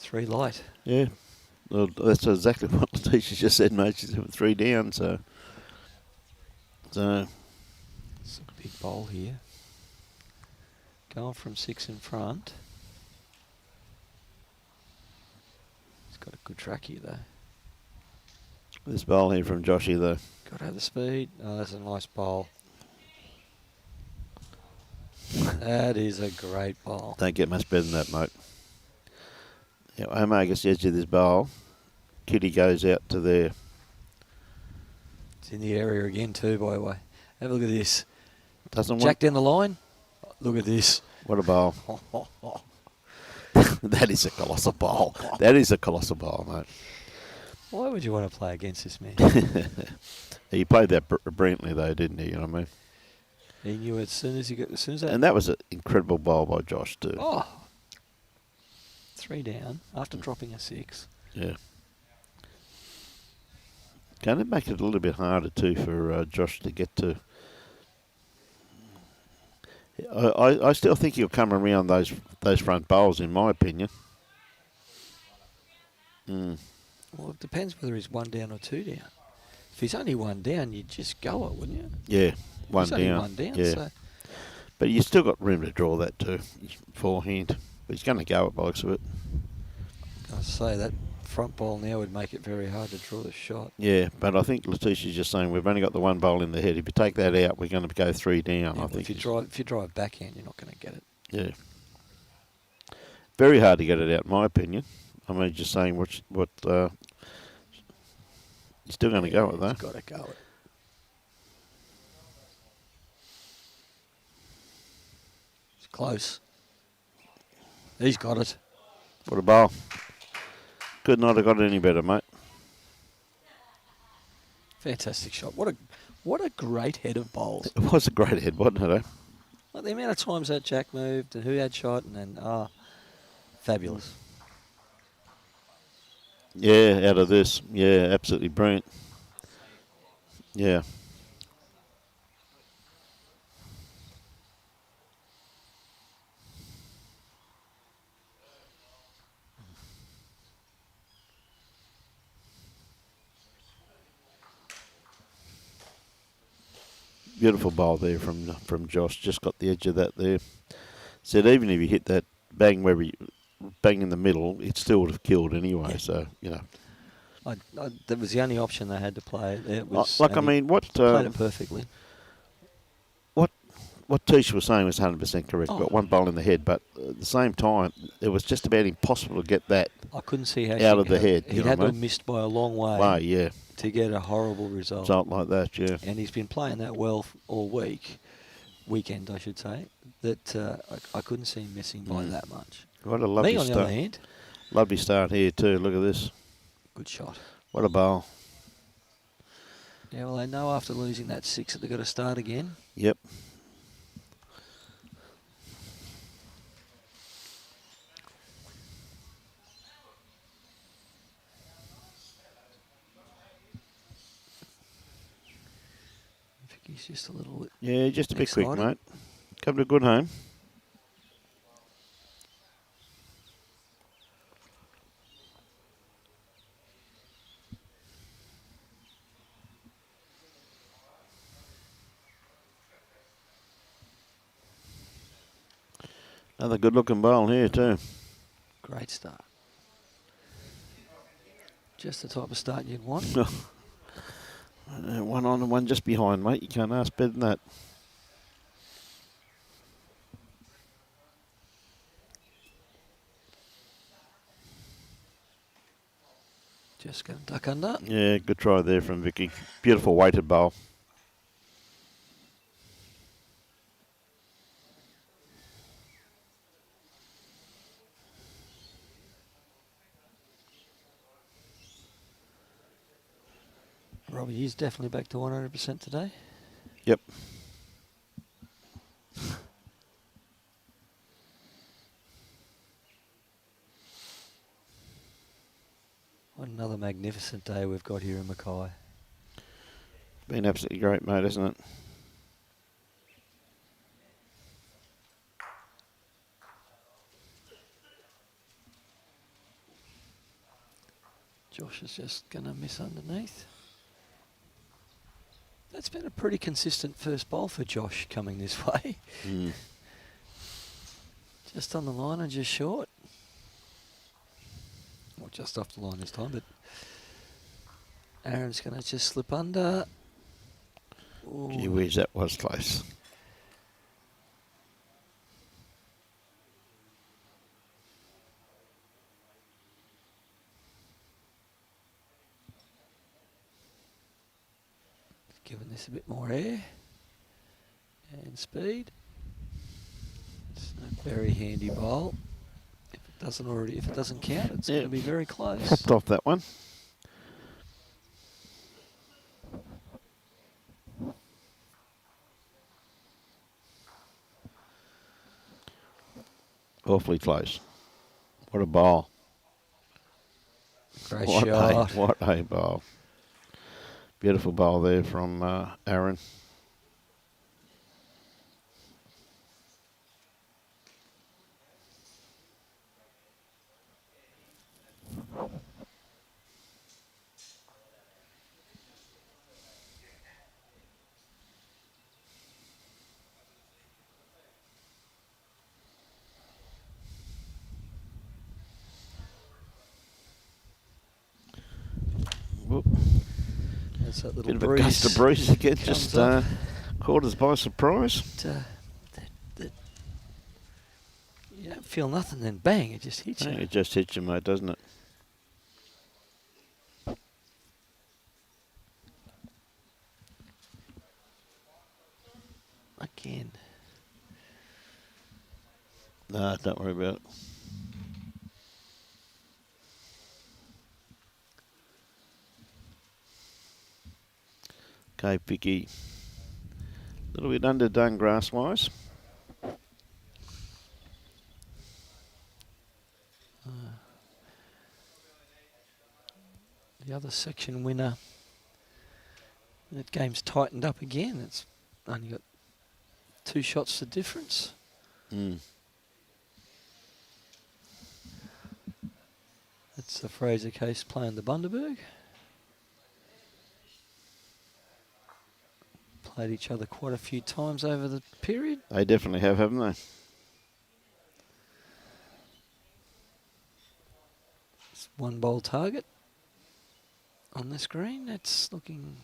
Three light. Yeah. Well, that's exactly what Letitia just said, mate. She's 3 down, so It's a big bowl here. Going from 6 in front. He's got a good track here, though. this bowl here from Joshy, though. Got to have the speed. Oh, that's a nice bowl. That is a great bowl. Don't get much better than that, mate. Yeah, Omar gets the edge of this bowl. Kitty goes out to there. It's in the area again, too, by the way. Have a look at this. Doesn't Jack down the line. Look at this. What a bowl. That is a colossal bowl. That is a colossal bowl, mate. Why would you want to play against this man? He played that brilliantly, though, didn't he? You know what I mean? He knew as soon as that. And that was an incredible bowl by Josh, too. Oh. 3 down after dropping a 6. Yeah. Can it make it a little bit harder, too, for Josh to get to... I still think he'll come around those front bowls, in my opinion. Well, it depends whether he's 1 down or 2 down. If he's only 1 down, you'd just go it, wouldn't you? Yeah, one he's down. only 1 down, yeah. so... But you still got room to draw that too, forehand. But he's going to go it by the looks of it. I say that front ball now would make it very hard to draw the shot. Yeah, but I think Letitia's just saying we've only got the 1 bowl in the head. If you take that out, we're going to go 3 down. Yeah, I think if you drive backhand, you're not going to get it. Yeah. Very hard to get it out, in my opinion. I mean, just saying what you're still going to go it though. He's got to go it. It's close. He's got it. What a bowl. Could not have got it any better, mate. Fantastic shot. What a great head of bowls. It was a great head, wasn't it, eh? Like the amount of times that Jack moved and who had shot and then, fabulous. Yeah, out of this. Yeah, absolutely brilliant. Yeah. Beautiful bowl there from Josh. Just got the edge of that there. Said even if he hit that bang in the middle, it still would have killed anyway. Yeah. So you know, that was the only option they had to play. It was like I mean, what played it perfectly. What Tisha was saying was 100% correct. Oh. Got 1 bowl in the head, but at the same time, it was just about impossible to get that. I couldn't see how out of the head. He had to have missed by a long way. Yeah. To get a horrible result. Result like that, yeah. And he's been playing that well all weekend, I should say. That I couldn't see him missing by that much. What a lovely Me, on start. the other hand, lovely start here too. Look at this. good shot. What a bowl. Yeah, well, they know after losing that 6 that they've got to start again. Yep. He's just a little bit. Yeah, just a bit excited. quick, mate. Come to a good home. Another good-looking bowl here too. Great start. Just the type of start you'd want. 1 on and 1 just behind, mate. You can't ask better than that. Just going to duck under. Yeah, good try there from Vikki. Beautiful weighted bowl. Robbie, he's definitely back to 100% today. Yep. What another magnificent day we've got here in Mackay. Been absolutely great, mate, hasn't it? Josh is just going to miss underneath. That's been a pretty consistent first bowl for Josh coming this way. Mm. Just on the line and just short. Not just off the line this time, but Aaron's going to just slip under. Ooh. Gee whiz, that was close. Giving this a bit more air and speed. It's a very handy bowl. If it doesn't count, it's going to be very close. Popped off that one. Awfully close. What a bowl. Great shot. What a bowl. Beautiful bowl there from Aaron. Whoop. That's that little Bit of a breeze. gust of breeze again, just caught us by surprise. You don't feel nothing, then bang, it just hits you. It just hits you, mate, doesn't it? Again. No, don't worry about it. Okay, Vikki. A little bit underdone grass-wise. The other section winner. That game's tightened up again. It's only got 2 shots to difference. Mm. That's the Fraser case playing the Bundaberg. Played each other quite a few times over the period. They definitely have, haven't they? It's 1 bowl target on this green. That's looking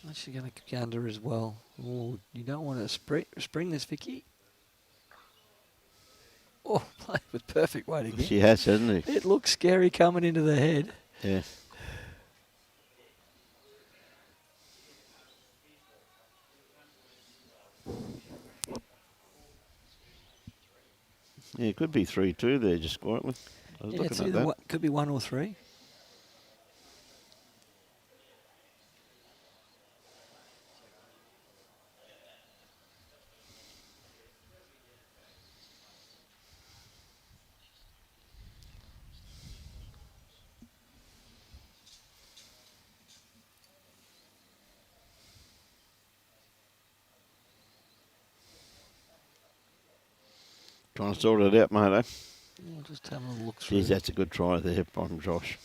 actually going to go under as well. Oh, you don't want to spring this, Vikki. Oh, played with perfect weight again. She has, hasn't she? It looks scary coming into the head. Yeah. Yeah, it could be 3-2 there, just quietly. I was Yeah, looking it's at either that. could be 1 or 3. Trying to sort it out, mate, eh? We'll just have a look through. Geez, that's a good try there from Josh.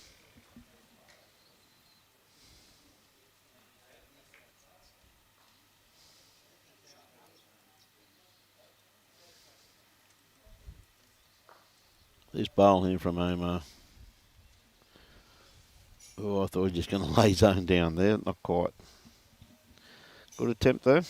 This bowl here from Omar. Oh, I thought he was just going to lay zone down there. Not quite. Good attempt, though.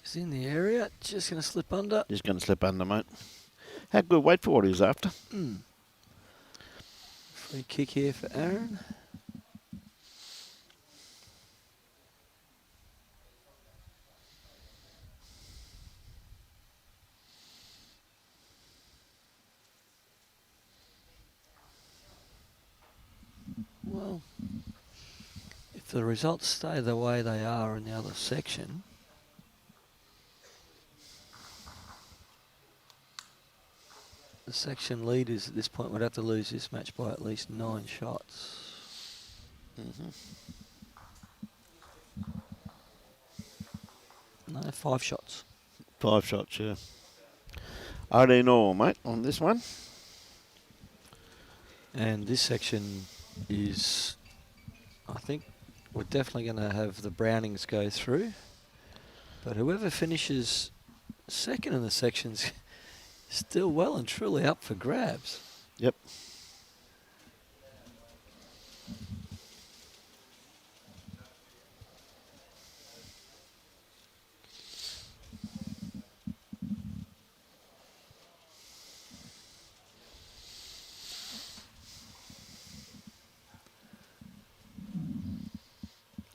He's in the area, just going to slip under. Just going to slip under, mate. How good wait for what he was after. Free kick here for Aaron. Well, if the results stay the way they are in the other section, the section leaders at this point would have to lose this match by at least 9 shots. No, 5 shots. 5 shots, yeah. 18 all, mate, on this one. And this section is, I think, we're definitely going to have the Brownings go through. But whoever finishes second in the section's still well and truly up for grabs. Yep.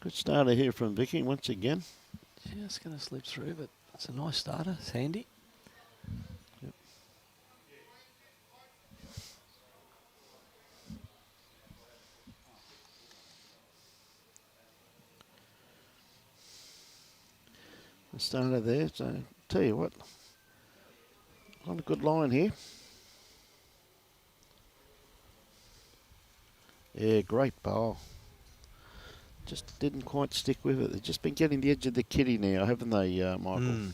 Good starter here from Vikki once again. Just going to slip through, but it's a nice starter. It's handy. Yep. The starter there, so tell you what, not a good line here. Yeah, great bowl. Just didn't quite stick with it. They've just been getting the edge of the kitty now, haven't they, Michael?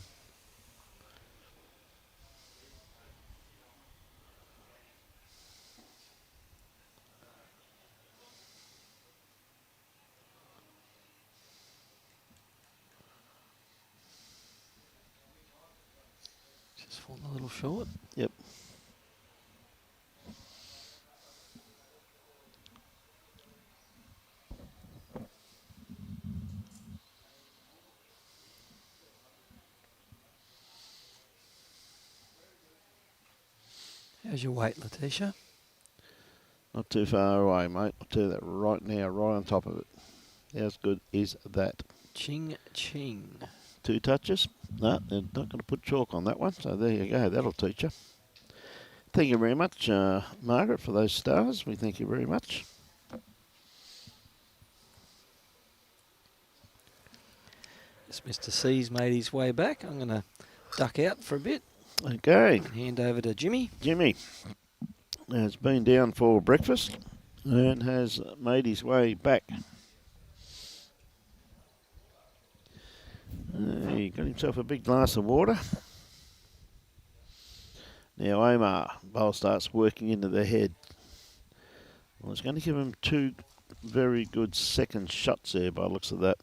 Just falling a little short. Yep. How's your weight, Letitia? Not too far away, mate. I'll tell you that right now, right on top of it. How good is that? Ching ching. 2 touches? No, they're not going to put chalk on that one, so there you go. That'll teach you. Thank you very much, Margaret, for those stars. We thank you very much. As Mr. C's made his way back, I'm going to duck out for a bit. Okay. Hand over to Jimmy. Jimmy has been down for breakfast and has made his way back. He got himself a big glass of water. Now Omar, bowl starts working into the head. Well, it's going to give him 2 very good second shots there by the looks of that.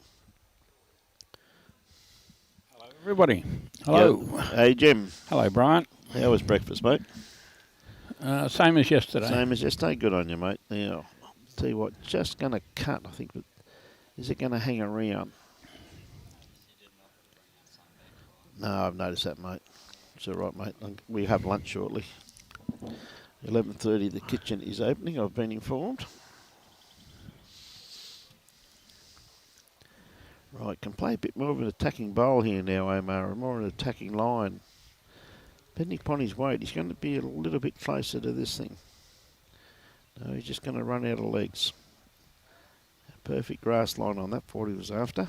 Hello, everybody. Hello. Hey, Jim. Hello, Brian. How was breakfast, mate? Same as yesterday. Same as yesterday. Good on you, mate. Now, tell you what, just going to cut, I think, but is it going to hang around? No, I've noticed that, mate. It's all right, mate. We have lunch shortly. 11:30, the kitchen is opening, I've been informed. Right, can play a bit more of an attacking bowl here now, Omar, more an attacking line. Depending upon his weight, he's going to be a little bit closer to this thing. No, he's just going to run out of legs. A perfect grass line on that, for what he was after.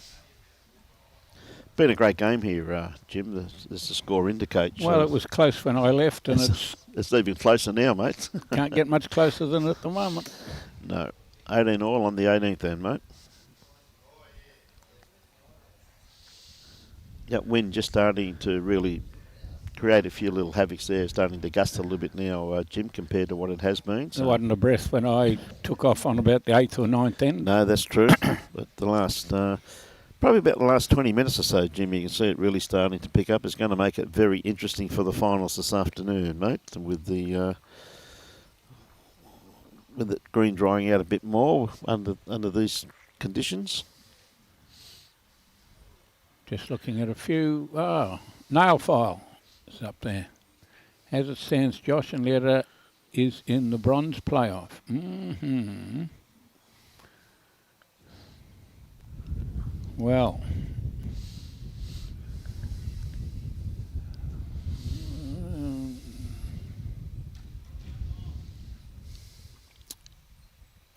Been a great game here, Jim, as the score indicates. Well, it was close when I left, and it's even closer now, mate. Can't get much closer than at the moment. No, 18 all on the 18th end, mate. That wind just starting to really create a few little havocs there, starting to gust a little bit now, Jim, compared to what it has been. So. There wasn't a breath when I took off on about the 8th or 9th end. No, that's true. But the last, probably about the last 20 minutes or so, Jim, you can see it really starting to pick up. It's going to make it very interesting for the finals this afternoon, mate, with the green drying out a bit more under these conditions. Just looking at a few. Oh, nail file is up there. As it stands, Josh and Letta is in the bronze playoff. Well,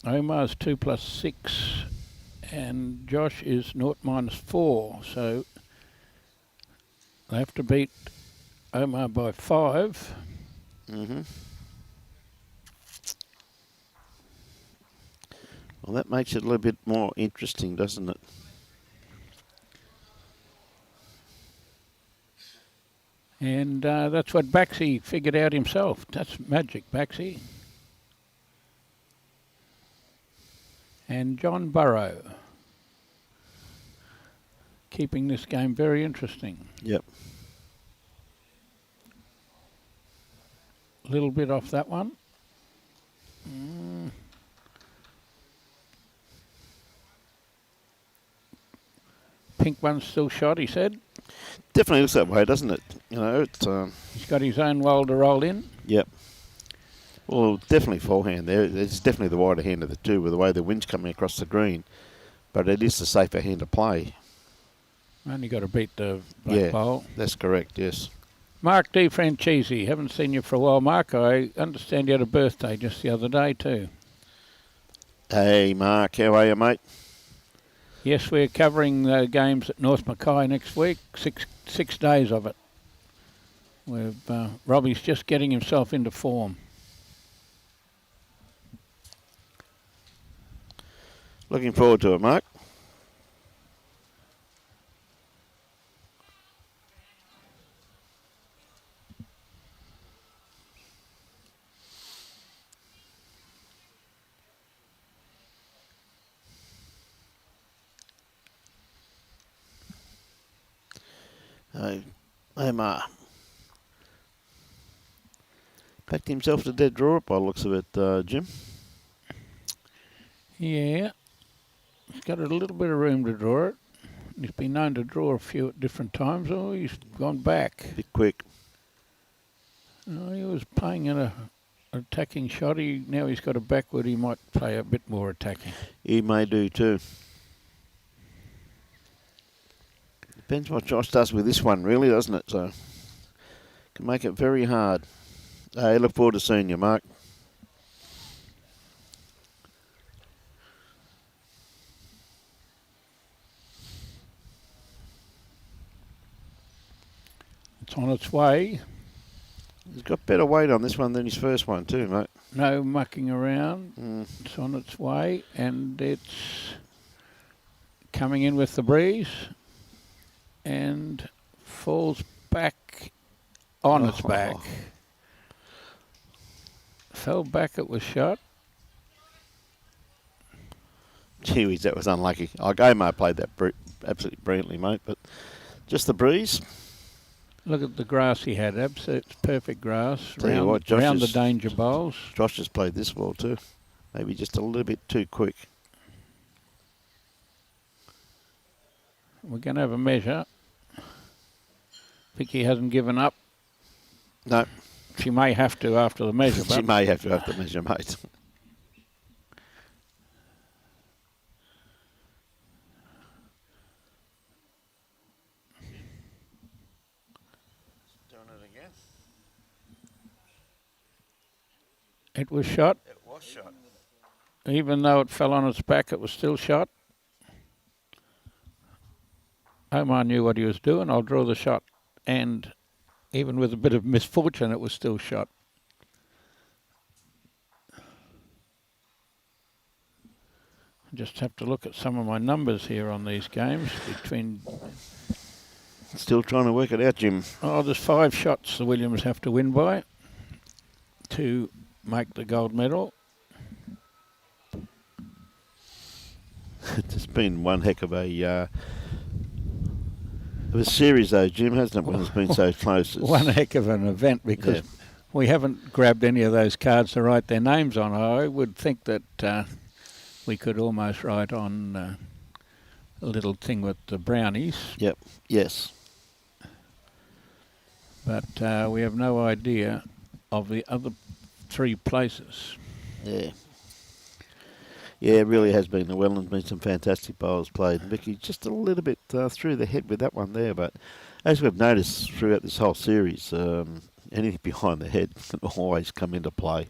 Omar's 2 + 6, and Josh is 0 - 4, so they have to beat Omar by 5. Well, that makes it a little bit more interesting, doesn't it? And that's what Baxi figured out himself. That's magic, Baxi. And John Burrow, keeping this game very interesting. Yep. A little bit off that one. Pink one's still shot, he said. Definitely looks that way, doesn't it? You know, it's... He's got his own roll to roll in. Yep. Well, definitely forehand there. It's definitely the wider hand of the two with the way the wind's coming across the green. But it is the safer hand to play. Only got to beat the black bowl. That's correct, yes. Mark D. Francesi, haven't seen you for a while. Mark, I understand you had a birthday just the other day too. Hey, Mark, how are you, mate? Yes, we're covering the games at North Mackay next week, six days of it. Robbie's just getting himself into form. Looking forward to it, Mark. Omar backed himself to dead draw by the looks of it, Jim. Yeah, he's got a little bit of room to draw it. He's been known to draw a few at different times. Oh, he's gone back. A bit quick. Oh, he was playing an attacking shot. Now he's got a backward. He might play a bit more attacking. He may do too. Depends what Josh does with this one, really, doesn't it? So, can make it very hard. Hey, look forward to seeing you, Mark. It's on its way. He's got better weight on this one than his first one too, mate. No mucking around. It's on its way, and it's coming in with the breeze and falls back on its back. Fell back, it was shot. Gee whiz, that was unlucky. Omar played that absolutely brilliantly, mate, but just the breeze. Look at the grass he had. Absolute perfect grass Round the danger bowls. Josh has played this well too. Maybe just a little bit too quick. We're going to have a measure. Vikki hasn't given up. No. She may have to after the measure. She may have to after the measure, mate. Doing it again. It was shot. It was shot. Even though it fell on its back, it was still shot. Omar knew what he was doing. I'll draw the shot. And even with a bit of misfortune, it was still shot. I just have to look at some of my numbers here on these games between... Still trying to work it out, Jim. Oh, there's 5 shots the Williams have to win by to make the gold medal. It's been one heck of a series, though, Jim, hasn't it, when it's been so close? One heck of an event, because we haven't grabbed any of those cards to write their names on. I would think that we could almost write on little thing with the brownies. Yep. Yes. But we have no idea of the other 3 places. Yeah. Yeah, it really has been. The Wellington's been some fantastic bowls played. Vikki just a little bit through the head with that one there, but as we've noticed throughout this whole series, anything behind the head can always come into play.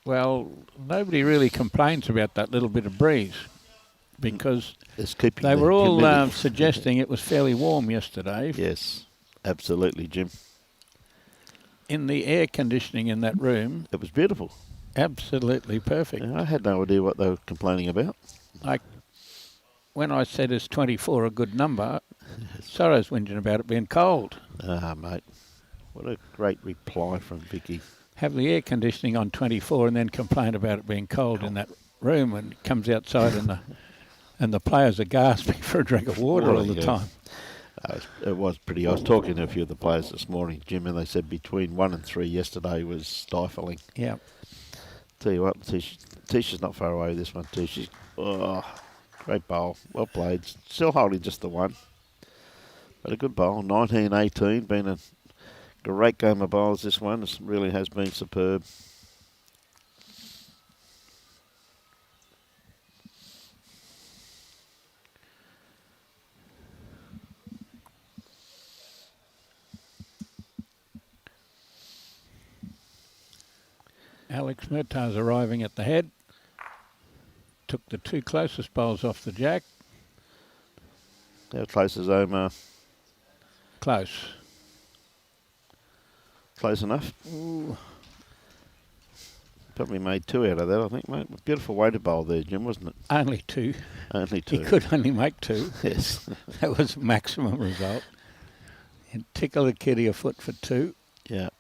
Well, nobody really complains about that little bit of breeze because It's keeping they the were all humidity. suggesting it was fairly warm yesterday. Yes, absolutely, Jim. In the air conditioning in that room, It was beautiful. absolutely perfect. I had no idea what they were complaining about. Like when I said is 24 a good number, Sorrow's whinging about it being cold. Ah, mate, what a great reply from Vikki. Have the air conditioning on 24 and then complain about it being cold in that room, and it comes outside and the players are gasping for a drink of water all the time. It was pretty. I was talking to a few of the players this morning, Jim, and they said between 1 and 3 yesterday was stifling. Yeah. Tell you what, Letitia's not far away with this one too. She's great bowl, well played. Still holding just the one, but a good bowl. 19-18, been a great game of bowls. This one it really has been superb. Alex Murtaugh's arriving at the head. Took the 2 closest bowls off the jack. How close is Omar? Close. Close enough. Ooh. Probably made 2 out of that, I think, mate. Beautiful weighted bowl there, Jim, wasn't it? Only 2. Only 2. He could only make 2. Yes. That was maximum result. And tickle the kitty a foot for 2. Yeah.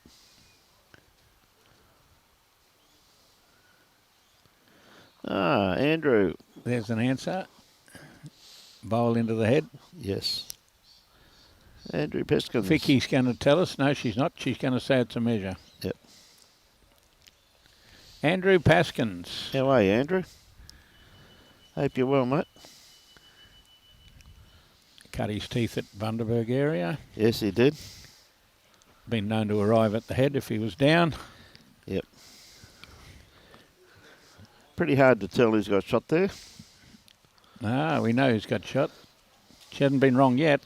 Ah, Andrew. There's an answer. Bowl into the head. Yes. Andrew Peskins. Vicky's going to tell us. No, she's not. She's going to say it's a measure. Yep. Andrew Paskins. How are you, Andrew? Hope you're well, mate. Cut his teeth at Bundaberg area. Yes, he did. Been known to arrive at the head if he was down. Yep. Pretty hard to tell who's got shot there. Ah, we know who's got shot. She hasn't been wrong yet.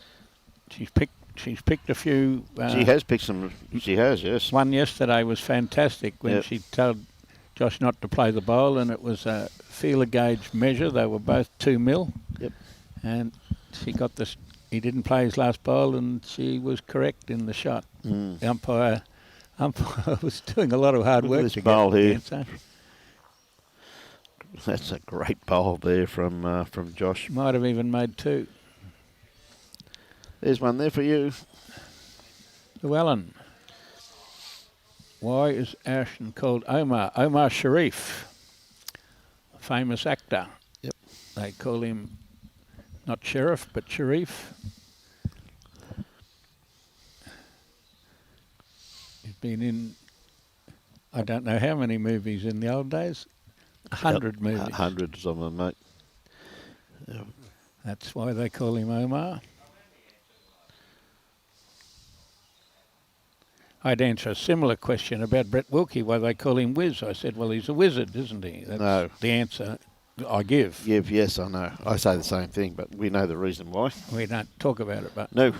She's picked a few. She has picked some. She has, yes. One yesterday was fantastic when Yep. she told Josh not to play the bowl, and it was a feeler gauge measure. They were both 2 mil. Yep. And she got this. He didn't play his last bowl, and she was correct in the shot. Mm. The umpire was doing a lot of hard Look at work this to bowl get the here. answer. That's a great bowl there from Josh. Might have even made 2. There's one there for you. Llewellyn. Why is Ashton called Omar? Omar Sherriff, a famous actor. Yep. They call him not Sheriff, but Sherriff. He's been in, I don't know how many movies in the old days. 100 movies. Hundreds of them, mate. Yep. That's why they call him Omar. I'd answer a similar question about Brett Wilkie, why they call him Wiz. I said, well, he's a wizard, isn't he? That's No. the answer I give. Yes, I know. I say the same thing, but we know the reason why. We don't talk about it, but No.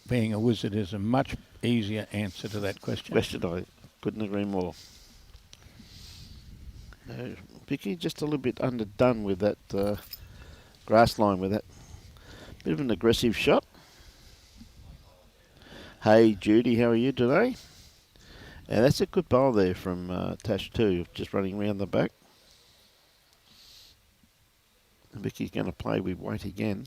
being a wizard is a much easier answer to that question. I couldn't agree more. Vikki, just a little bit underdone with that grass line with that. Bit of an aggressive shot. Hey, Judy, how are you today? And that's a good bowl there from Tash too, just running around the back. And Vicky's going to play with weight again.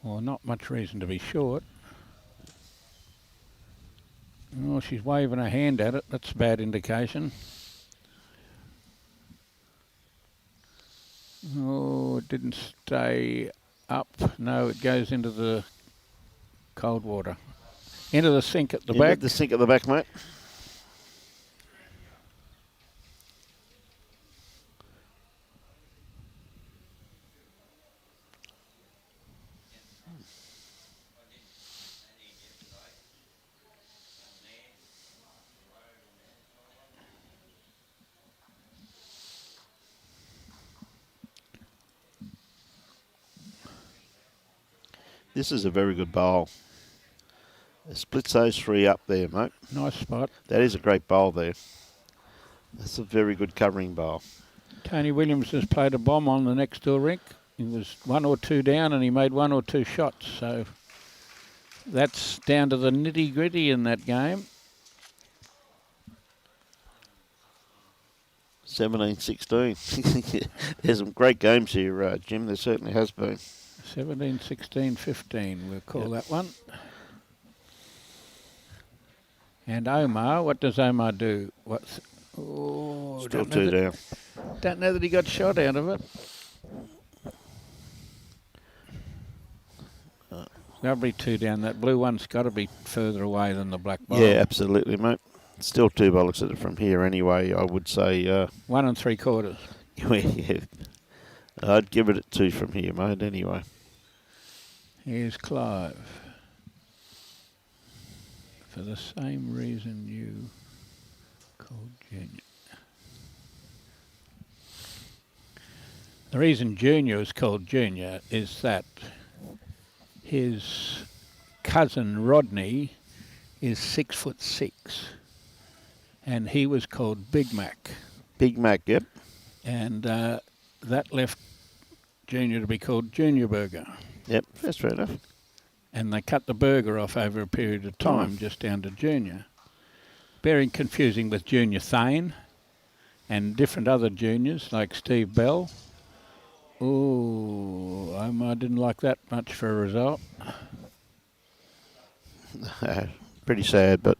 Well, not much reason to be short. Oh, she's waving her hand at it. That's a bad indication. Oh, it didn't stay up. No, it goes into the cold water. Into the sink at the Into back. the sink at the back, mate. This is a very good bowl. It splits those three up there, mate. Nice spot. That is a great bowl there. That's a very good covering bowl. Tony Williams has played a bomb on the next door rink. He was 1 or 2 down and he made 1 or 2 shots. So that's down to the nitty-gritty in that game. 17-16. There's some great games here, Jim. There certainly has been. 17, 16, 15, we'll call that one. And Omar, what does Omar do? Still 2 down. Don't know that he got shot out of it. Got to be 2 down. That blue one's got to be further away than the black ball. Yeah, absolutely, mate. Still 2 bollocks at it from here anyway. I would say 1 3/4. Yeah, I'd give it a 2 from here, mate. Anyway. Here's Clive. For the same reason you called Junior. The reason Junior is called Junior is that his cousin Rodney is 6'6", and he was called Big Mac. Big Mac, yep. And that left Junior to be called Junior Burger. Yep, that's fair enough. And they cut the burger off over a period of time, just down to Junior. Very confusing with Junior Thane and different other juniors like Steve Bell. Ooh, I didn't like that much for a result. Pretty sad, but...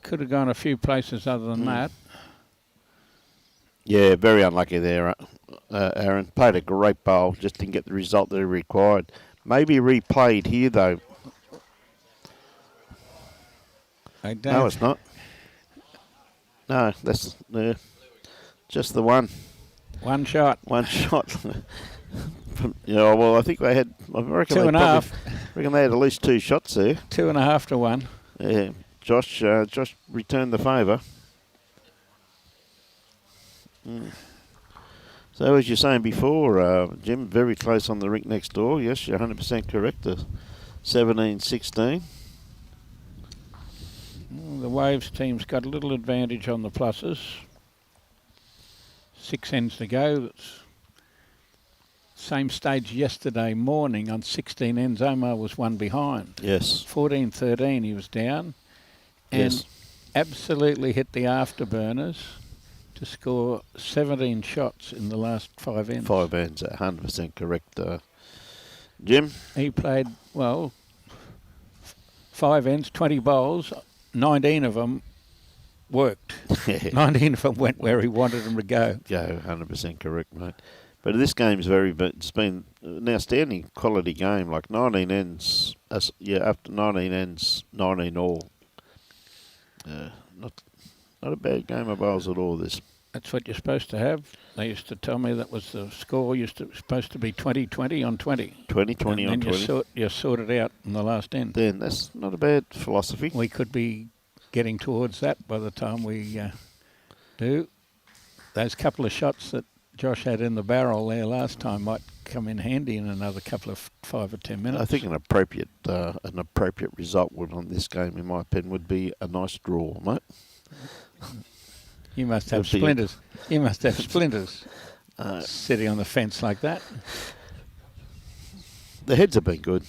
Could have gone a few places other than that. Yeah, very unlucky there, Aaron. Played a great bowl, just didn't get the result that he required. Maybe replayed here, though. No, it's not. No, that's just the one. One shot. One shot. Yeah, well, I think they had... I reckon 2.5. Reckon they had at least 2 shots there. 2.5 to 1. Yeah, Josh returned the favour. So as you're saying before, Jim, very close on the rink next door. Yes, you're 100% correct. 17-16. The Waves team's got a little advantage on the pluses. 6 ends to go. It's same stage yesterday morning on 16 ends. Omar was 1 behind. Yes. 14-13 he was down. And yes. Absolutely hit the afterburners to score 17 shots in the last 5 ends. 5 ends, 100% correct. Jim? He played, 5 ends, 20 bowls, 19 of them worked. 19 of them went where he wanted them to go. Go, 100% correct, mate. But this game's it's been an outstanding quality game, like 19 ends, after 19 ends, 19 all. Not a bad game of bowls at all, this. That's what you're supposed to have. They used to tell me that was the score. Supposed to be 20-20 on 20. 20-20 on 20. You sort it out in the last end. Then that's not a bad philosophy. We could be getting towards that by the time we do. Those couple of shots that Josh had in the barrel there last time might come in handy in another couple of 5 or 10 minutes. I think an appropriate result on this game, in my opinion, would be a nice draw, mate. You must have splinters. You must have splinters sitting on the fence like that. The heads have been good.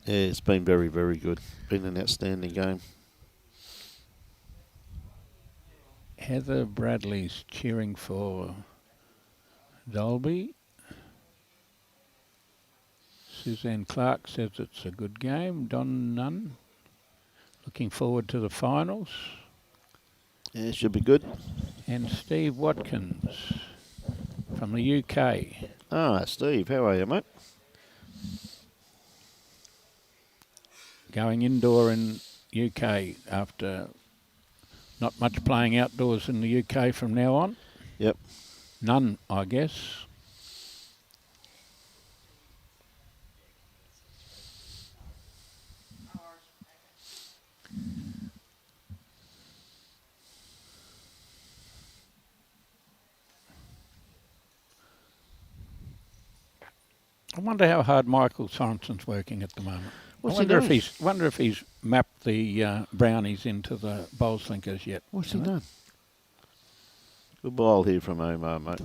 Yeah, it's been very, very good. Been an outstanding game. Heather Bradley's cheering for Dalby. Suzanne Clark says it's a good game. Don Nunn looking forward to the finals. Yeah, it should be good. And Steve Watkins from the UK. Ah, Steve, how are you, mate? Going indoor in UK after not much playing outdoors in the UK from now on. Yep. None, I guess. I wonder how hard Michael Sorensen's working at the moment. What's I he wonder doing? wonder if he's mapped the brownies into the bowl slinkers yet. What's he done? Good ball here from Omar, mate.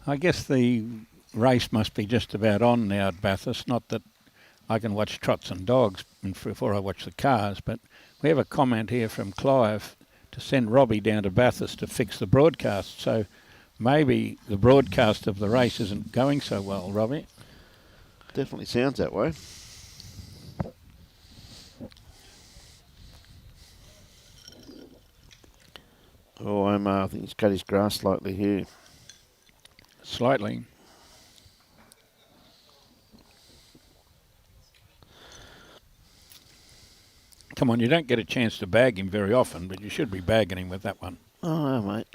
I guess the race must be just about on now at Bathurst. Not that I can watch trots and dogs before I watch the cars, but we have a comment here from Clive to send Robbie down to Bathurst to fix the broadcast. So maybe the broadcast of the race isn't going so well, Robbie. Definitely sounds that way. Oh, Omar, I think he's cut his grass slightly here. Slightly. Come on, you don't get a chance to bag him very often, but you should be bagging him with that one. Oh, no, mate.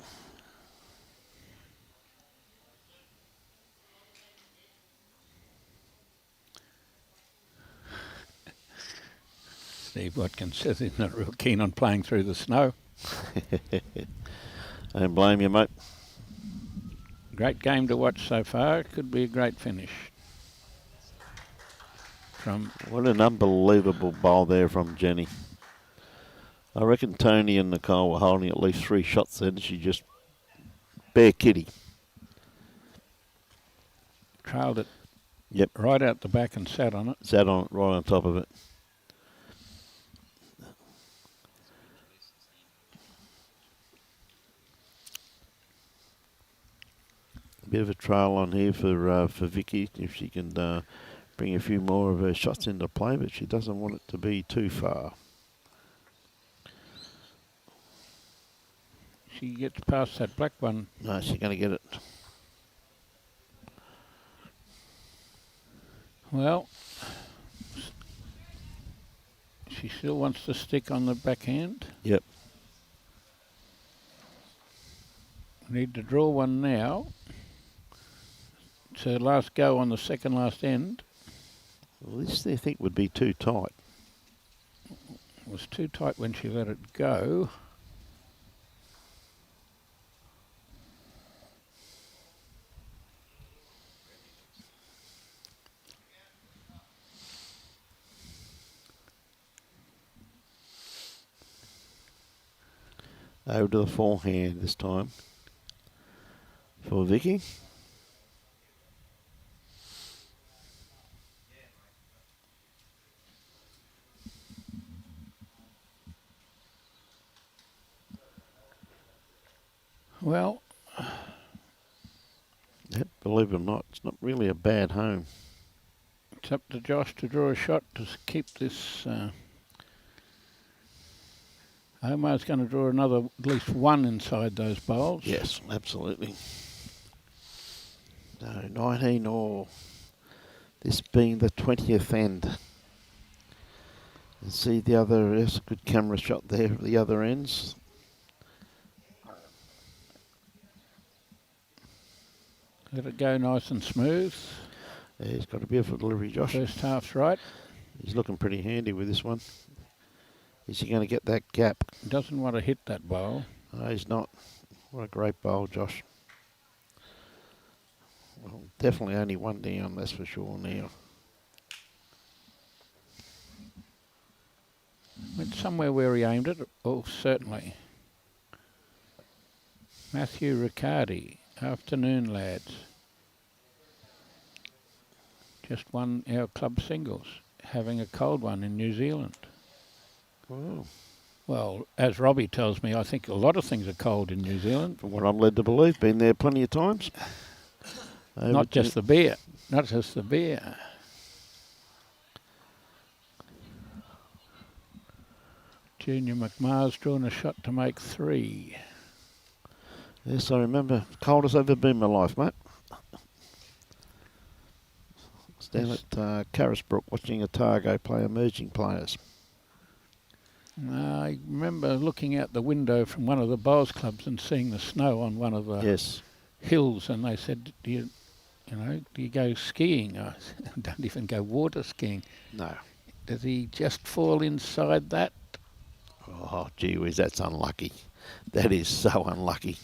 Steve Watkins says he's not real keen on playing through the snow. I don't blame you, mate. Great game to watch so far. Could be a great finish. What an unbelievable bowl there from Jenny. I reckon Tony and Nicole were holding at least 3 shots then. She just bare kitty. Trailed it Yep. right out the back and sat on it. Sat on it right on top of it. A bit of a trail on here for Vikki if she can bring a few more of her shots into play, but she doesn't want it to be too far. She gets past that black one. No, she's going to get it. Well, she still wants to stick on the backhand. Yep. Need to draw one now. It's her last go on the second last end. Well, this I think would be too tight. It was too tight when she let it go. Over to the forehand this time for Vikki. Well, Yep, believe it or not, it's not really a bad home. it's up to Josh to draw a shot to keep this. Omar's going to draw another, at least one inside those bowls. Yes, absolutely. No, 19 or this being the 20th end. And see the other, there's a good camera shot there of the other ends. Let it go nice and smooth. Yeah, he's got a beautiful delivery, Josh. First half's right. He's looking pretty handy with this one. Is he going to get that gap? Doesn't want to hit that bowl. No, he's not. What a great bowl, Josh. Well, definitely only one down, that's for sure now. Went somewhere where he aimed it. Oh, certainly. Matthew Riccardi. Afternoon, lads. Just won our club singles. Having a cold one in New Zealand. Oh. Well, as Robbie tells me, I think a lot of things are cold in New Zealand. From what I'm led to believe, been there plenty of times. Not just the beer. Not just the beer. Junior McMahon's drawn a shot to make 3. Yes, I remember. Coldest I've ever been in my life, mate. It's down at Carisbrook watching Otago play emerging players. I remember looking out the window from one of the bowls clubs and seeing the snow on one of the hills, and they said, do you go skiing? I said, don't even go water skiing. No. Does he just fall inside that? Oh, gee whiz, that's unlucky. That is so unlucky.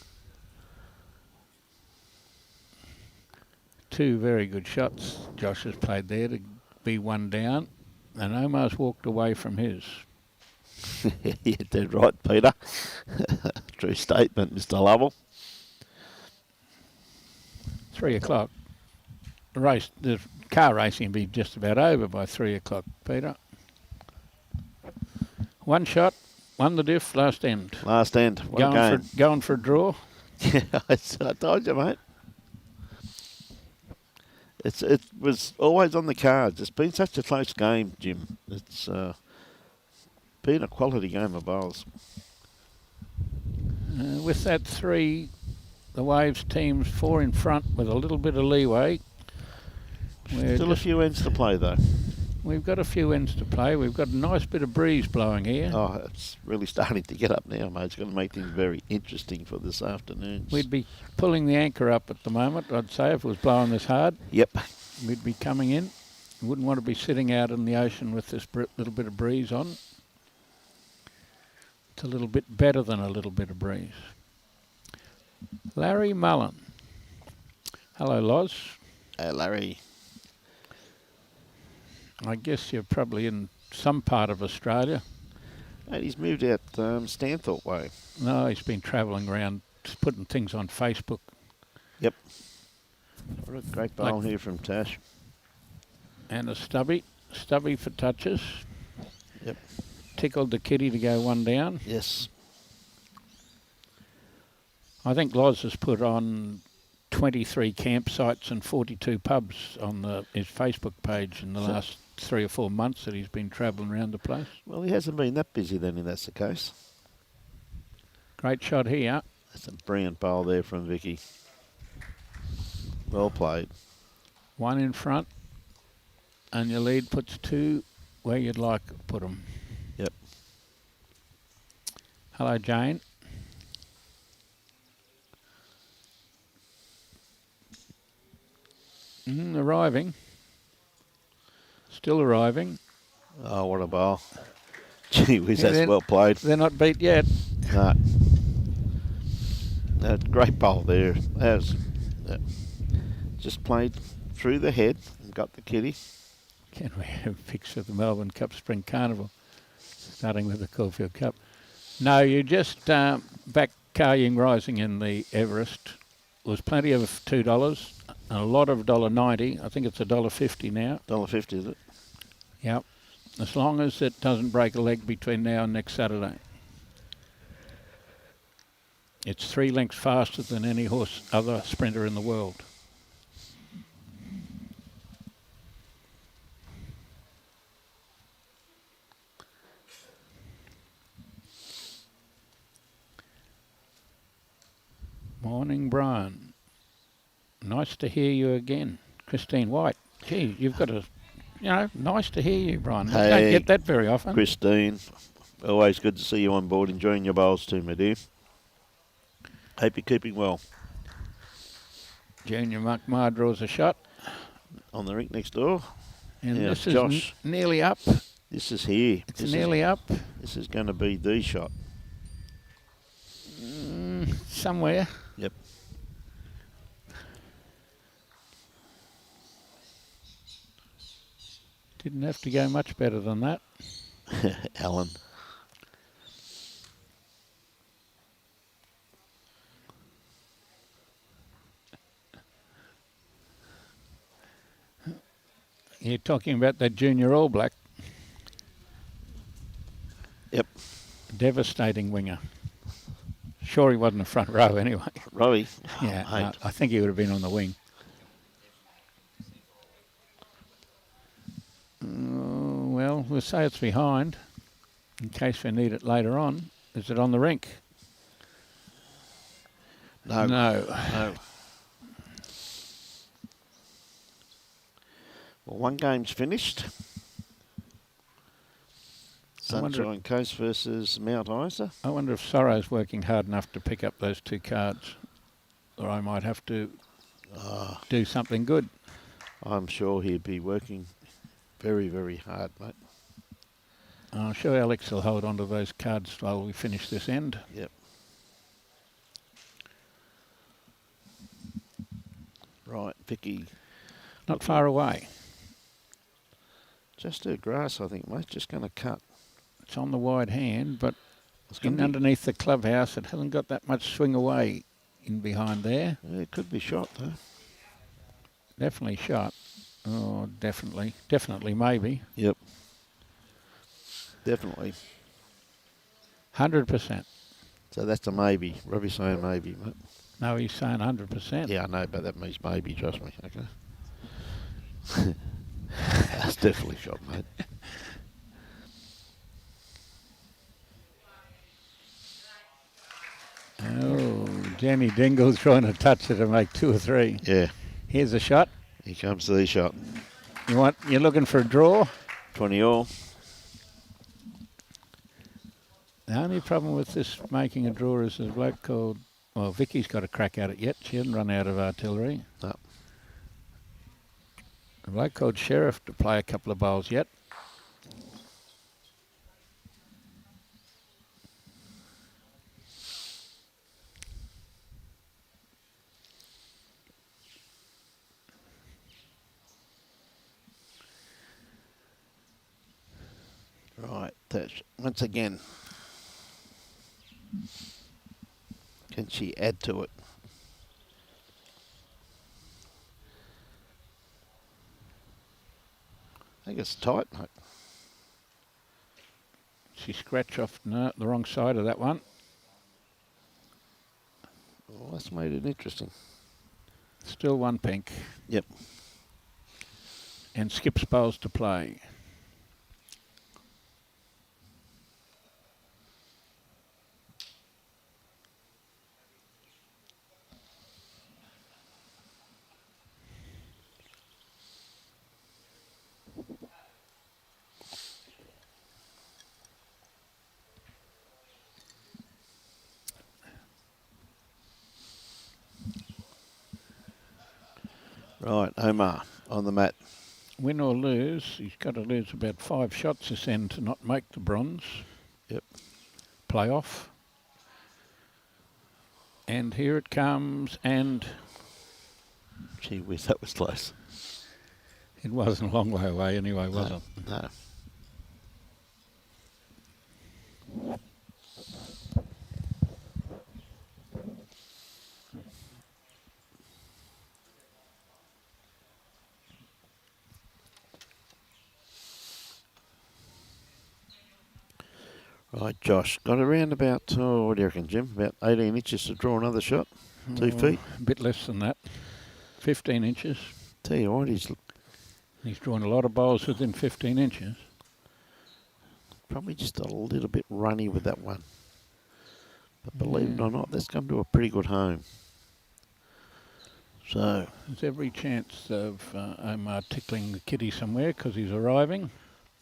2 very good shots Josh has played there to be 1 down, and Omar's walked away from his. You're dead right, Peter. True statement, Mr. Lovell. 3 o'clock. The car racing will be just about over by 3 o'clock, Peter. 1 shot, won the diff, last end. Last end. Going for a draw. Yeah, I told you, mate. It was always on the cards. It's been such a close game, Jim. It's been a quality game of bowls. With that 3, the Waves team's 4 in front with a little bit of leeway. Still a few ends to play, though. We've got a few ends to play. We've got a nice bit of breeze blowing here. Oh, it's really starting to get up now, mate. It's going to make things very interesting for this afternoon. We'd be pulling the anchor up at the moment, I'd say, if it was blowing this hard. Yep. We'd be coming in. Wouldn't want to be sitting out in the ocean with this little bit of breeze on. It's a little bit better than a little bit of breeze. Larry Mullen. Hello, Loz. Hey, Larry. I guess you're probably in some part of Australia. Mate, he's moved out Stanthorpe way. No, he's been travelling around, just putting things on Facebook. Yep. What a great bowl here from Tash. And a stubby for touches. Yep. Tickled the kitty to go 1 down. Yes. I think Loz has put on 23 campsites and 42 pubs on his Facebook page in the last 3 or 4 months that he's been travelling around the place. Well, he hasn't been that busy then, if that's the case. Great shot here. That's a brilliant bowl there from Vikki. Well played. 1 in front, and your lead puts 2 where you'd like to put them. Yep. Hello, Jane. Arriving. Still arriving. Oh, what a bowl. Gee whiz, that's well played. They're not beat yet. No. That's a great bowl there. Just played through the head and got the kitty. Can we have a picture of the Melbourne Cup Spring Carnival, starting with the Caulfield Cup? No, you just back Karying Rising in the Everest. There was plenty of $2 and a lot of $1.90. I think it's $1.50 now. $1.50, is it? Yep. As long as it doesn't break a leg between now and next Saturday. It's 3 lengths faster than any other sprinter in the world. Morning, Brian. Nice to hear you again. Christine White. Gee, you've got a, nice to hear you, Brian. Hey, You don't get that very often. Christine, always good to see you on board, enjoying your bowls too, my dear. Hope you're keeping well. Junior McMahon draws a shot. On the rink next door. And yeah, this Josh. is nearly up. This is here. It's nearly up. This is going to be the shot. Somewhere. Yep. Didn't have to go much better than that. Alan. You're talking about that junior All Black. Yep. Devastating winger. Sure he wasn't a front row anyway. Rowie. Yeah, no, I think he would have been on the wing. Well, we'll say it's behind. in case we need it later on. Is it on the rink? No. No. No. Well, one game's finished. Sunshine Coast versus Mount Isa. I wonder if Sorrow's working hard enough to pick up those 2 cards, or I might have to do something good. I'm sure he'd be working very, very hard, mate. I'm sure Alex will hold on to those cards while we finish this end. Yep. Right, Vikki. Not far away. Just her grass, I think, mate. Just going to cut. It's on the wide hand, but It's in underneath the clubhouse, it hasn't got that much swing away in behind there. Yeah, it could be shot, though. Definitely shot. Oh, definitely. Definitely, maybe. Yep. Definitely. 100%. So that's a maybe. Robbie's saying maybe, mate. No, he's saying 100%. Yeah, I know, but that means maybe, trust me. Okay. That's definitely shot, mate. Oh, Jenny Dingle's trying to touch it to make 2 or 3. Yeah. Here's a shot. Here comes the shot. You're looking for a draw? 20 all. The only problem with this making a draw is there's a bloke called, well, Vicky's got a crack at it yet. She hasn't run out of artillery. No. A bloke called Sherriff to play a couple of bowls yet. Right, that's once again. Can she add to it? I think it's tight, mate. She scratched off the wrong side of that one. Well, that's made it interesting. Still 1 pink. Yep. And skips bowls to play. Right, Omar on the mat. Win or lose, he's got to lose about 5 shots this end to not make the bronze. Yep. Playoff. And here it comes, and Gee whiz, that was close. it wasn't a long way away anyway, was it? No. Right, Josh, got around about, what do you reckon, Jim? About 18 inches to draw another shot? 2 feet? A bit less than that. 15 inches. Tell you what, He's drawn a lot of bowls within 15 inches. probably just a little bit runny with that one. But believe it or not, that's come to a pretty good home. So There's every chance of Omar tickling the kitty somewhere because he's arriving.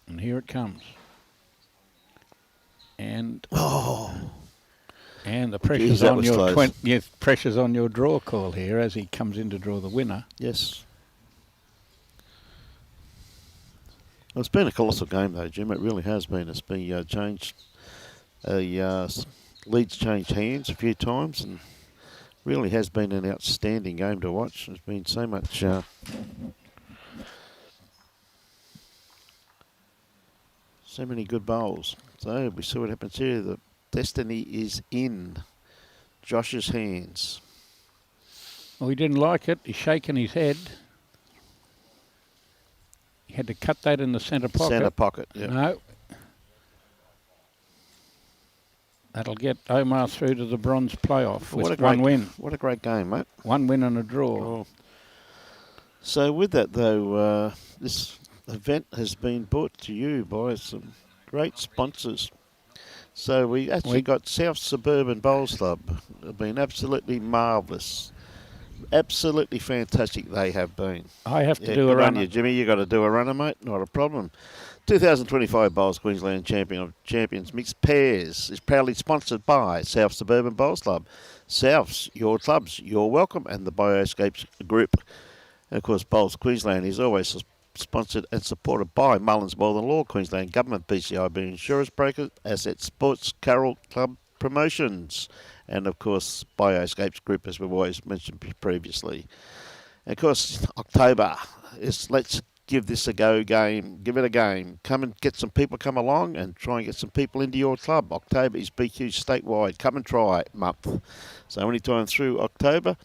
And here it comes. And and the pressure's that on was your close. yes, pressure's on your draw call here as he comes in to draw the winner. yes. Well, it's been a colossal game though, Jim. It really has been. It's been changed. Leads changed hands a few times, and really has been an outstanding game to watch. There's been so much. So many good bowls. So we see what happens here. The destiny is in Josh's hands. Well, he didn't like it. He's shaking his head. He had to cut that in the centre pocket. Centre pocket, yeah. No. That'll get Omar through to the bronze playoff with one win. What a great game, mate. 1 win and a draw. Oh. So with that, though, this event has been brought to you by some great sponsors. So we actually got South Suburban Bowls Club. They've been absolutely marvellous. Absolutely fantastic they have been. I have to do a run. You, Jimmy. You got to do a runner, mate. Not a problem. 2025 Bowls Queensland Champion of Champions Mixed Pairs is proudly sponsored by South Suburban Bowls Club. Souths, your clubs, you're welcome, and the Bioscapes Group. And of course, Bowls Queensland is always sponsored and supported by Mullins Bowl and Law, Queensland Government, BCIB Insurance Brokers, Asset Sports, Carroll Club Promotions, and of course, Bioscapes Group, as we've always mentioned previously. And of course, October is Let's Give This a Go game. Give it a game. Come and get some people come along and try and get some people into your club. October is BQ statewide. Come and try month. So any time through October.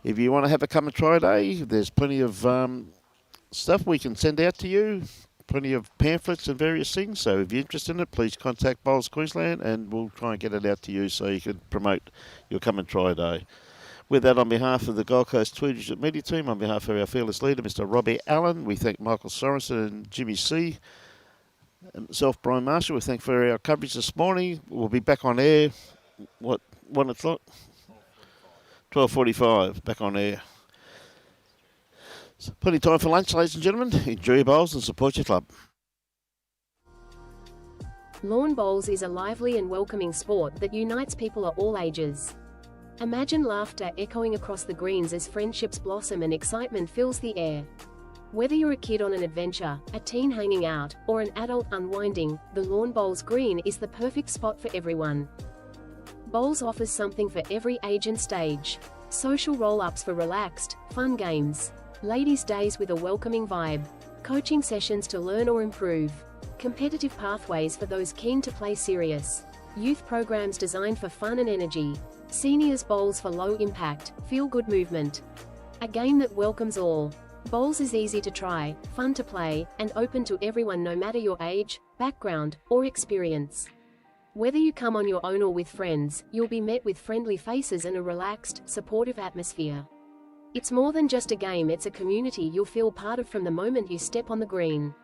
If you want to have a come and try day, there's plenty of stuff we can send out to you. Plenty of pamphlets and various things. So if you're interested in it, please contact Bowls Queensland and we'll try and get it out to you so you can promote your come and try day. With that, on behalf of the Gold Coast Tweed media team, on behalf of our fearless leader, Mr. Robbie Allen, we thank Michael Sorensen and Jimmy C. And myself, Brian Marshall, we thank for our coverage this morning. We'll be back on air, 1 o'clock? 12:45, back on air. So plenty of time for lunch, ladies and gentlemen. Enjoy your bowls and support your club. Lawn bowls is a lively and welcoming sport that unites people of all ages. Imagine laughter echoing across the greens as friendships blossom and excitement fills the air. Whether you're a kid on an adventure, a teen hanging out, or an adult unwinding, the Lawn Bowls Green is the perfect spot for everyone. Bowls offers something for every age and stage. Social roll-ups for relaxed, fun games. Ladies' days with a welcoming vibe. Coaching sessions to learn or improve. Competitive pathways for those keen to play serious. Youth programs designed for fun and energy. Seniors bowls for low impact, feel-good movement. A game that welcomes all. Bowls is easy to try, fun to play, and open to everyone no matter your age, background, or experience. Whether you come on your own or with friends, you'll be met with friendly faces and a relaxed, supportive atmosphere. It's more than just a game, it's a community you'll feel part of from the moment you step on the green.